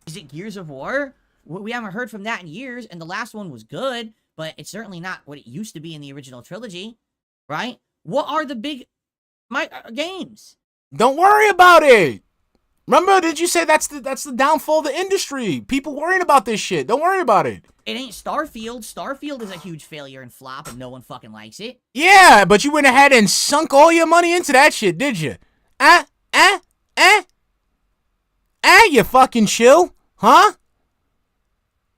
Is it Gears of War? We haven't heard from that in years, and the last one was good, but it's certainly not what it used to be in the original trilogy, right? What are the big games? Don't worry about it. Remember, did you say that's the downfall of the industry? People worrying about this shit. Don't worry about it. It ain't Starfield. Starfield is a huge failure and flop, and no one fucking likes it. Yeah, but you went ahead and sunk all your money into that shit, did you? You fucking chill, huh?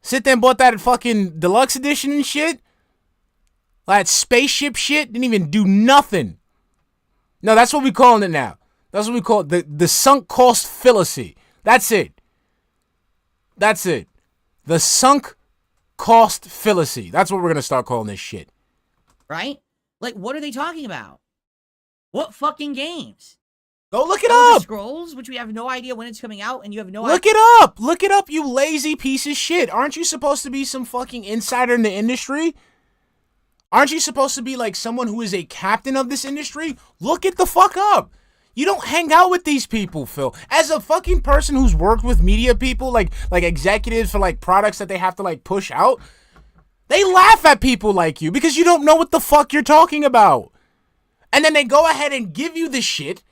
Sit there and bought that fucking deluxe edition and shit? That spaceship shit didn't even do nothing. No, that's what we calling it now. That's what we call it, the sunk cost fallacy. That's it. That's it. The sunk cost fallacy. That's what we're going to start calling this shit. Right? Like, what are they talking about? What fucking games? Go look it Elder up. Scrolls, which we have no idea when it's coming out, and you have no Look idea. it up. Look it up, you lazy piece of shit. Aren't you supposed to be some fucking insider in the industry? Aren't you supposed to be like someone who is a captain of this industry? Look it the fuck up. You don't hang out with these people, Phil. As a fucking person who's worked with media people, like executives for like products that they have to like push out, they laugh at people like you because you don't know what the fuck you're talking about. And then they go ahead and give you the shit,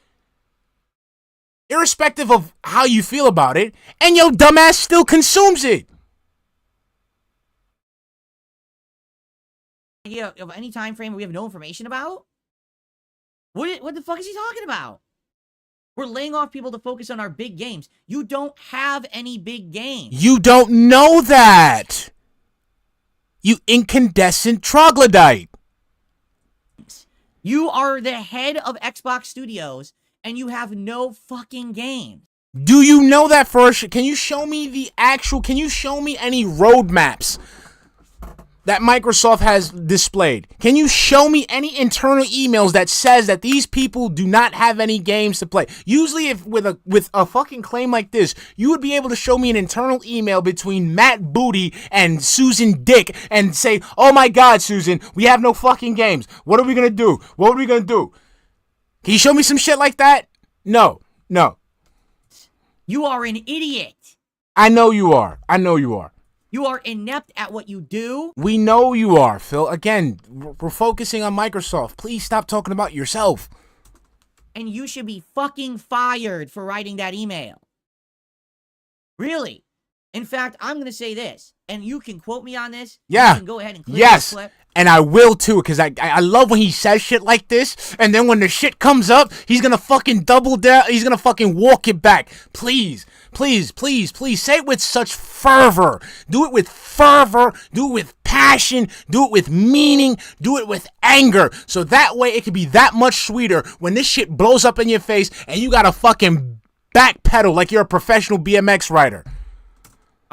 irrespective of how you feel about it, and your dumbass still consumes it. Idea of any time frame we have no information about? What the fuck is he talking about? We're laying off people to focus on our big games. You don't have any big games. You don't know that. You incandescent troglodyte. You are the head of Xbox Studios, and you have no fucking games. Do you know that for sure? Can you show me any roadmaps that Microsoft has displayed? Can you show me any internal emails that says that these people do not have any games to play? Usually, if with a fucking claim like this, you would be able to show me an internal email between Matt Booty and Susan Dick and say, "Oh my God, Susan, we have no fucking games. What are we gonna do? What are we gonna do?" Can you show me some shit like that? No. You are an idiot. I know you are. You are inept at what you do. We know you are, Phil. Again, we're focusing on Microsoft. Please stop talking about yourself. And you should be fucking fired for writing that email. Really. In fact, I'm going to say this, and you can quote me on this. Yeah. You can go ahead and click this clip. And I will too, because I love when he says shit like this, and then when the shit comes up, he's gonna fucking double down, he's gonna fucking walk it back. Please, say it with such fervor. Do it with fervor, do it with passion, do it with meaning, do it with anger, so that way it can be that much sweeter when this shit blows up in your face and you gotta fucking backpedal like you're a professional BMX rider.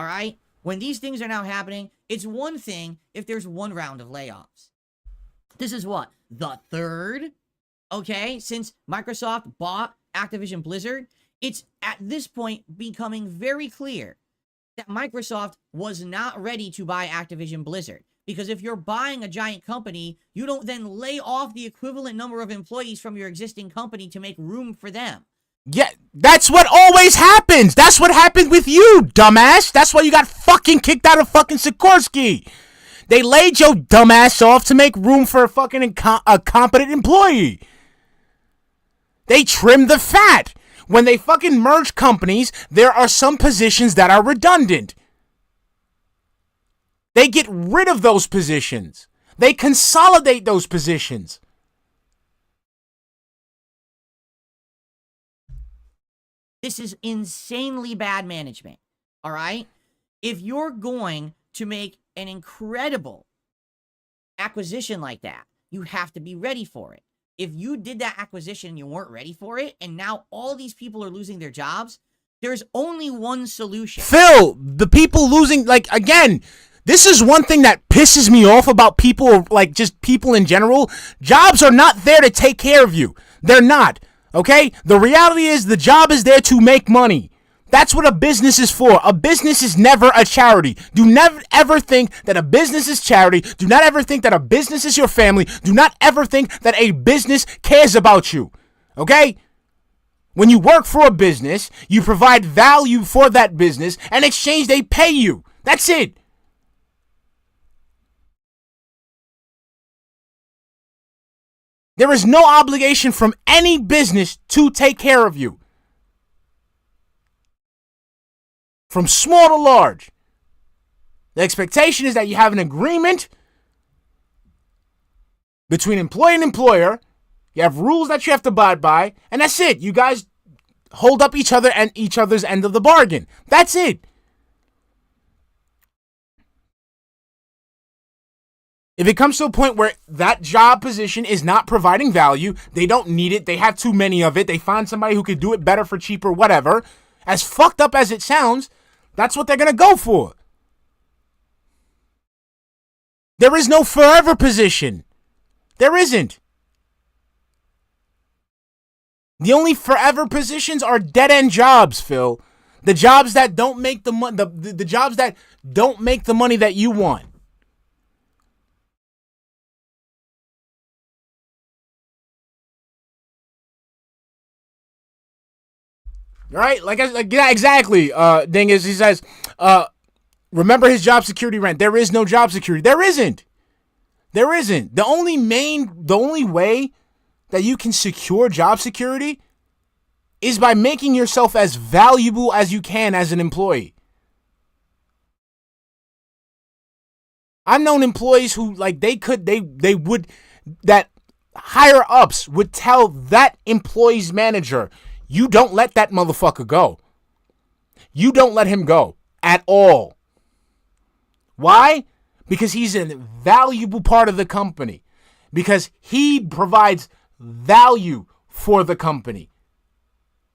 Alright? When these things are now happening, it's one thing if there's one round of layoffs. This is what? The third? Okay? Since Microsoft bought Activision Blizzard, it's at this point becoming very clear that Microsoft was not ready to buy Activision Blizzard. Because if you're buying a giant company, you don't then lay off the equivalent number of employees from your existing company to make room for them. Yeah, that's what always happens. That's what happened with you, dumbass. That's why you got fucking kicked out of fucking Sikorsky. They laid your dumbass off to make room for a fucking a competent employee. They trimmed the fat. When they fucking merge companies, there are some positions that are redundant. They get rid of those positions. They consolidate those positions. This is insanely bad management, all right? If you're going to make an incredible acquisition like that, you have to be ready for it. If you did that acquisition and you weren't ready for it, and now all these people are losing their jobs, there's only one solution. Phil, the people losing, like, again, this is one thing that pisses me off about people, like, just people in general. Jobs are not there to take care of you. They're not. Okay? The reality is the job is there to make money. That's what a business is for. A business is never a charity. Do never ever think that a business is charity. Do not ever think that a business is your family. Do not ever think that a business cares about you. Okay? When you work for a business, you provide value for that business, and in exchange they pay you. That's it. There is no obligation from any business to take care of you. From small to large. The expectation is that you have an agreement between employee and employer. You have rules that you have to abide by, and that's it. You guys hold up each other and each other's end of the bargain. That's it. If it comes to a point where that job position is not providing value, they don't need it, they have too many of it, they find somebody who could do it better for cheaper, whatever, as fucked up as it sounds, that's what they're going to go for. There is no forever position. There isn't. The only forever positions are dead-end jobs, Phil. The jobs that don't make the jobs that don't make the money that you want. Right? Yeah, exactly. Thing is, he says, remember his job security rant. There is no job security. There isn't. There isn't. The only way that you can secure job security is by making yourself as valuable as you can as an employee. I've known employees who, like, that higher ups would tell that employee's manager, you don't let that motherfucker go. You don't let him go at all. Why? Because he's a valuable part of the company. Because he provides value for the company.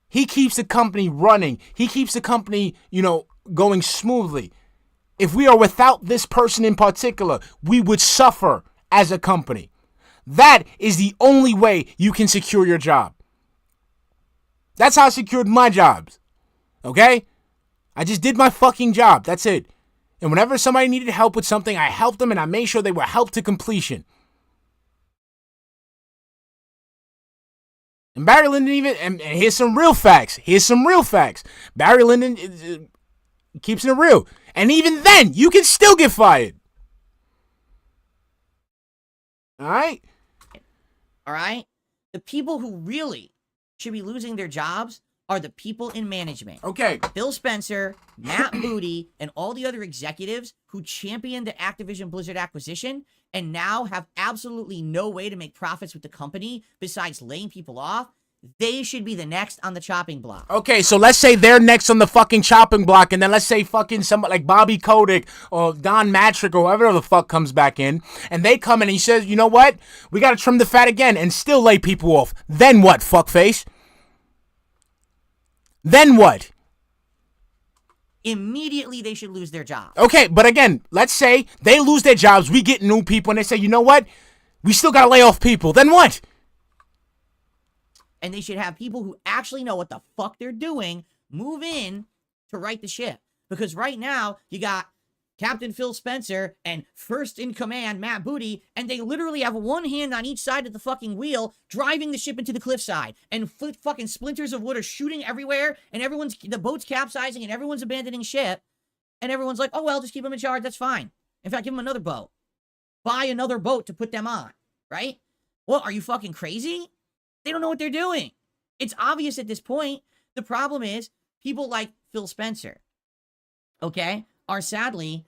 He keeps the company running. He keeps the company, going smoothly. if we are without this person in particular, we would suffer as a company. That is the only way you can secure your job. That's how I secured my jobs. Okay? I just did my fucking job. That's it. And whenever somebody needed help with something, I helped them and I made sure they were helped to completion. And Barry Lyndon even, and here's some real facts. Barry Lyndon keeps it real. And even then, you can still get fired. All right? All right? The people who really should be losing their jobs are the people in management. Okay. Phil Spencer, Matt Booty, and all the other executives who championed the Activision Blizzard acquisition and now have absolutely no way to make profits with the company besides laying people off. They should be the next on the chopping block. Okay, so let's say they're next on the fucking chopping block, and then let's say fucking somebody like Bobby Kotick or Don Matrick or whoever the fuck comes back in, and they come in and he says, you know what? We gotta trim the fat again and still lay people off. Then what, fuckface? Then what? Immediately they should lose their job. Okay, but again, let's say they lose their jobs, we get new people, and they say, you know what? We still gotta lay off people. Then what? And they should have people who actually know what the fuck they're doing move in to right the ship. Because right now, you got Captain Phil Spencer and first in command, Matt Booty, and they literally have one hand on each side of the fucking wheel, driving the ship into the cliffside. And fucking splinters of wood are shooting everywhere, and the boat's capsizing, and everyone's abandoning ship. And everyone's like, oh, well, just keep them in charge, that's fine. In fact, give them another boat. Buy another boat to put them on, right? Well, are you fucking crazy? They don't know what they're doing. It's obvious at this point. The problem is people like Phil Spencer, okay, are sadly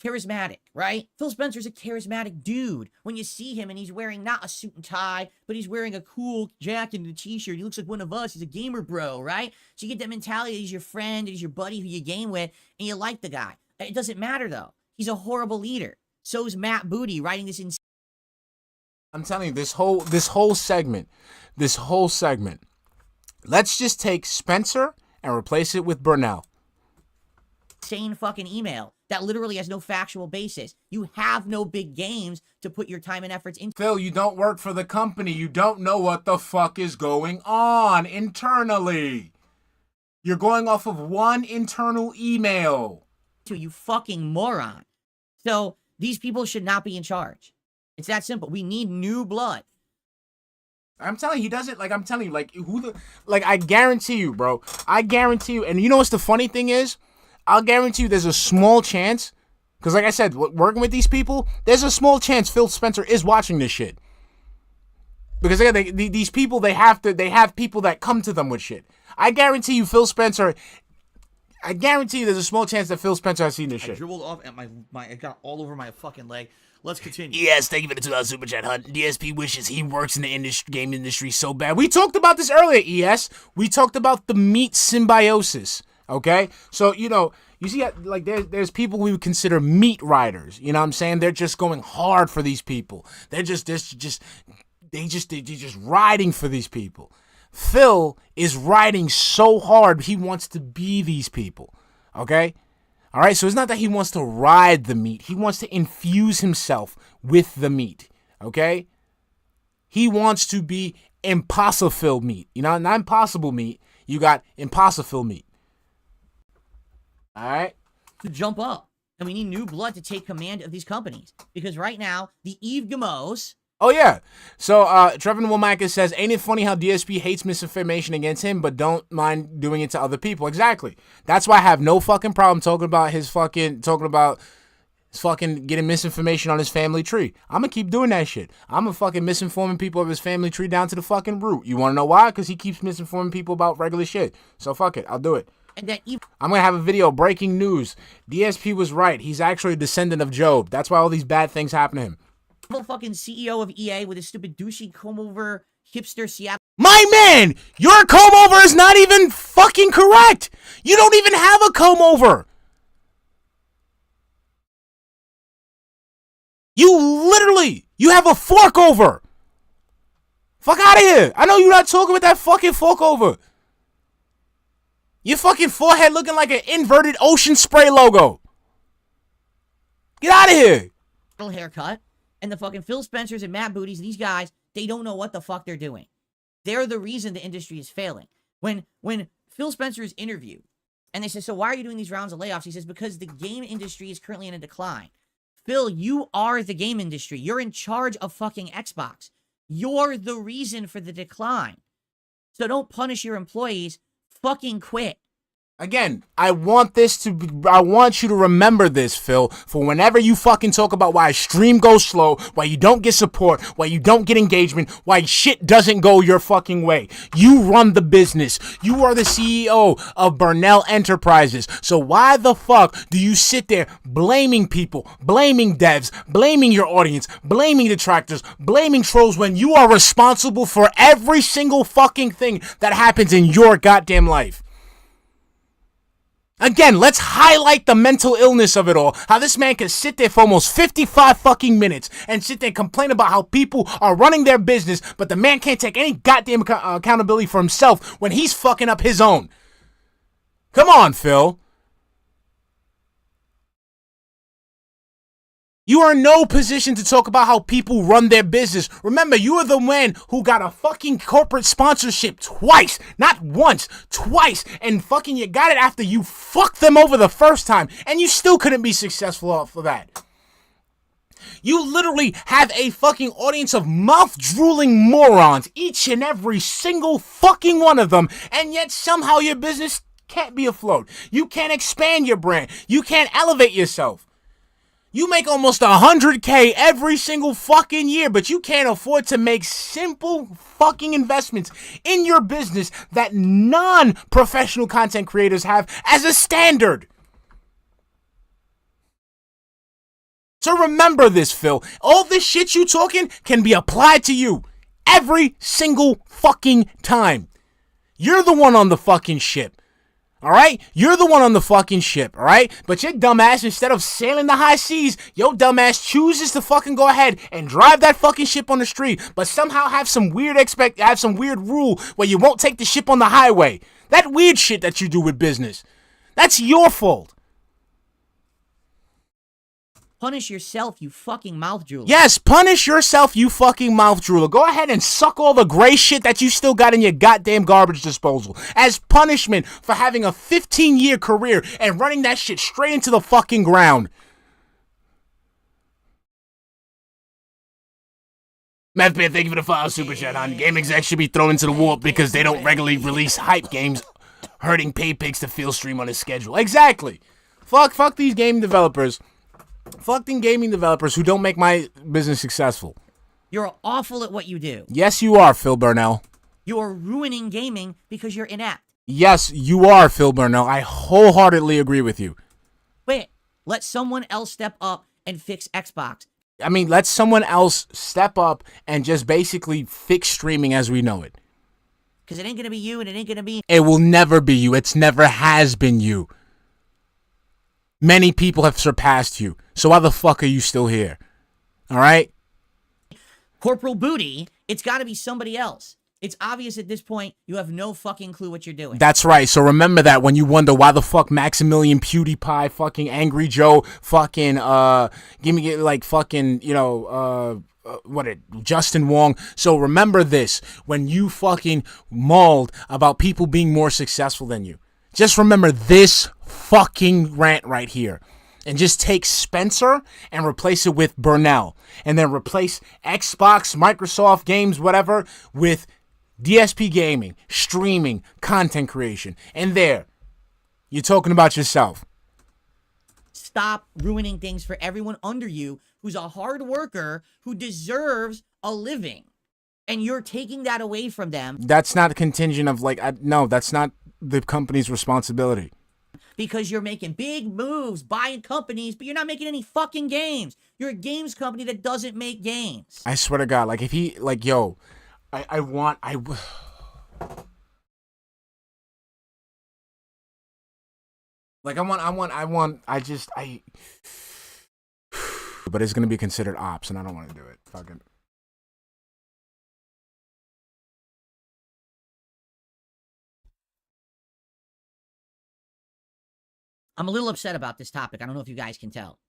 charismatic, right? Phil Spencer's a charismatic dude. When you see him and he's wearing not a suit and tie, but he's wearing a cool jacket and a t-shirt. He looks like one of us. He's a gamer bro, right? So you get that mentality that he's your friend, that he's your buddy who you game with, and you like the guy. It doesn't matter, though. He's a horrible leader. So is Matt Booty writing this insane. I'm telling you, this whole segment, let's just take Spencer and replace it with Burnell. Insane fucking email that literally has no factual basis. You have no big games to put your time and efforts into. Phil, you don't work for the company. You don't know what the fuck is going on internally. You're going off of one internal email. You fucking moron. So these people should not be in charge. It's that simple. We need new blood. I'm telling you, he doesn't, like, I'm telling you, like, I guarantee you, bro. I guarantee you, and you know what's the funny thing is? I'll guarantee you there's a small chance, because like I said, working with these people, there's a small chance Phil Spencer is watching this shit. Because again, these people, they have people that come to them with shit. I guarantee you there's a small chance that Phil Spencer has seen this shit. I dribbled off and it got all over my fucking leg. Let's continue. Yes, thank you for the $2 super chat, Hunt. DSP wishes he works in the game industry so bad. We talked about this earlier, ES. We talked about the meat symbiosis, okay? So, you know, you see, like, there's people we would consider meat riders. You know what I'm saying? They're just going hard for these people. They're just riding for these people. Phil is riding so hard, he wants to be these people, okay? All right, so it's not that he wants to ride the meat. He wants to infuse himself with the meat, okay? He wants to be impossible meat. You know, not impossible meat. You got impossible meat. All right? To jump up. And we need new blood to take command of these companies. Because right now, the Eve Gamos... Oh, yeah. So, Trevor Womack says, ain't it funny how DSP hates misinformation against him, but don't mind doing it to other people? Exactly. That's why I have no fucking problem talking about his fucking getting misinformation on his family tree. I'm gonna keep doing that shit. I'm gonna fucking misinforming people of his family tree down to the fucking root. You wanna know why? Because he keeps misinforming people about regular shit. So, fuck it. I'll do it. And that I'm gonna have a video, breaking news. DSP was right. He's actually a descendant of Job. That's why all these bad things happen to him. Fucking CEO of EA with his stupid douchey comb-over hipster Seattle. My man, your comb-over is not even fucking correct. You don't even have a comb-over. You have a fork-over. Fuck out of here. I know you're not talking with that fucking fork-over. Your fucking forehead looking like an inverted Ocean Spray logo. Get out of here. Haircut, and the fucking Phil Spencers and Matt Booties, these guys, they don't know what the fuck they're doing. They're the reason the industry is failing. When Phil Spencer is interviewed, and they say, so why are you doing these rounds of layoffs? He says, because the game industry is currently in a decline. Phil, you are the game industry. You're in charge of fucking Xbox. You're the reason for the decline. So don't punish your employees. Fucking quit. Again, I want you to remember this, Phil, for whenever you fucking talk about why a stream goes slow, why you don't get support, why you don't get engagement, why shit doesn't go your fucking way. You run the business. You are the CEO of Burnell Enterprises. So why the fuck do you sit there blaming people, blaming devs, blaming your audience, blaming detractors, blaming trolls when you are responsible for every single fucking thing that happens in your goddamn life? Again, let's highlight the mental illness of it all. How this man can sit there for almost 55 fucking minutes and sit there and complain about how people are running their business, but the man can't take any goddamn accountability for himself when he's fucking up his own. Come on, Phil. You are in no position to talk about how people run their business. Remember, you are the man who got a fucking corporate sponsorship twice. Not once, twice. And fucking you got it after you fucked them over the first time. And you still couldn't be successful off of that. You literally have a fucking audience of mouth-drooling morons. Each and every single fucking one of them. And yet somehow your business can't be afloat. You can't expand your brand. You can't elevate yourself. You make almost 100K every single fucking year, but you can't afford to make simple fucking investments in your business that non-professional content creators have as a standard. So remember this, Phil. All this shit you talking can be applied to you every single fucking time. You're the one on the fucking ship. Alright? You're the one on the fucking ship, alright? But your dumbass, instead of sailing the high seas, your dumbass chooses to fucking go ahead and drive that fucking ship on the street, but somehow have some weird rule where you won't take the ship on the highway. That weird shit that you do with business. That's your fault. Punish yourself, you fucking mouth drooler. Yes, punish yourself, you fucking mouth drooler. Go ahead and suck all the gray shit that you still got in your goddamn garbage disposal as punishment for having a 15-year career and running that shit straight into the fucking ground. Mathman, thank you for the $5 super chat, hon. Game execs should be thrown into the warp because they don't regularly release hype games, hurting pay pigs to fill stream on his schedule. Exactly. Fuck these game developers. Fuck them gaming developers who don't make my business successful. You're awful at what you do. Yes, you are, Phil Burnell. You are ruining gaming because you're inept. Yes, you are, Phil Burnell. I wholeheartedly agree with you. Wait, let someone else step up and fix Xbox. I mean, let someone else step up and just basically fix streaming as we know it. Because it ain't going to be you and it ain't going to be... It will never be you. It's never has been you. Many people have surpassed you. So why the fuck are you still here? All right? Corporal Booty, it's got to be somebody else. It's obvious at this point you have no fucking clue what you're doing. That's right. So remember that when you wonder why the fuck Maximilian PewDiePie, fucking Angry Joe, fucking, give me like fucking, Justin Wong. So remember this when you fucking mauled about people being more successful than you. Just remember this fucking rant right here. And just take Spencer and replace it with Burnell. And then replace Xbox, Microsoft games, whatever, with DSP gaming, streaming, content creation. And there, you're talking about yourself. Stop ruining things for everyone under you who's a hard worker who deserves a living. And you're taking that away from them. That's not a contingent of no, that's not the company's responsibility. Because you're making big moves, buying companies, but you're not making any fucking games. You're a games company that doesn't make games. I swear to God, if he, I want, but it's gonna be considered ops, and I don't want to do it. Fucking. I'm a little upset about this topic. I don't know if you guys can tell.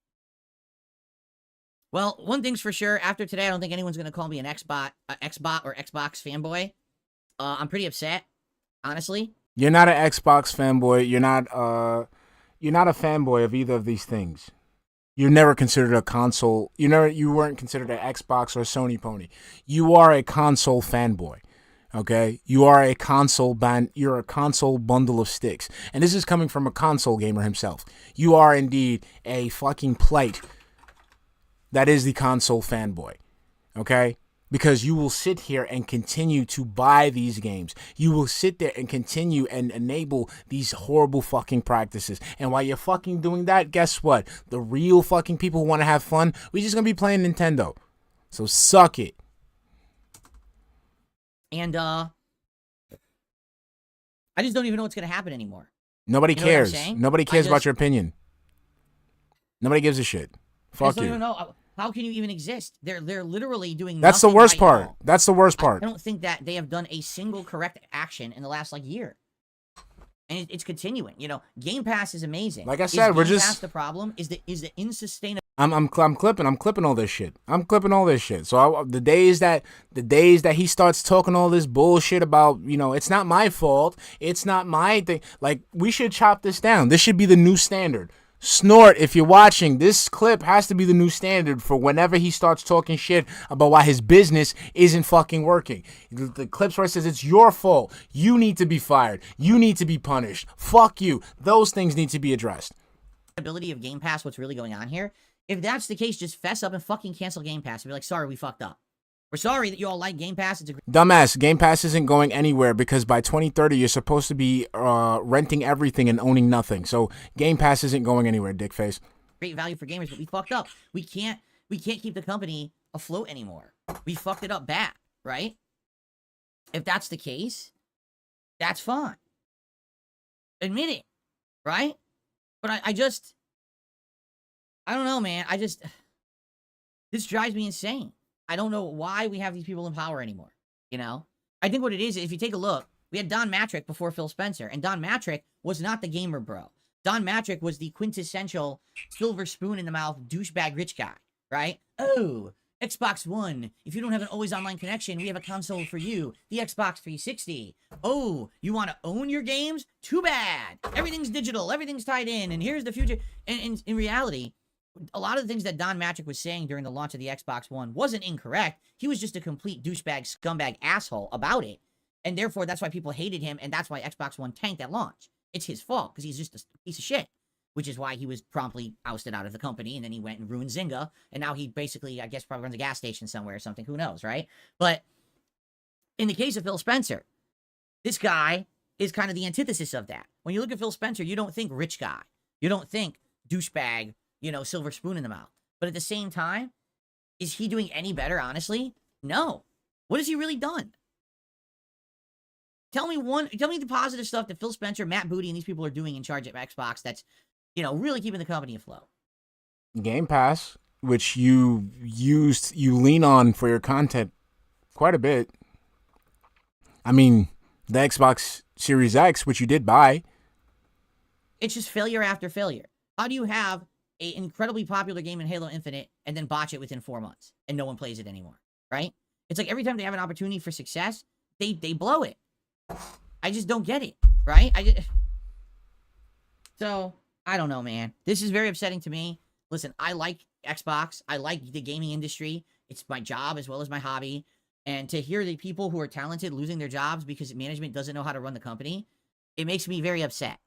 Well, one thing's for sure. After today, I don't think anyone's gonna call me an Xbot or Xbox fanboy. I'm pretty upset, honestly. You're not an Xbox fanboy. You're not a fanboy of either of these things. You're never considered a console. You weren't considered an Xbox or a Sony pony. You are a console fanboy. Okay? You are a console you're a console bundle of sticks. And this is coming from a console gamer himself. You are indeed a fucking plate that is the console fanboy. Okay? Because you will sit here and continue to buy these games. You will sit there and continue and enable these horrible fucking practices. And while you're fucking doing that, guess what? The real fucking people who want to have fun, we're just going to be playing Nintendo. So suck it. And, I just don't even know what's going to happen anymore. Nobody You know what I'm cares. saying? Nobody cares about your opinion. Nobody gives a shit. I Fuck just don't you. even know. How can you even exist? They're literally doing That's the nothing worst right part. now. That's the worst part. I don't think that they have done a single correct action in the last year. And it's continuing. You know, Game Pass is amazing. Like I said, we're Game just Pass the problem is the insustainable. I'm clipping all this shit. I'm clipping all this shit. So the days that he starts talking all this bullshit about, it's not my fault. It's not my thing. Like, we should chop this down. This should be the new standard. Snort, if you're watching, this clip has to be the new standard for whenever he starts talking shit about why his business isn't fucking working. The clips where it says it's your fault. You need to be fired. You need to be punished. Fuck you. Those things need to be addressed. Ability of Game Pass, what's really going on here. If that's the case, just fess up and fucking cancel Game Pass and be like, sorry, we fucked up. We're sorry that you all like Game Pass. It's a Dumbass, Game Pass isn't going anywhere because by 2030 you're supposed to be renting everything and owning nothing. So Game Pass isn't going anywhere, dickface. great value for gamers, but we fucked up. We can't keep the company afloat anymore. We fucked it up bad, right? If that's the case, that's fine. Admit it, right? But I don't know, man. This drives me insane. I don't know why we have these people in power anymore, you know? I think what it is, if you take a look, we had Don Matrick before Phil Spencer, and Don Matrick was not the gamer bro. Don Matrick was the quintessential silver spoon in the mouth douchebag rich guy, right? Oh, Xbox One. If you don't have an always online connection, we have a console for you, the Xbox 360. Oh, you want to own your games? Too bad. Everything's digital. Everything's tied in, and here's the future. And in reality, a lot of the things that Don Matrick was saying during the launch of the Xbox One wasn't incorrect. He was just a complete douchebag, scumbag asshole about it. And therefore, that's why people hated him, and that's why Xbox One tanked at launch. It's his fault, because he's just a piece of shit. Which is why he was promptly ousted out of the company, and then he went and ruined Zynga, and now he basically, I guess, probably runs a gas station somewhere or something. Who knows, right? But in the case of Phil Spencer, this guy is kind of the antithesis of that. When you look at Phil Spencer, you don't think rich guy. You don't think douchebag, silver spoon in the mouth. But at the same time, is he doing any better, honestly? No. What has he really done? Tell me the positive stuff that Phil Spencer, Matt Booty, and these people are doing in charge of Xbox that's, really keeping the company afloat. Game Pass, which you lean on for your content quite a bit. I mean, the Xbox Series X, which you did buy. It's just failure after failure. How do you have an incredibly popular game in Halo Infinite and then botch it within 4 months and no one plays it anymore, right? It's like every time they have an opportunity for success, they blow it. I just don't get it, right? So, I don't know, man. This is very upsetting to me. Listen, I like Xbox. I like the gaming industry. It's my job as well as my hobby. And to hear the people who are talented losing their jobs because management doesn't know how to run the company, it makes me very upset.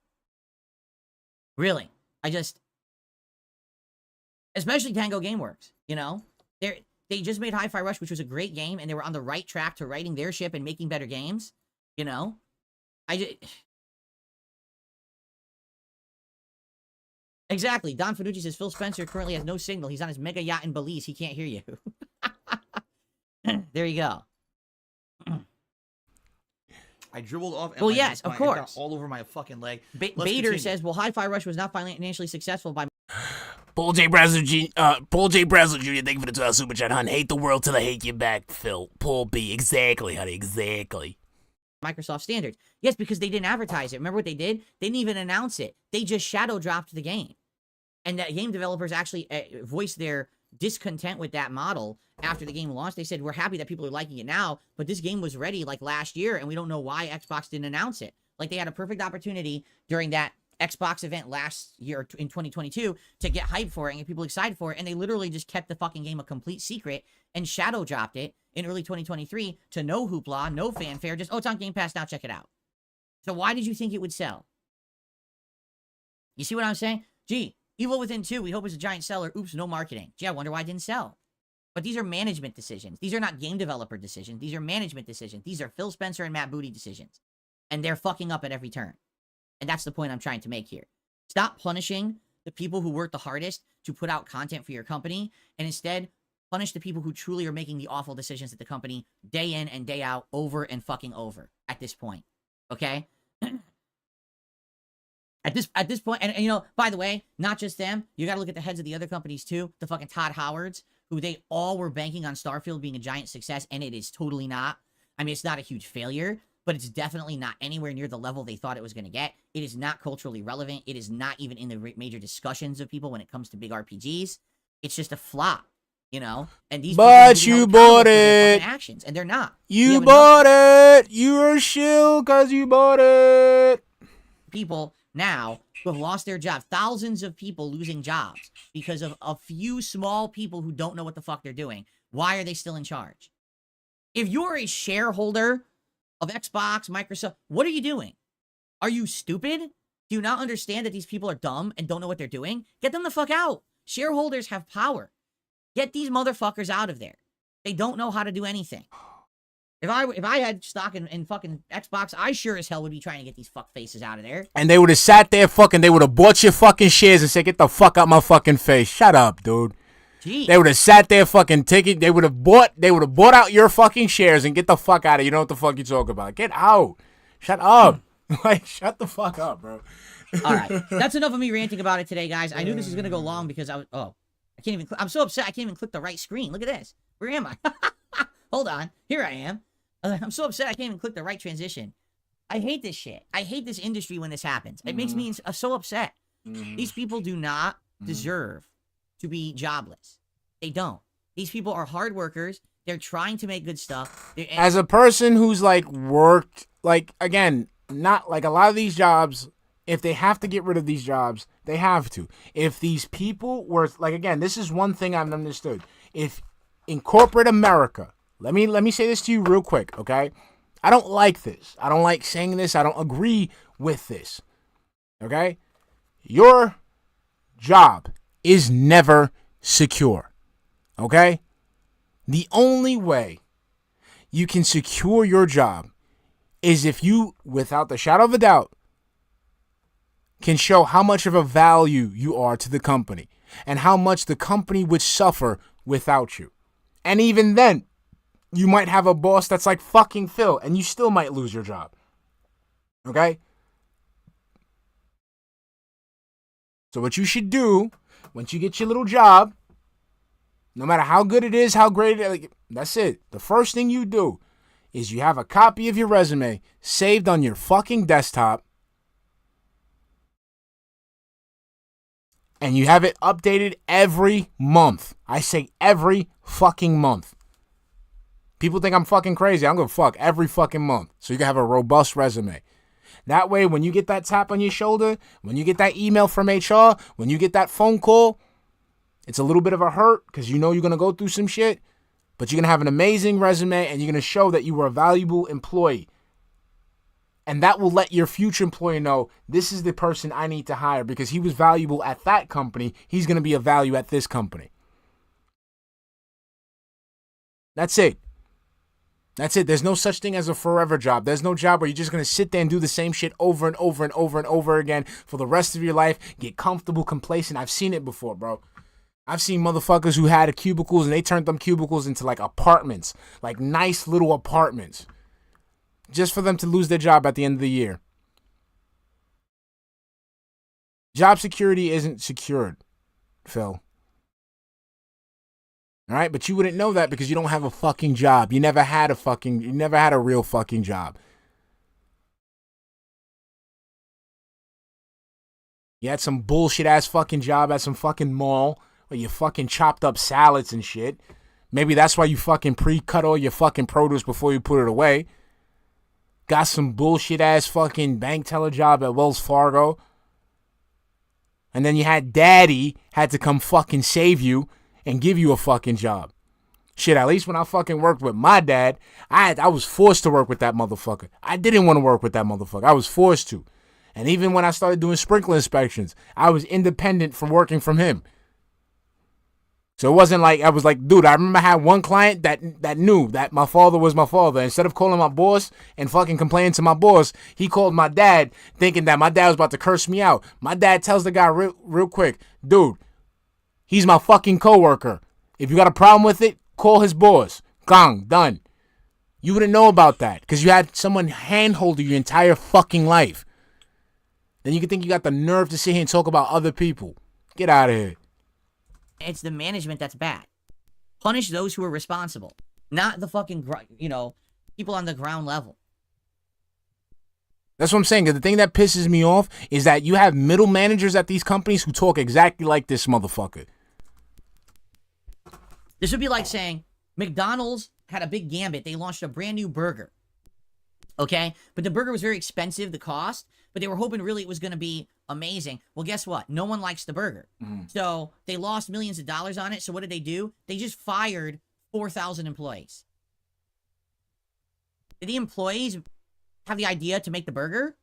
Really. Especially Tango Gameworks, They just made Hi-Fi Rush, which was a great game, and they were on the right track to righting their ship and making better games, Exactly. Don Fiducci says, Phil Spencer currently has no signal. He's on his mega yacht in Belize. He can't hear you. There you go. I dribbled off. Well, yes, of course. It got all over my fucking leg. Bader says, well, Hi-Fi Rush was not financially successful by... Paul J. Brazel Jr., thank you for the super chat, hon. Hate the world till I hate you back, Phil. Paul B. Exactly, honey, exactly. Microsoft standards. Yes, because they didn't advertise it. Remember what they did? They didn't even announce it. They just shadow dropped the game. And that game developers actually voiced their discontent with that model after the game launched. They said, we're happy that people are liking it now, but this game was ready like last year, and we don't know why Xbox didn't announce it. Like, they had a perfect opportunity during that Xbox event last year in 2022 to get hyped for it and get people excited for it, and they literally just kept the fucking game a complete secret and shadow dropped it in early 2023 to no hoopla, no fanfare, just, oh, it's on Game Pass now, check it out. So why did you think it would sell? You see what I'm saying? Gee, Evil Within 2, we hope it's a giant seller. Oops, no marketing. Gee, I wonder why it didn't sell. But these are management decisions. These are not game developer decisions. These are management decisions. These are Phil Spencer and Matt Booty decisions. And they're fucking up at every turn. And that's the point I'm trying to make here. Stop punishing the people who work the hardest to put out content for your company, and instead punish the people who truly are making the awful decisions at the company day in and day out, over and fucking over at this point. Okay? At this point, and you know, by the way, not just them, you gotta look at the heads of the other companies too, the fucking Todd Howards, who they all were banking on Starfield being a giant success, and it is totally not. I mean, it's not a huge failure, but it's definitely not anywhere near the level they thought it was going to get. It is not culturally relevant. It is not even in the major discussions of people when it comes to big RPGs. It's just a flop, you know? And these but you bought it. Actions, and they're not. You bought it. You're a shill because you bought it. People now who have lost their job, thousands of people losing jobs because of a few small people who don't know what the fuck they're doing. Why are they still in charge? If you're a shareholder of Xbox, Microsoft, what are you doing? Are you stupid? Do you not understand that these people are dumb and don't know what they're doing? Get them the fuck out. Shareholders have power. Get these motherfuckers out of there. They don't know how to do anything. If I had stock in fucking Xbox, I sure as hell would be trying to get these fuck faces out of there. And they would have sat there they would have bought your fucking shares and said, get the fuck out my fucking face. Shut up, dude. Jeez. They would have sat there fucking taking, they would have bought out your fucking shares and get the fuck out of it. You know what the fuck you talk about. Get out. Shut up. Like, shut the fuck up, bro. All right. That's enough of me ranting about it today, guys. I knew this was going to go long because I can't even, I'm so upset I can't even click the right screen. Look at this. Where am I? Hold on. Here I am. I'm so upset I can't even click the right transition. I hate this shit. I hate this industry when this happens. It makes me so upset. These people do not deserve to be jobless. They don't. These people are hard workers. They're trying to make good stuff. As a person who's like worked, like, again, not like a lot of these jobs, if they have to get rid of these jobs, they have to. If these people were, like, again, this is one thing I've understood. If in corporate America, let me say this to you real quick, okay? I don't like this. I don't like saying this. I don't agree with this, okay? Your job is never secure, okay? The only way you can secure your job is if you, without the shadow of a doubt, can show how much of a value you are to the company and how much the company would suffer without you. And even then, you might have a boss that's like fucking Phil and you still might lose your job. Okay? So what you should do, once you get your little job, no matter how good it is, how great it is, like, that's it. The first thing you do is you have a copy of your resume saved on your fucking desktop and you have it updated every month. I say every fucking month. People think I'm fucking crazy. I'm gonna fuck every fucking month. So you can have a robust resume. That way, when you get that tap on your shoulder, when you get that email from HR, when you get that phone call, it's a little bit of a hurt because you know you're gonna go through some shit, but you're gonna have an amazing resume and you're gonna show that you were a valuable employee. And that will let your future employer know this is the person I need to hire because he was valuable at that company. He's gonna be a value at this company. That's it. That's it. There's no such thing as a forever job. There's no job where you're just going to sit there and do the same shit over and over and over and over again for the rest of your life, get comfortable, complacent. I've seen it before, bro. I've seen motherfuckers who had cubicles and they turned them cubicles into like apartments, like nice little apartments, just for them to lose their job at the end of the year. Job security isn't secured, Phil. All right, but you wouldn't know that because you don't have a fucking job. You never had a real fucking job. You had some bullshit ass fucking job at some fucking mall or your fucking chopped up salads and shit. Maybe that's why you fucking pre-cut all your fucking produce before you put it away. Got some bullshit ass fucking bank teller job at Wells Fargo. And then you had daddy had to come fucking save you and give you a fucking job. Shit, at least when I fucking worked with my dad, I was forced to work with that motherfucker. I didn't want to work with that motherfucker. I was forced to. And even when I started doing sprinkler inspections, I was independent from working from him. So it wasn't like, I was like, dude, I remember I had one client that knew that my father was my father. Instead of calling my boss and fucking complaining to my boss, he called my dad thinking that my dad was about to curse me out. My dad tells the guy real quick, dude, he's my fucking coworker. If you got a problem with it, call his boss. Gong, done. You wouldn't know about that because you had someone handhold you your entire fucking life. Then you could think you got the nerve to sit here and talk about other people. Get out of here. It's the management that's bad. Punish those who are responsible, not the fucking, people on the ground level. That's what I'm saying. The thing that pisses me off is that you have middle managers at these companies who talk exactly like this motherfucker. This would be like saying McDonald's had a big gambit. They launched a brand new burger. Okay? But the burger was very expensive, the cost, but they were hoping really it was going to be amazing. Well, guess what? No one likes the burger. So they lost millions of dollars on it. So what did they do? They just fired 4,000 employees. Did the employees have the idea to make the burger?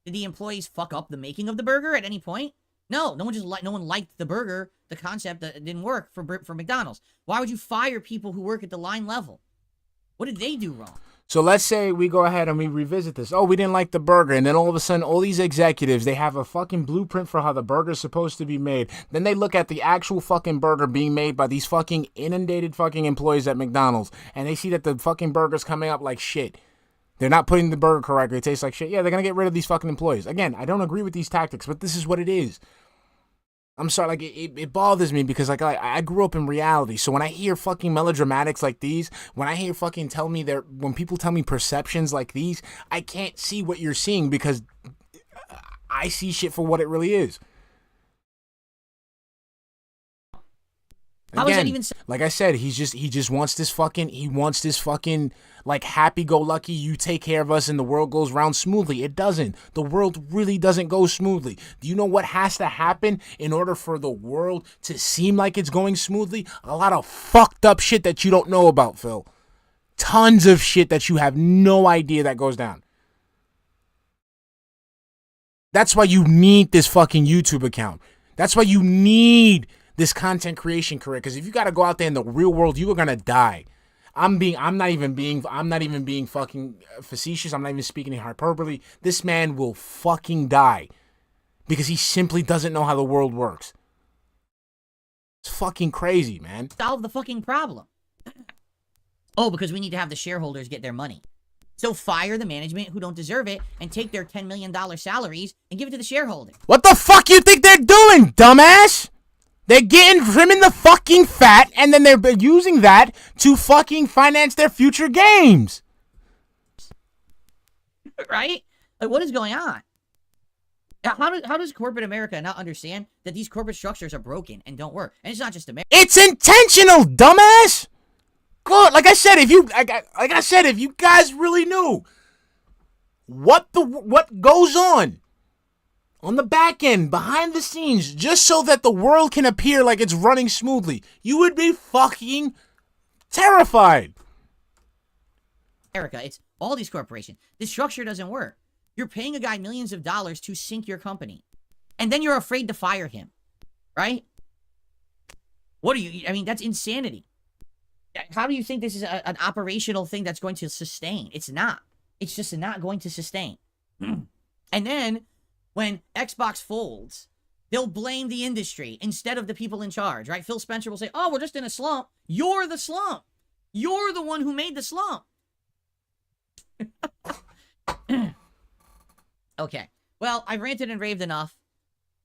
Did the employees fuck up the making of the burger at any point? No, no one liked the burger, the concept that didn't work for McDonald's. Why would you fire people who work at the line level? What did they do wrong? So let's say we go ahead and we revisit this. Oh, we didn't like the burger. And then all of a sudden, all these executives, they have a fucking blueprint for how the burger's supposed to be made. Then they look at the actual fucking burger being made by these fucking inundated fucking employees at McDonald's. And they see that the fucking burger's coming up like shit. They're not putting the burger correctly. It tastes like shit. Yeah, they're going to get rid of these fucking employees. Again, I don't agree with these tactics, but this is what it is. I'm sorry, like, it bothers me because, like, I grew up in reality. So when I hear fucking melodramatics like these, when I hear fucking when people tell me perceptions like these, I can't see what you're seeing because I see shit for what it really is. How is that even? Like I said, he just wants this fucking like happy-go-lucky, you take care of us and the world goes round smoothly. It doesn't. The world really doesn't go smoothly. Do you know what has to happen in order for the world to seem like it's going smoothly? A lot of fucked up shit that you don't know about, Phil. Tons of shit that you have no idea that goes down. That's why you need this fucking YouTube account. That's why you need this content creation career, because if you got to go out there in the real world, you are gonna die. I'm not even being fucking facetious. I'm not even speaking in hyperbole. This man will fucking die because he simply doesn't know how the world works. It's fucking crazy, man. Solve the fucking problem. Oh, because we need to have the shareholders get their money. So fire the management who don't deserve it and take their $10 million salaries and give it to the shareholders. What the fuck you think they're doing, dumbass? They're trimming the fucking fat, and then they're using that to fucking finance their future games. Right? Like, what is going on? How does corporate America not understand that these corporate structures are broken and don't work? And it's not just America. It's intentional, dumbass. Good. Like I said, if you guys really knew what goes on the back end, behind the scenes, just so that the world can appear like it's running smoothly, you would be fucking terrified. America, it's all these corporations. This structure doesn't work. You're paying a guy millions of dollars to sink your company, and then you're afraid to fire him, right? What are you? I mean, that's insanity. How do you think this is an operational thing that's going to sustain? It's not. It's just not going to sustain. And then when Xbox folds, they'll blame the industry instead of the people in charge, right? Phil Spencer will say, oh, we're just in a slump. You're the slump. You're the one who made the slump. Okay. Well, I've ranted and raved enough.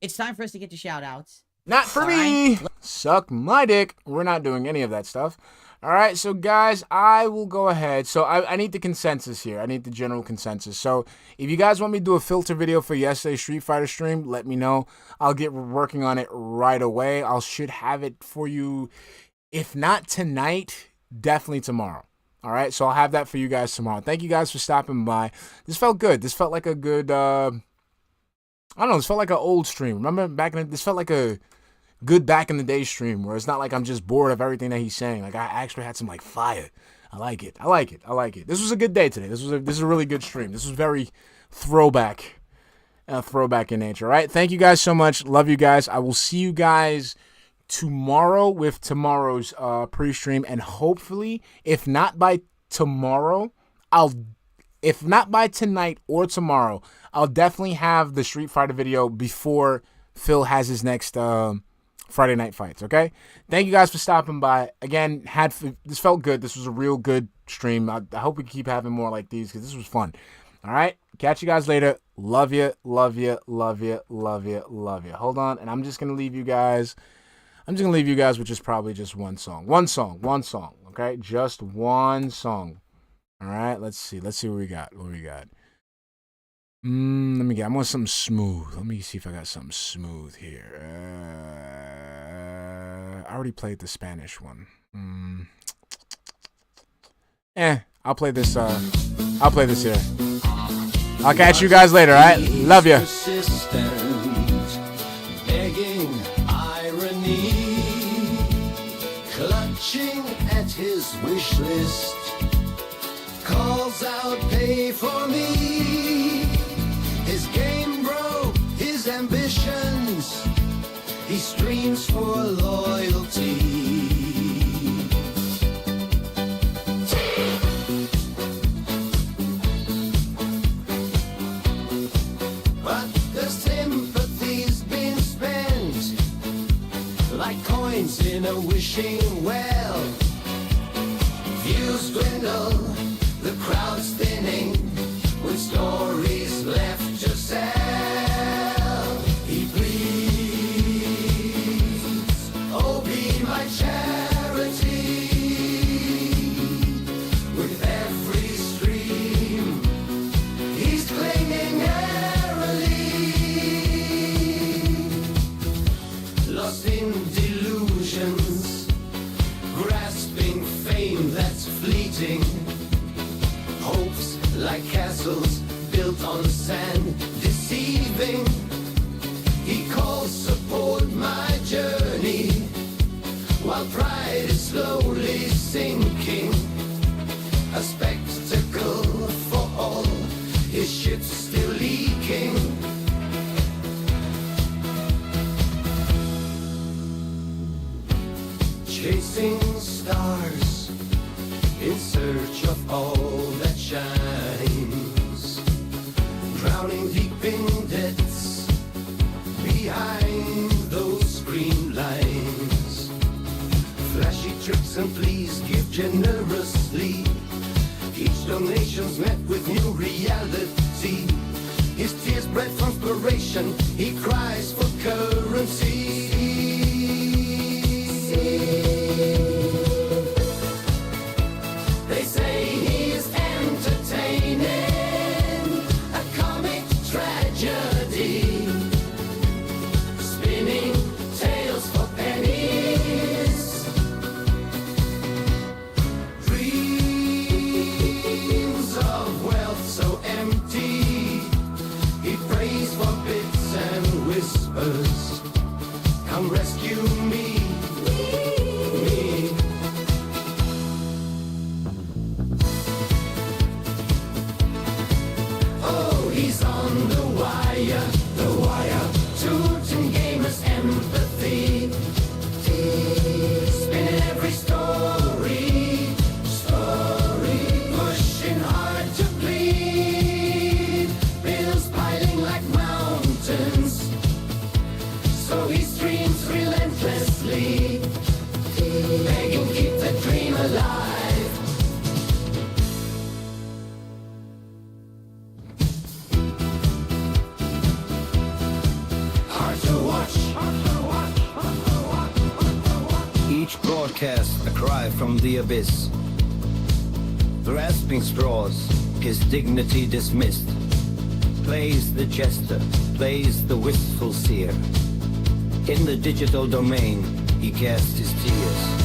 It's time for us to get to shout-outs. Not for me. Right? Suck my dick. We're not doing any of that stuff. All right, so guys, I will go ahead. So I need the consensus here. I need the general consensus. So if you guys want me to do a filter video for yesterday's Street Fighter stream, let me know. I'll get working on it right away. I should have it for you, if not tonight, definitely tomorrow. All right, so I'll have that for you guys tomorrow. Thank you guys for stopping by. This felt good. This felt like a good, I don't know, this felt like an old stream. Remember back in this felt like a good back in the day stream where it's not like I'm just bored of everything that he's saying. Like I actually had some like fire. I like it. This was a good day today. This is a really good stream. This was very throwback in nature. All right. Thank you guys so much. Love you guys. I will see you guys tomorrow with tomorrow's pre-stream, and hopefully, if not by tomorrow, if not by tonight or tomorrow, I'll definitely have the Street Fighter video before Phil has his next Friday night fights, okay? Thank you guys for stopping by. Again, this felt good. This was a real good stream. I hope we keep having more like these because this was fun. All right? Catch you guys later. Love you, love you, love you, love you, love you. Hold on, and I'm just going to leave you guys. With just probably just one song. One song, okay? Just one song. All right? Let's see what we got. I want something smooth. Let me see if I got something smooth here. I already played the Spanish one. I'll play this here. I'll catch you guys later, alright? Love ya. Begging irony, clutching at his wish list, calls out pay for me. His game broke, his ambitions, he streams for loyalty. But the sympathy's been spent like coins in a wishing well. Views dwindle, the crowd's thinning, with stories left to sell. He pleads, oh be my charity. With every stream, he's clinging airily. Lost in delusions, grasping fame that's fleeting. Hopes like castles built on sand, deceiving. He calls support my journey, while pride is slowly sinking. A spectacle for all, his ship's still leaking. Chasing stars in search of all that shines, drowning deep in debts behind those screen lines. Flashy tricks and please give generously. Each donation's met with new reality. His tears bred from inspiration, he cries for currency. They say he's entertaining, a comic tragedy, spinning tales for pennies. Dreams of wealth so empty, he prays for bits and whispers. Come rescue me. He's on the wire, tooting gamers' empathy. Spinning every story, pushing hard to plead. Bills piling like mountains, so he streams relentlessly, begging keep the dream alive. forecast a cry from the abyss. Grasping straws, his dignity dismissed. Plays the jester, plays the wistful seer. In the digital domain, he cast his tears.